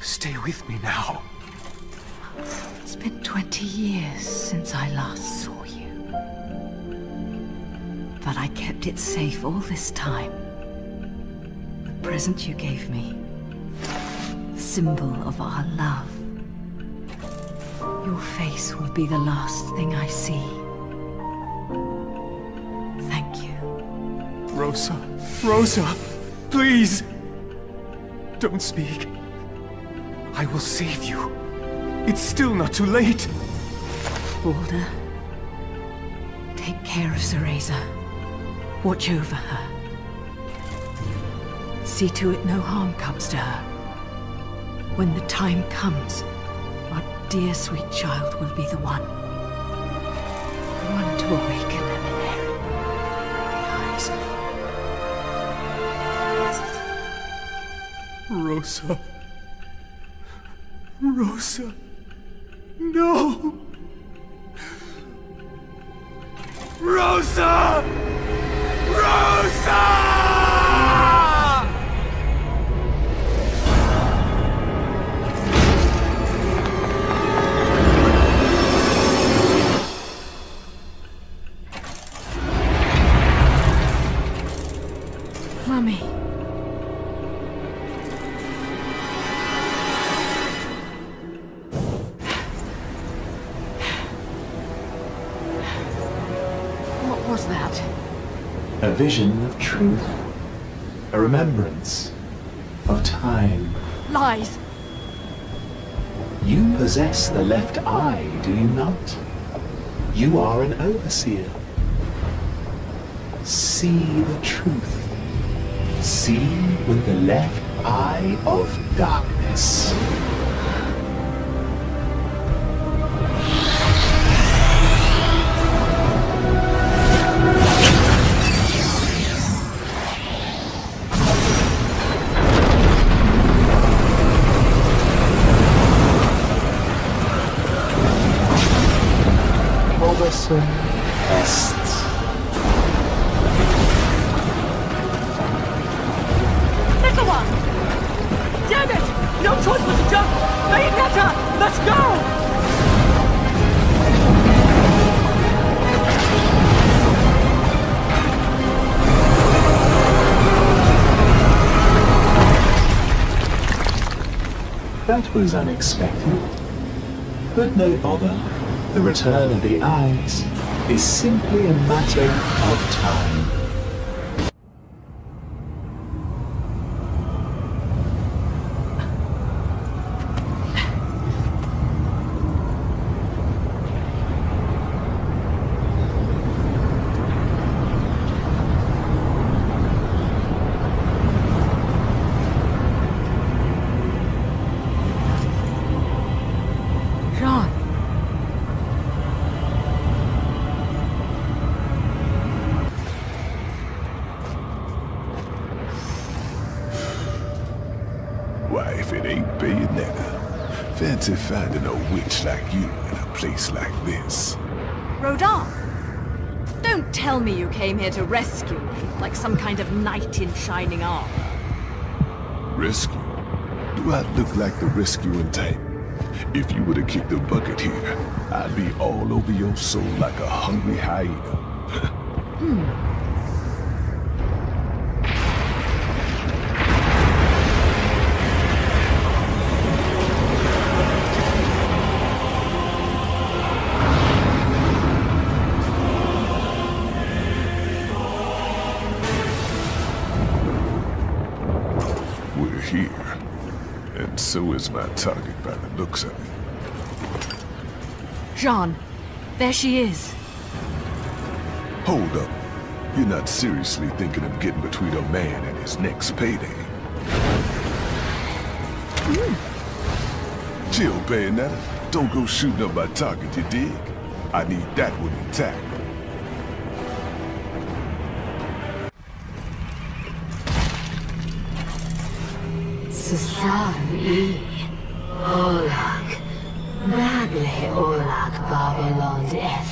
Stay with me now. It's been 20 years since I last saw you. But I kept it safe all this time. The present you gave me. Symbol of our love. Your face will be the last thing I see. Thank you. Rosa. Rosa! Please! Don't speak. I will save you. It's still not too late. Baldur, take care of Cereza. Watch over her. See to it no harm comes to her. When the time comes, our dear sweet child will be the one. The one to awaken and inherit the eyes of... Rosa. Rosa. No! Rosa! Rosa! Mummy. What was that? A vision of truth. A remembrance of time. Lies! You possess the left eye, do you not? You are an overseer. See the truth. See with the left eye of darkness. Robinson Est. Little one! Damn it! No choice but to jump! Bayonetta! Let's go! That was unexpected. But no bother. The return of the eyes is simply a matter of time. fancy finding a witch like you in a place like this. Rodan, don't tell me you came here to rescue me, like some kind of knight in shining armor. Rescue? Do I look like the rescuing type? If you were to kick the bucket here, I'd be all over your soul like a hungry hyena. We're here, and so is my target by the looks of it. Jean, there she is. Hold up. You're not seriously thinking of getting between a man and his next payday? Chill, bayonetta. Don't go shooting up my target, you dig? I need that one intact. Susari, Olag, Bagle Olag Babylon F,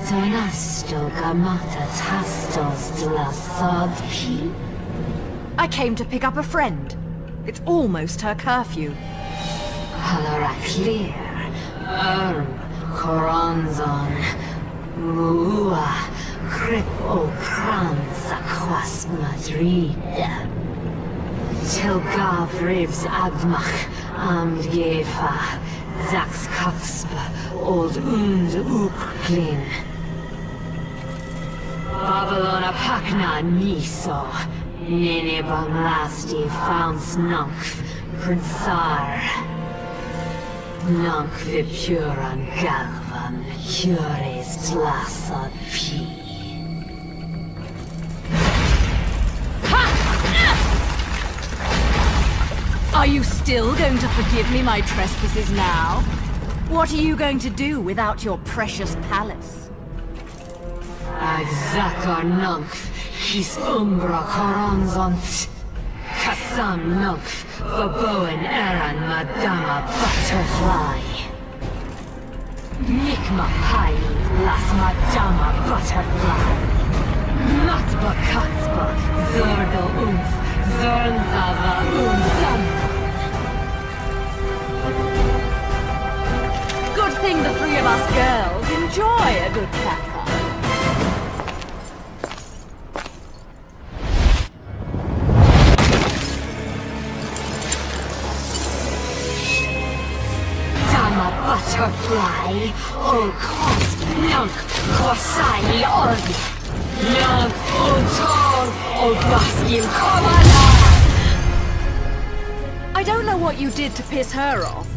Donasto Gamata Tastos de la Sodpi. I came to pick up a friend. It's almost her curfew. Halaraklir, Coronzon, Mua, Crip O Kranz Aquas Madrid. Till Gavrivs Agmach, Amdgefa, Zax Kapspa, Old Uklin. Babylon Apakna Niso, Nene Banglasti Founds Nunkf, Prinsar. Nunk Vipuran Galvan, Cures Tlasad P. Are you still going to forgive me my trespasses now? What are you going to do without your precious palace? Agzakar Nunkf, his Umbra Coronzont. Kassam Nunkf, Baboen Eran Madama Butterfly. Nikma Pai, Las Madama Butterfly. Matba Katzba, Zordo Umf, Zornzava Umzam. Good thing the three of us girls enjoy a good catfight. Butterfly, O Cosp, Nunk, Korsai, Org, Nunk, O Tor, O Baskim, I don't know what you did to piss her off,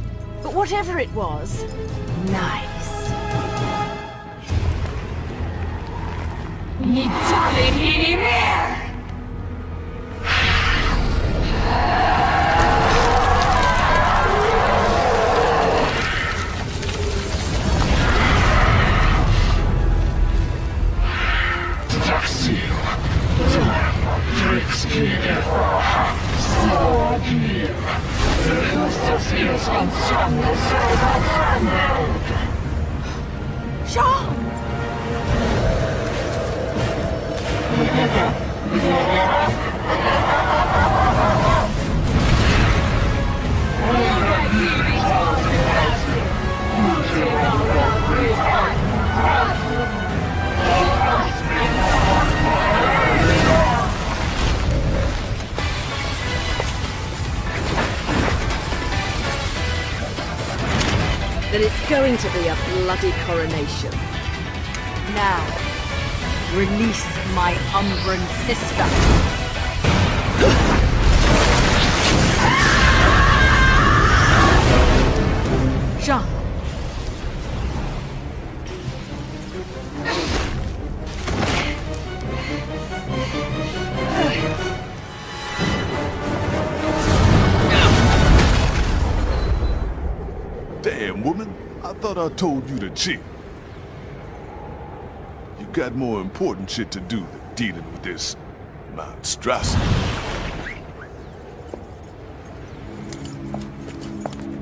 but whatever it was, nice. That it's going to be a bloody coronation. Now, release my Umbran sister. Jean. Damn, woman. I thought I told you to chill. You got more important shit to do than dealing with this monstrosity.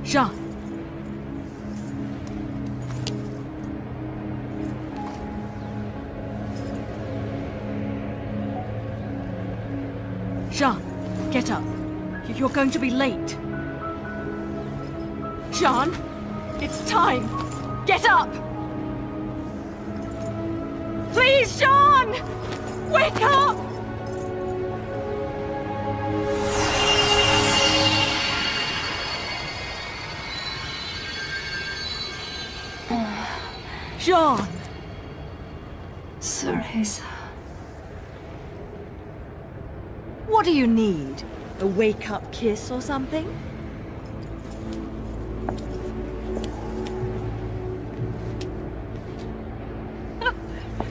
Jean, Jean, get up. You're going to be late. Jean, it's time. Get up! Please, Jean! Wake up! Jean! Cereza. What do you need? A wake-up kiss or something?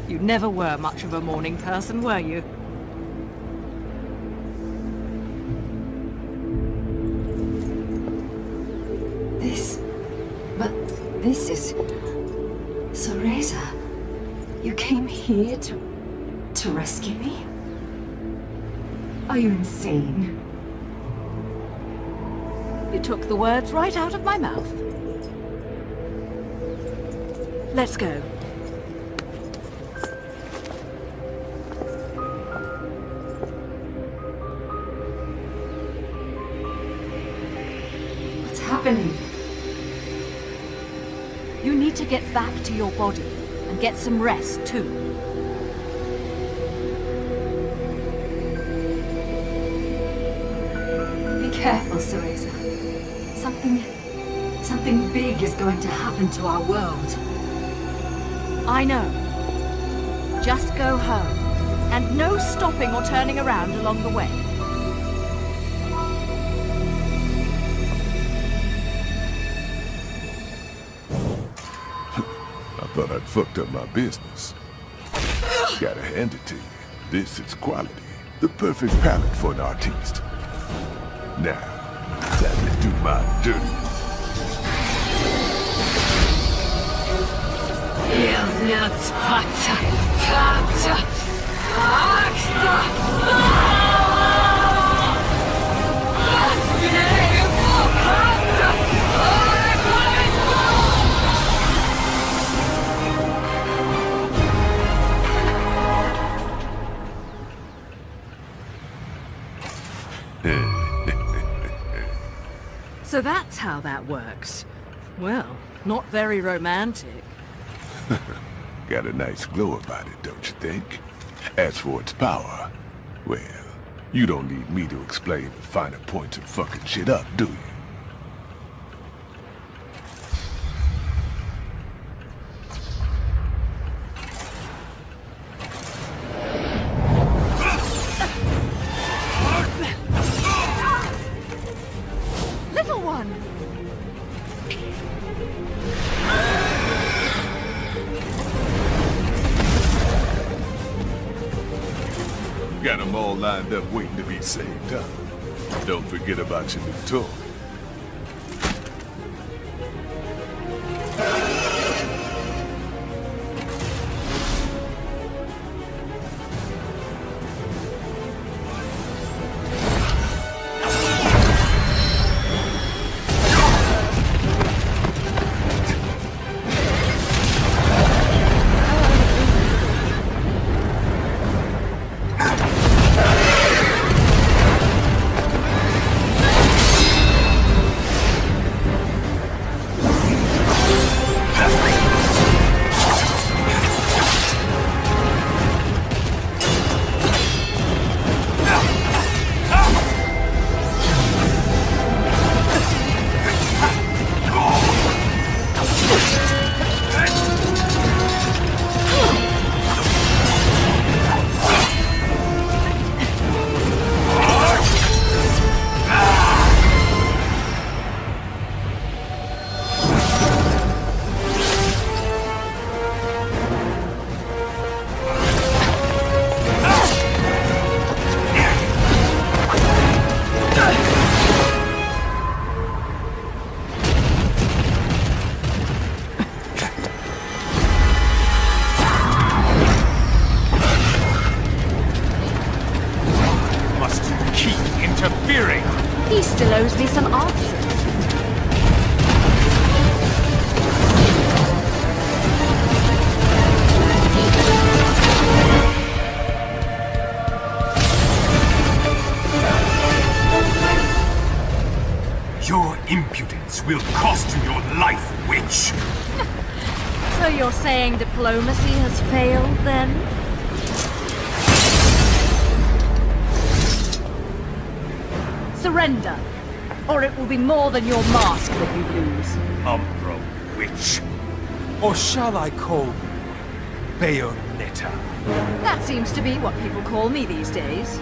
You never were much of a morning person, were you? This is... Cereza. You came here to rescue me? Are you insane? You took the words right out of my mouth. Let's go. What's happening? You need to get back to your body and get some rest too. Be careful, Cereza. Something big is going to happen to our world. I know. Just go home. And no stopping or turning around along the way. I thought I'd fucked up my business. Gotta hand it to you. This is quality. The perfect palette for an artiste. Now, let me do my dirty. So that's how that works. Well, not very romantic. Got a nice glow about it, don't you think? As for its power, well, you don't need me to explain the finer points of fucking shit up, do you? Little one! Got them all lined up waiting to be saved, huh? Don't forget about your new toy. He still owes me some answers. will cost you your life, witch! So you're saying diplomacy has failed, then? Surrender, or it will be more than your mask that you lose. Umbra witch. Or shall I call you Bayonetta? That seems to be what people call me these days.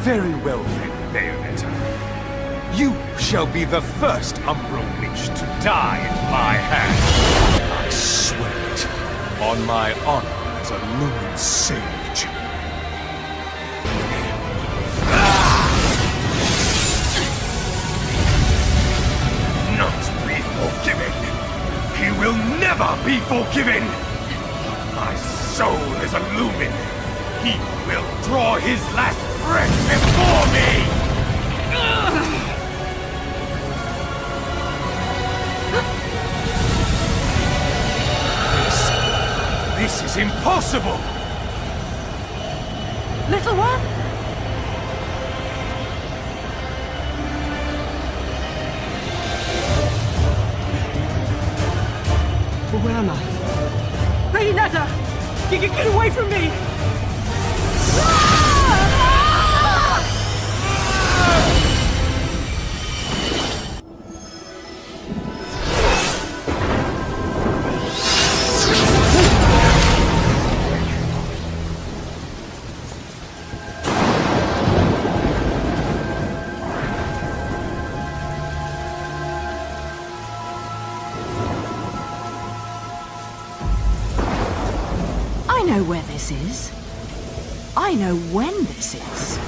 Very well then, Bayonetta. You shall be the first Umbra witch to die at my hand. I swear it, on my honor as a Lumen sage. Not be forgiven. He will never be forgiven. My soul is a Lumen. He will draw his last breath before me. This is impossible! Little one? But where am I? Bayonetta! Get away from me! I know where this is. I know when this is.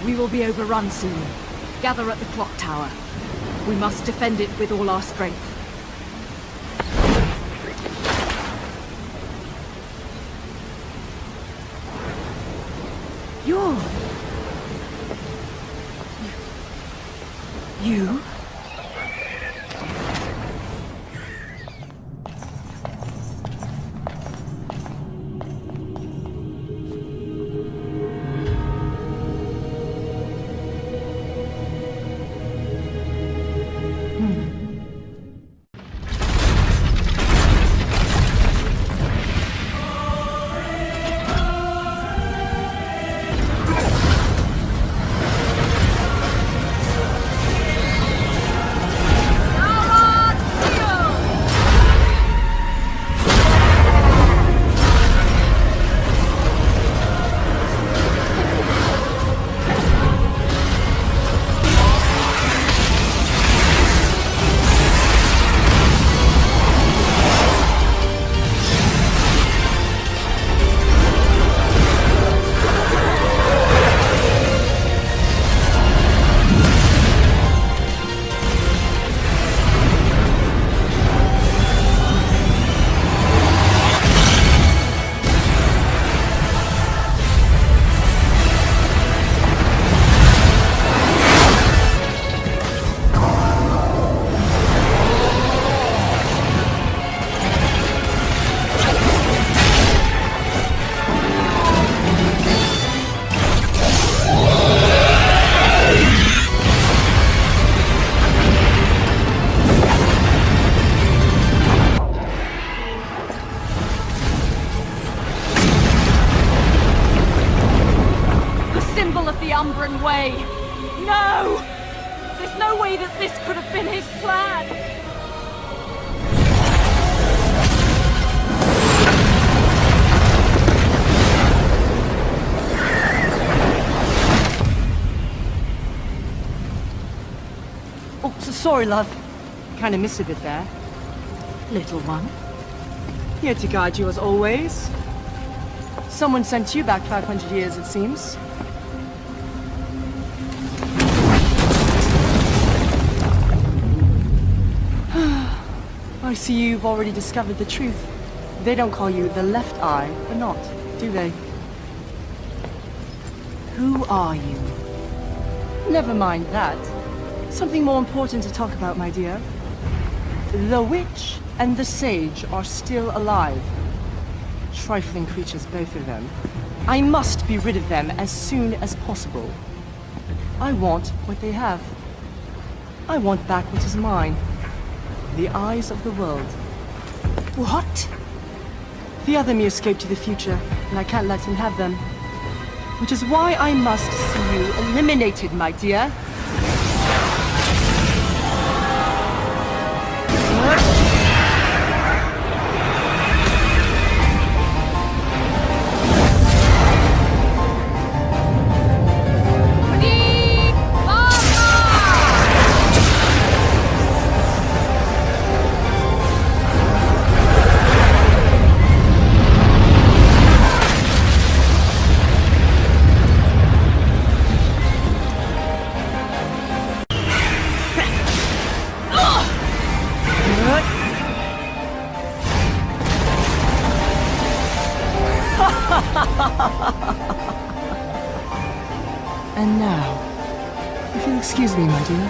We will be overrun soon. Gather at the clock tower. We must defend it with all our strength. You? Way. No! There's no way that this could have been his plan! sorry, love. Kinda missed a bit there. Little one. Here to guide you as always. Someone sent you back 500 years, it seems. I see you've already discovered the truth. They don't call you the left eye for naught, do they? Who are you? Never mind that. Something more important to talk about, my dear. The witch and the sage are still alive. Trifling creatures, both of them. I must be rid of them as soon as possible. I want what they have. I want back what is mine. The eyes of the world. What? The other me escaped to the future, and I can't let him have them. Which is why I must see you eliminated, my dear. And now, if you'll excuse me, my dear.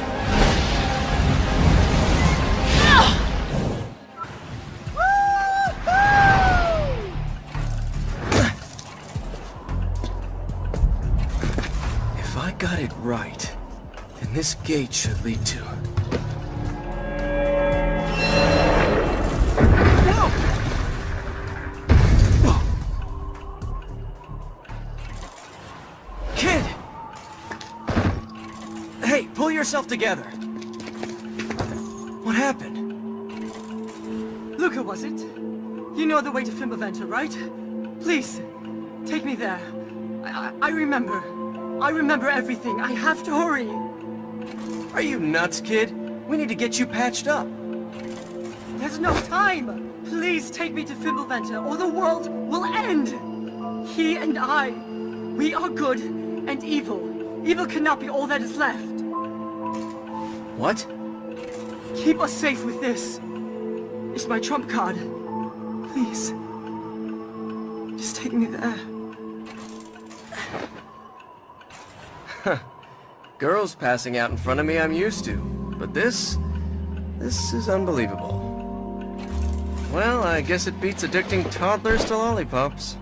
If I got it right, then this gate should lead to... yourself together. What happened? Luca, was it? You know the way to Flimbleventer, right? Please, take me there. I remember. I remember everything. I have to hurry. Are you nuts, kid? We need to get you patched up. There's no time. Please take me to Flimbleventer, or the world will end. He and I, we are good and evil. Evil cannot be all that is left. What? Keep us safe with this. It's my trump card. Please. Just take me there. Girls passing out in front of me I'm used to. But this is unbelievable. Well, I guess it beats addicting toddlers to lollipops.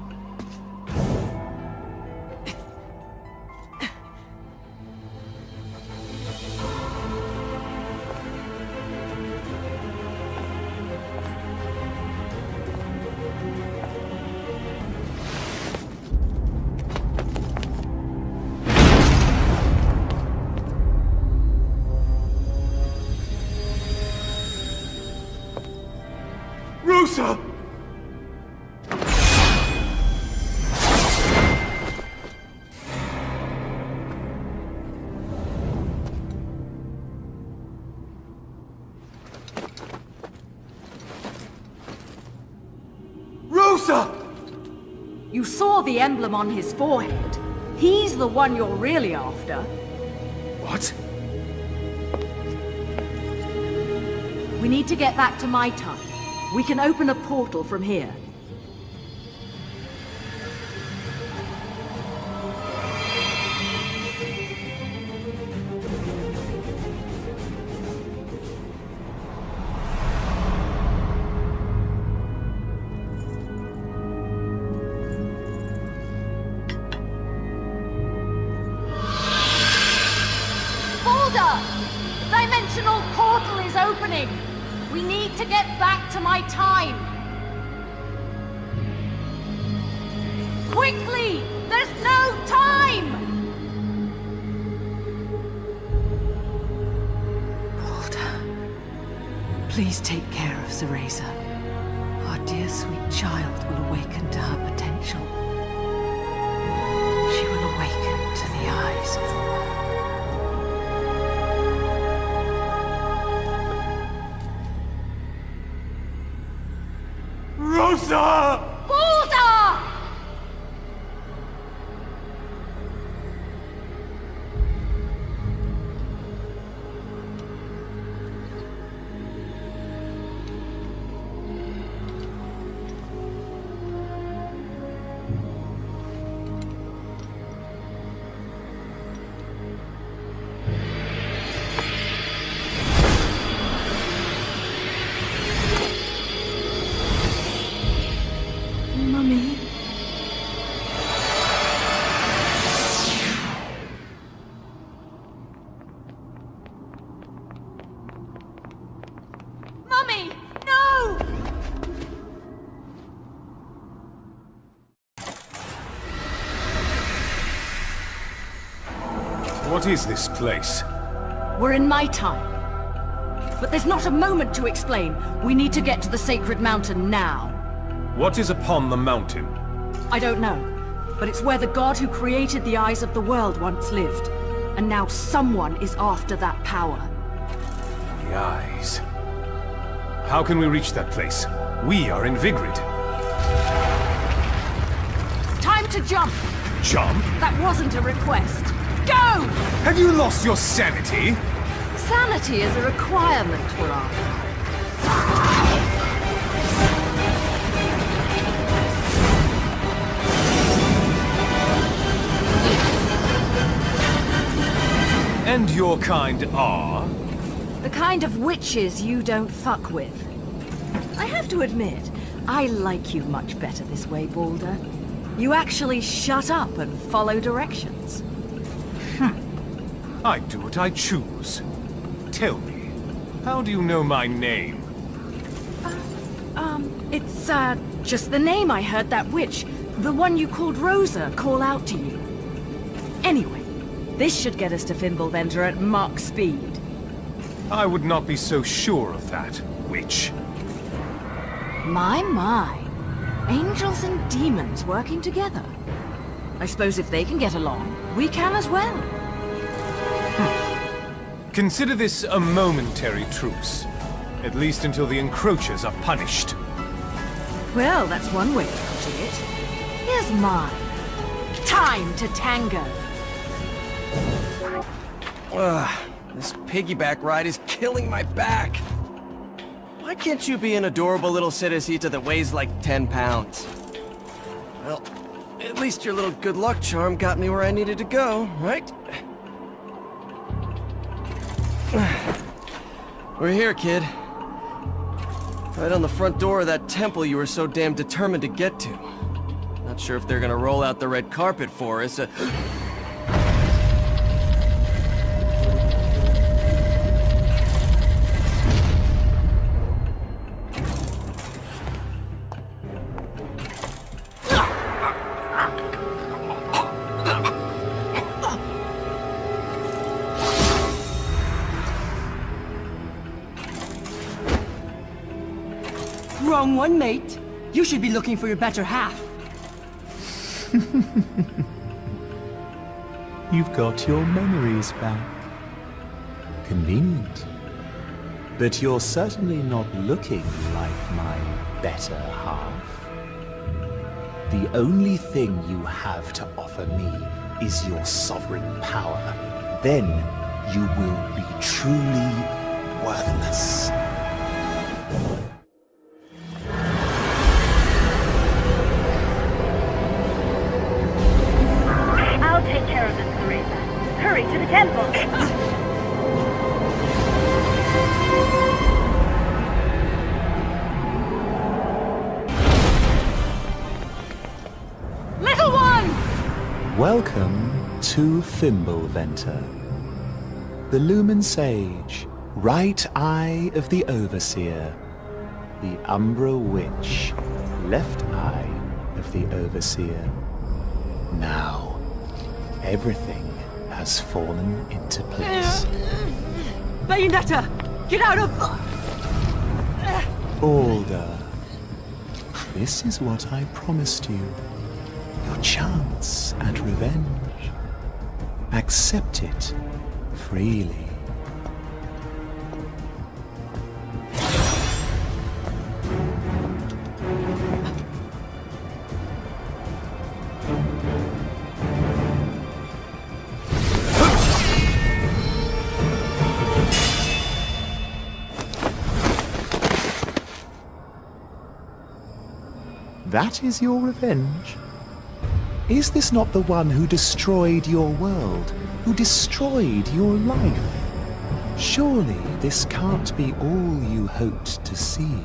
Rosa! Rosa! You saw the emblem on his forehead. He's the one you're really after. What? We need to get back to my time. We can open a portal from here. The dimensional portal is opening! We need to get back to my time! Quickly! There's no time! Please take care of Cereza. Our dear sweet child will awaken to her potential. She will awaken to the eyes of the world. Baldur! Baldur! Mummy. Mummy! No! What is this place? We're in my time. But there's not a moment to explain. We need to get to the sacred mountain now. What is upon the mountain? I don't know, but it's where the god who created the eyes of the world once lived. And now someone is after that power. The eyes. How can we reach that place? We are in Vigrid. Time to jump! Jump? That wasn't a request. Go! Have you lost your sanity? Sanity is a requirement for art. And your kind are? The kind of witches you don't fuck with. I have to admit, I like you much better this way, Baldur. You actually shut up and follow directions. I do what I choose. Tell me, how do you know my name? It's, just the name I heard that witch, the one you called Rosa, call out to you. Anyway, this should get us to Fimbulventr at Mach speed. I would not be so sure of that, witch. My. Angels and demons working together. I suppose if they can get along, we can as well. Consider this a momentary truce. At least until the encroachers are punished. Well, that's one way of putting it. Here's mine. Time to tango. This piggyback ride is killing my back. Why can't you be an adorable little Citacita that weighs like 10 pounds? Well, at least your little good luck charm got me where I needed to go, right? We're here, kid. Right on the front door of that temple you were so damn determined to get to. Not sure if they're gonna roll out the red carpet for us. Wrong one, mate. You should be looking for your better half. You've got your memories back. Convenient. But you're certainly not looking like my better half. The only thing you have to offer me is your sovereign power. Then you will be truly worthless. I'll take care of this, Teresa. Hurry to the temple. Little one! Welcome to Fimbulventr. The Lumen Sage, right eye of the Overseer. The Umbra Witch, left eye of the Overseer. Now, everything has fallen into place. Bayonetta! Get out of... Baldur, this is what I promised you. Your chance at revenge. Accept it freely. That is your revenge? Is this not the one who destroyed your world, who destroyed your life? Surely this can't be all you hoped to see.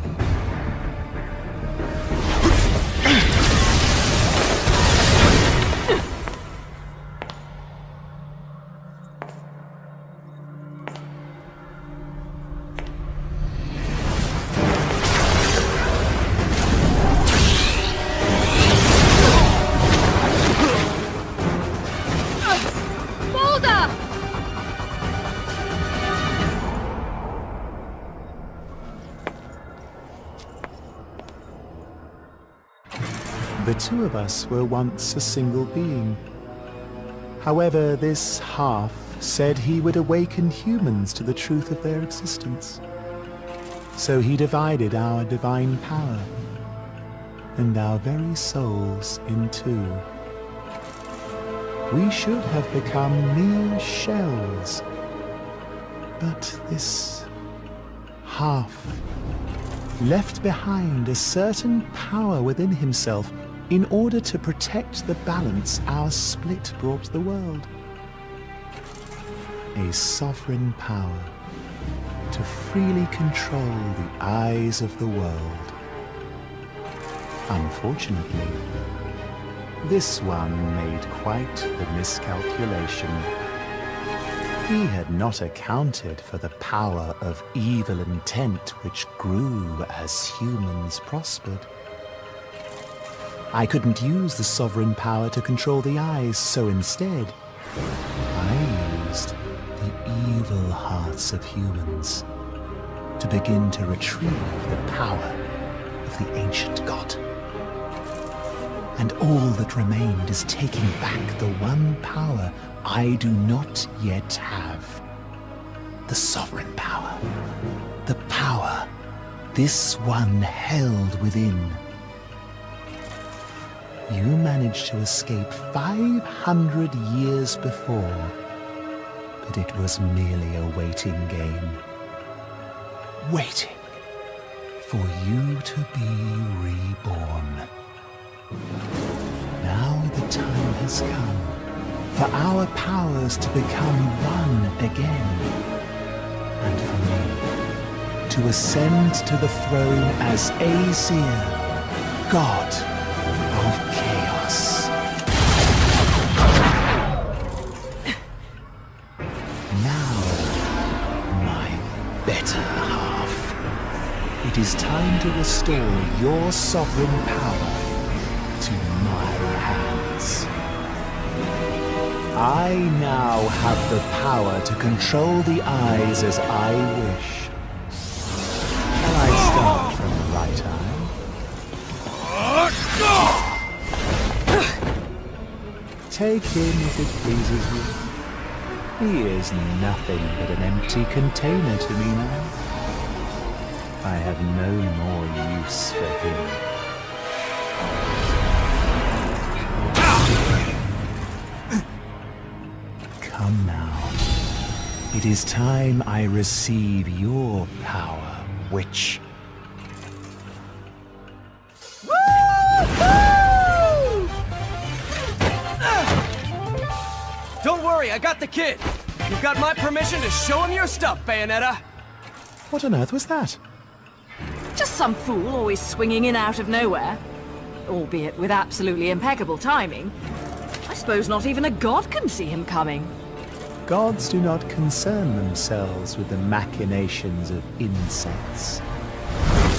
The two of us were once a single being. However, this half said he would awaken humans to the truth of their existence. So he divided our divine power and our very souls in two. We should have become mere shells. But this half left behind a certain power within himself in order to protect the balance our split brought the world. A sovereign power to freely control the eyes of the world. Unfortunately, this one made quite the miscalculation. He had not accounted for the power of evil intent which grew as humans prospered. I couldn't use the sovereign power to control the eyes, so instead, I used the evil hearts of humans to begin to retrieve the power of the ancient god. And all that remained is taking back the one power I do not yet have. The sovereign power. The power this one held within. You managed to escape 500 years before, but it was merely a waiting game. Waiting for you to be reborn. Now the time has come for our powers to become one again, and for me to ascend to the throne as 𝐴zir, God of Chaos. Now, my better half, it is time to restore your sovereign power to my hands. I now have the power to control the eyes as I wish. Shall I start from the right eye? Take him if it pleases you. He is nothing but an empty container to me now. I have no more use for him. Come now. It is time I receive your power, witch. Don't worry, I got the kid. You've got my permission to show him your stuff, Bayonetta. What on earth was that? Just some fool always swinging in out of nowhere. Albeit with absolutely impeccable timing. I suppose not even a god can see him coming. Gods do not concern themselves with the machinations of insects.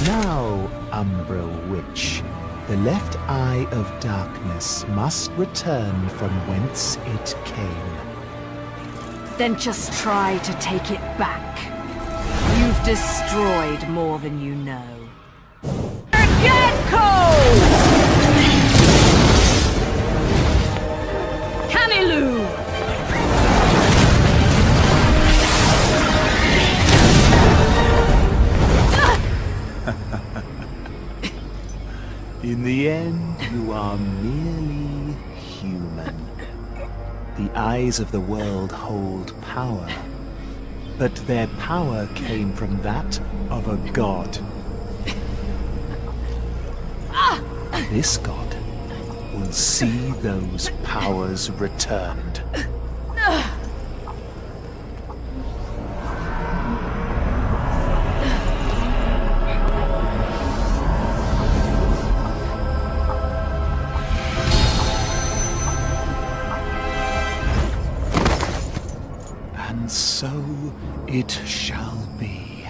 Now, Umbral Witch, the left eye of darkness must return from whence it came. Then just try to take it back. You've destroyed more than you know. Camilu! In the end, you are merely human. The eyes of the world hold power, but their power came from that of a god. this god will see those powers returned. And so it shall be.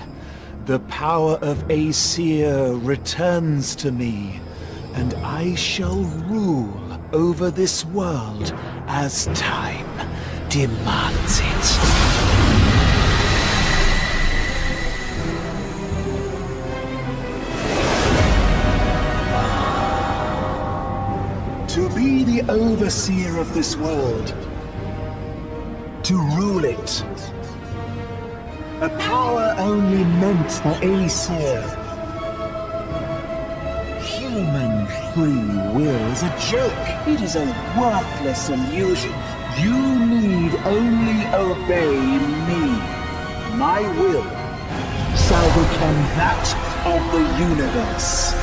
The power of 𝐅seer returns to me, and I shall rule over this world as time demands it. To be the overseer of this world, to rule it. A power only meant for 𝐅seer. Human free will is a joke. It is a worthless illusion. You need only obey me. My will shall become that of the universe.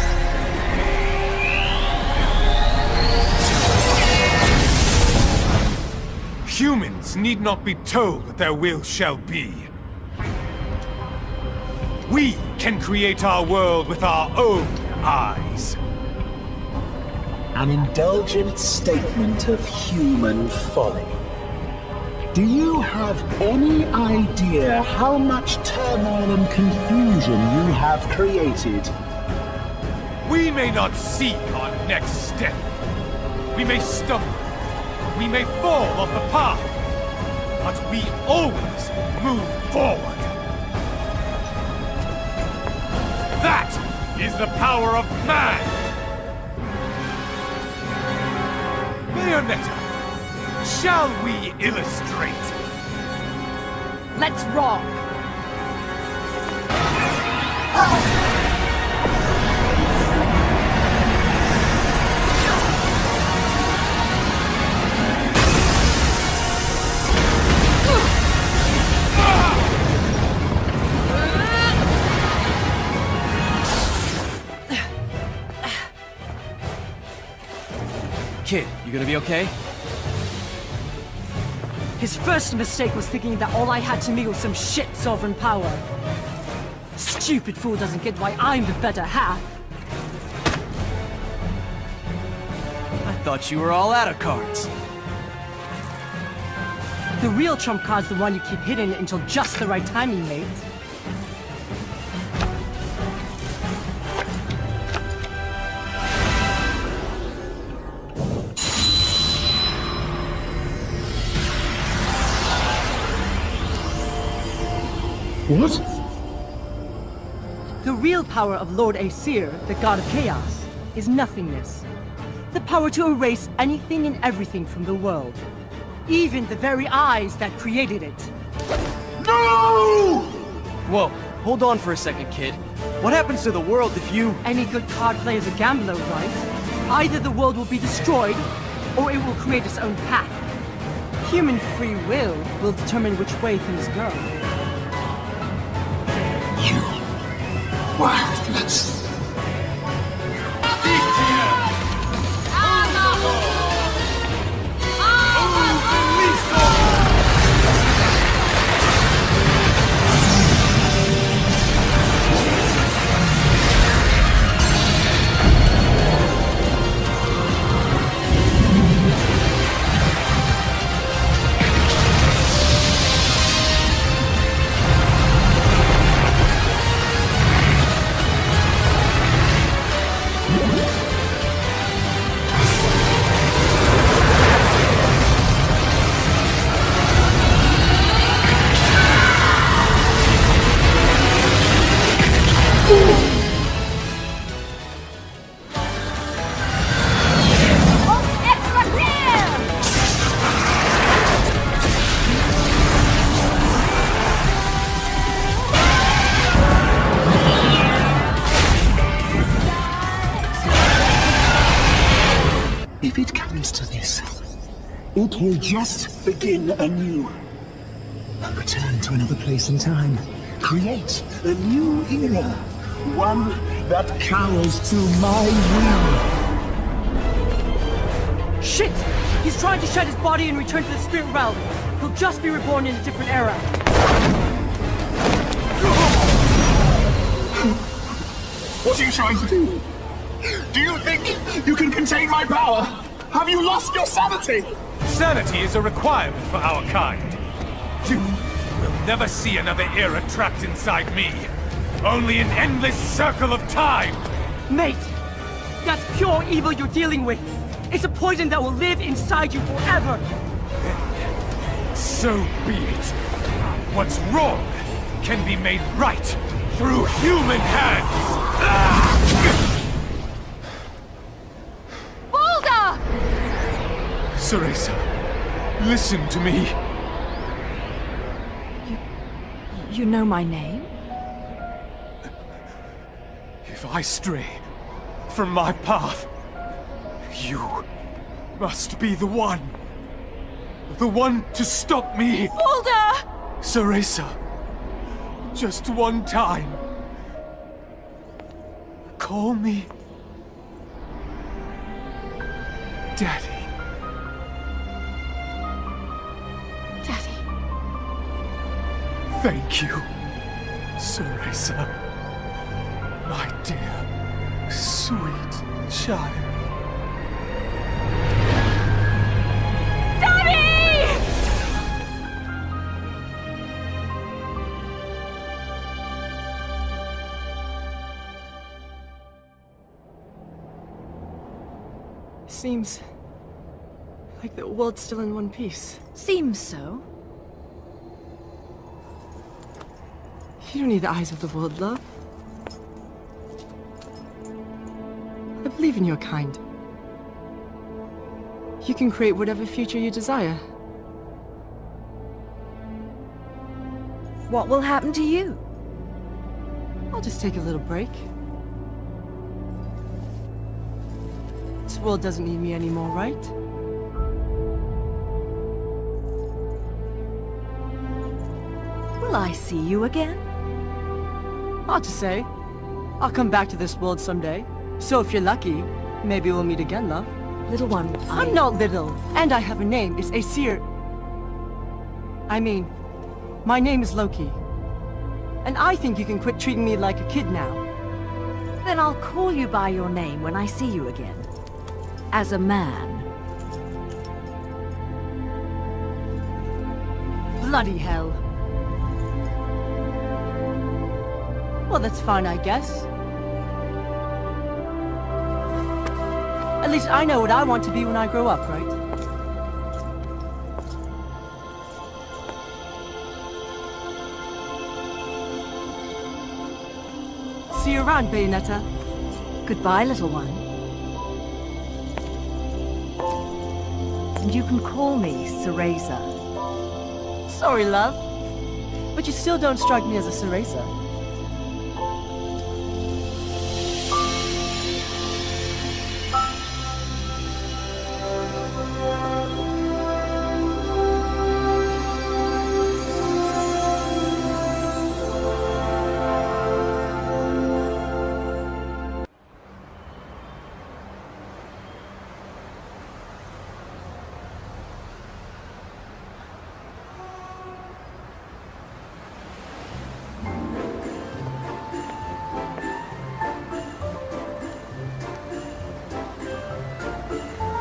Humans need not be told that their will shall be. We can create our world with our own eyes. An indulgent statement of human folly. Do you have any idea how much turmoil and confusion you have created? We may not see our next step. We may stumble. We may fall off the path. But we always move forward. That is the power of man! Bayonetta, shall we illustrate? Let's rock! Kid, you gonna be okay? His first mistake was thinking that all I had to me was some shit sovereign power. Stupid fool doesn't get why I'm the better half. I thought you were all out of cards. The real trump card's the one you keep hitting until just the right timing, mate. What? The real power of Lord 𝐅seer, the god of chaos, is nothingness. The power to erase anything and everything from the world. Even the very eyes that created it. No! Whoa, hold on for a second, kid. What happens to the world if you... Any good card player is a gambler, right? Either the world will be destroyed, or it will create its own path. Human free will determine which way things go. Worthless. If it comes to this, it will just begin anew. A return to another place and time. Create a new era. One that cowers to my will. He's trying to shed his body and return to the spirit realm. He'll just be reborn in a different era. What are you trying to do? Do you think you can contain my power? Have you lost your sanity? Sanity is a requirement for our kind. You will never see another era trapped inside me. Only an endless circle of time! Mate, that's pure evil you're dealing with. It's a poison that will live inside you forever. So be it. What's wrong can be made right through human hands! Boulder! Cereza, listen to me. You know my name? If I stray from my path, you must be the one. The one to stop me. Boulder! Cereza, just one time. Call me Daddy. Daddy. Thank you, Cereza. My dear, sweet child. Seems like the world's still in one piece. Seems so. You don't need the eyes of the world, love. I believe in your kind. You can create whatever future you desire. What will happen to you? I'll just take a little break. This world doesn't need me anymore, right? Will I see you again? Hard to say. I'll come back to this world someday. So if you're lucky, maybe we'll meet again, love. Little one, I'm not little. And I have a name. It's Aesir. I mean, my name is Loki. And I think you can quit treating me like a kid now. Then I'll call you by your name when I see you again. As a man. Bloody hell. Well, that's fine, I guess. At least I know what I want to be when I grow up, right? See you around, Bayonetta. Goodbye, little one. And you can call me Cereza. Sorry, love. But you still don't strike me as a Cereza.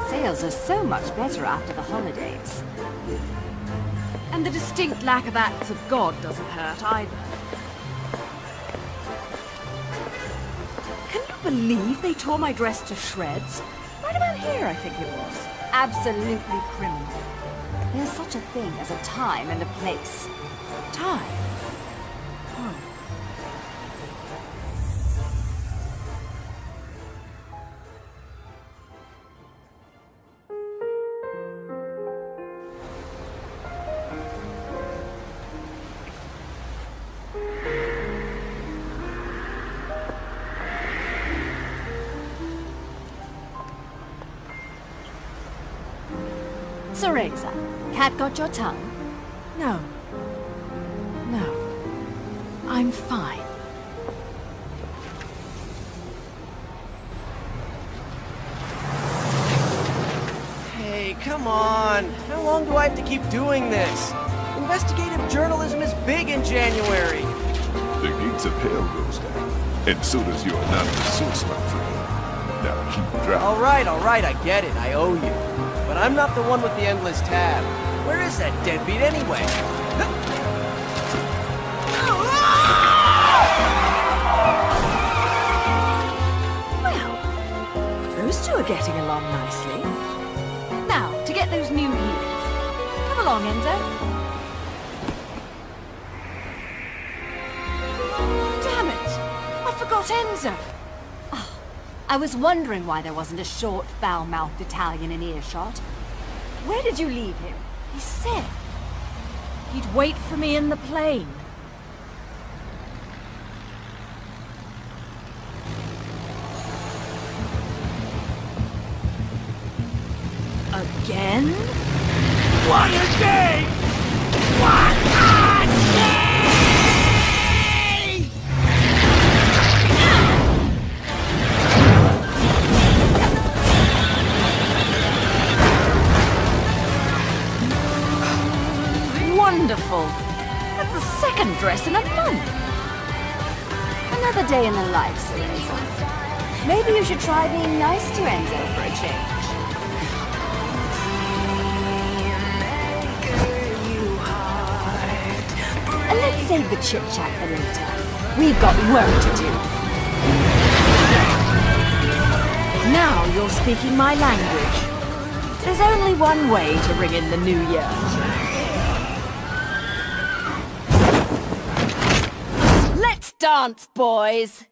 Sales are so much better after the holidays. And the distinct lack of acts of God doesn't hurt either. Can you believe they tore my dress to shreds? Right about here, I think it was. Absolutely criminal. There's such a thing as a time and a place. Time? Oh. Cereza, cat got your tongue? No. No. I'm fine. Hey, Hey, come on. How long do I have to keep doing this? Investigative journalism is big in January. The gates of hell goes down, and so does your anonymous source, my friend. Now keep driving. All right, I get it. I owe you. But I'm not the one with the endless tab. Where is that deadbeat anyway? Well, those two are getting along nicely. Now, to get those new healers. Come along, Enzo. Damn it! I forgot Enzo. Oh, I was wondering why there wasn't a short, foul-mouthed Italian in earshot. Where did you leave him? He said he'd wait for me in the plane. Again? What a day! What a day! Wonderful. That's the second dress in a month. Another day in the life, Cereza. Maybe you should try being nice to Enzo for a change. And let's save the chit-chat for later. We've got work to do. Now you're speaking my language. There's only one way to ring in the new year. Let's dance, boys!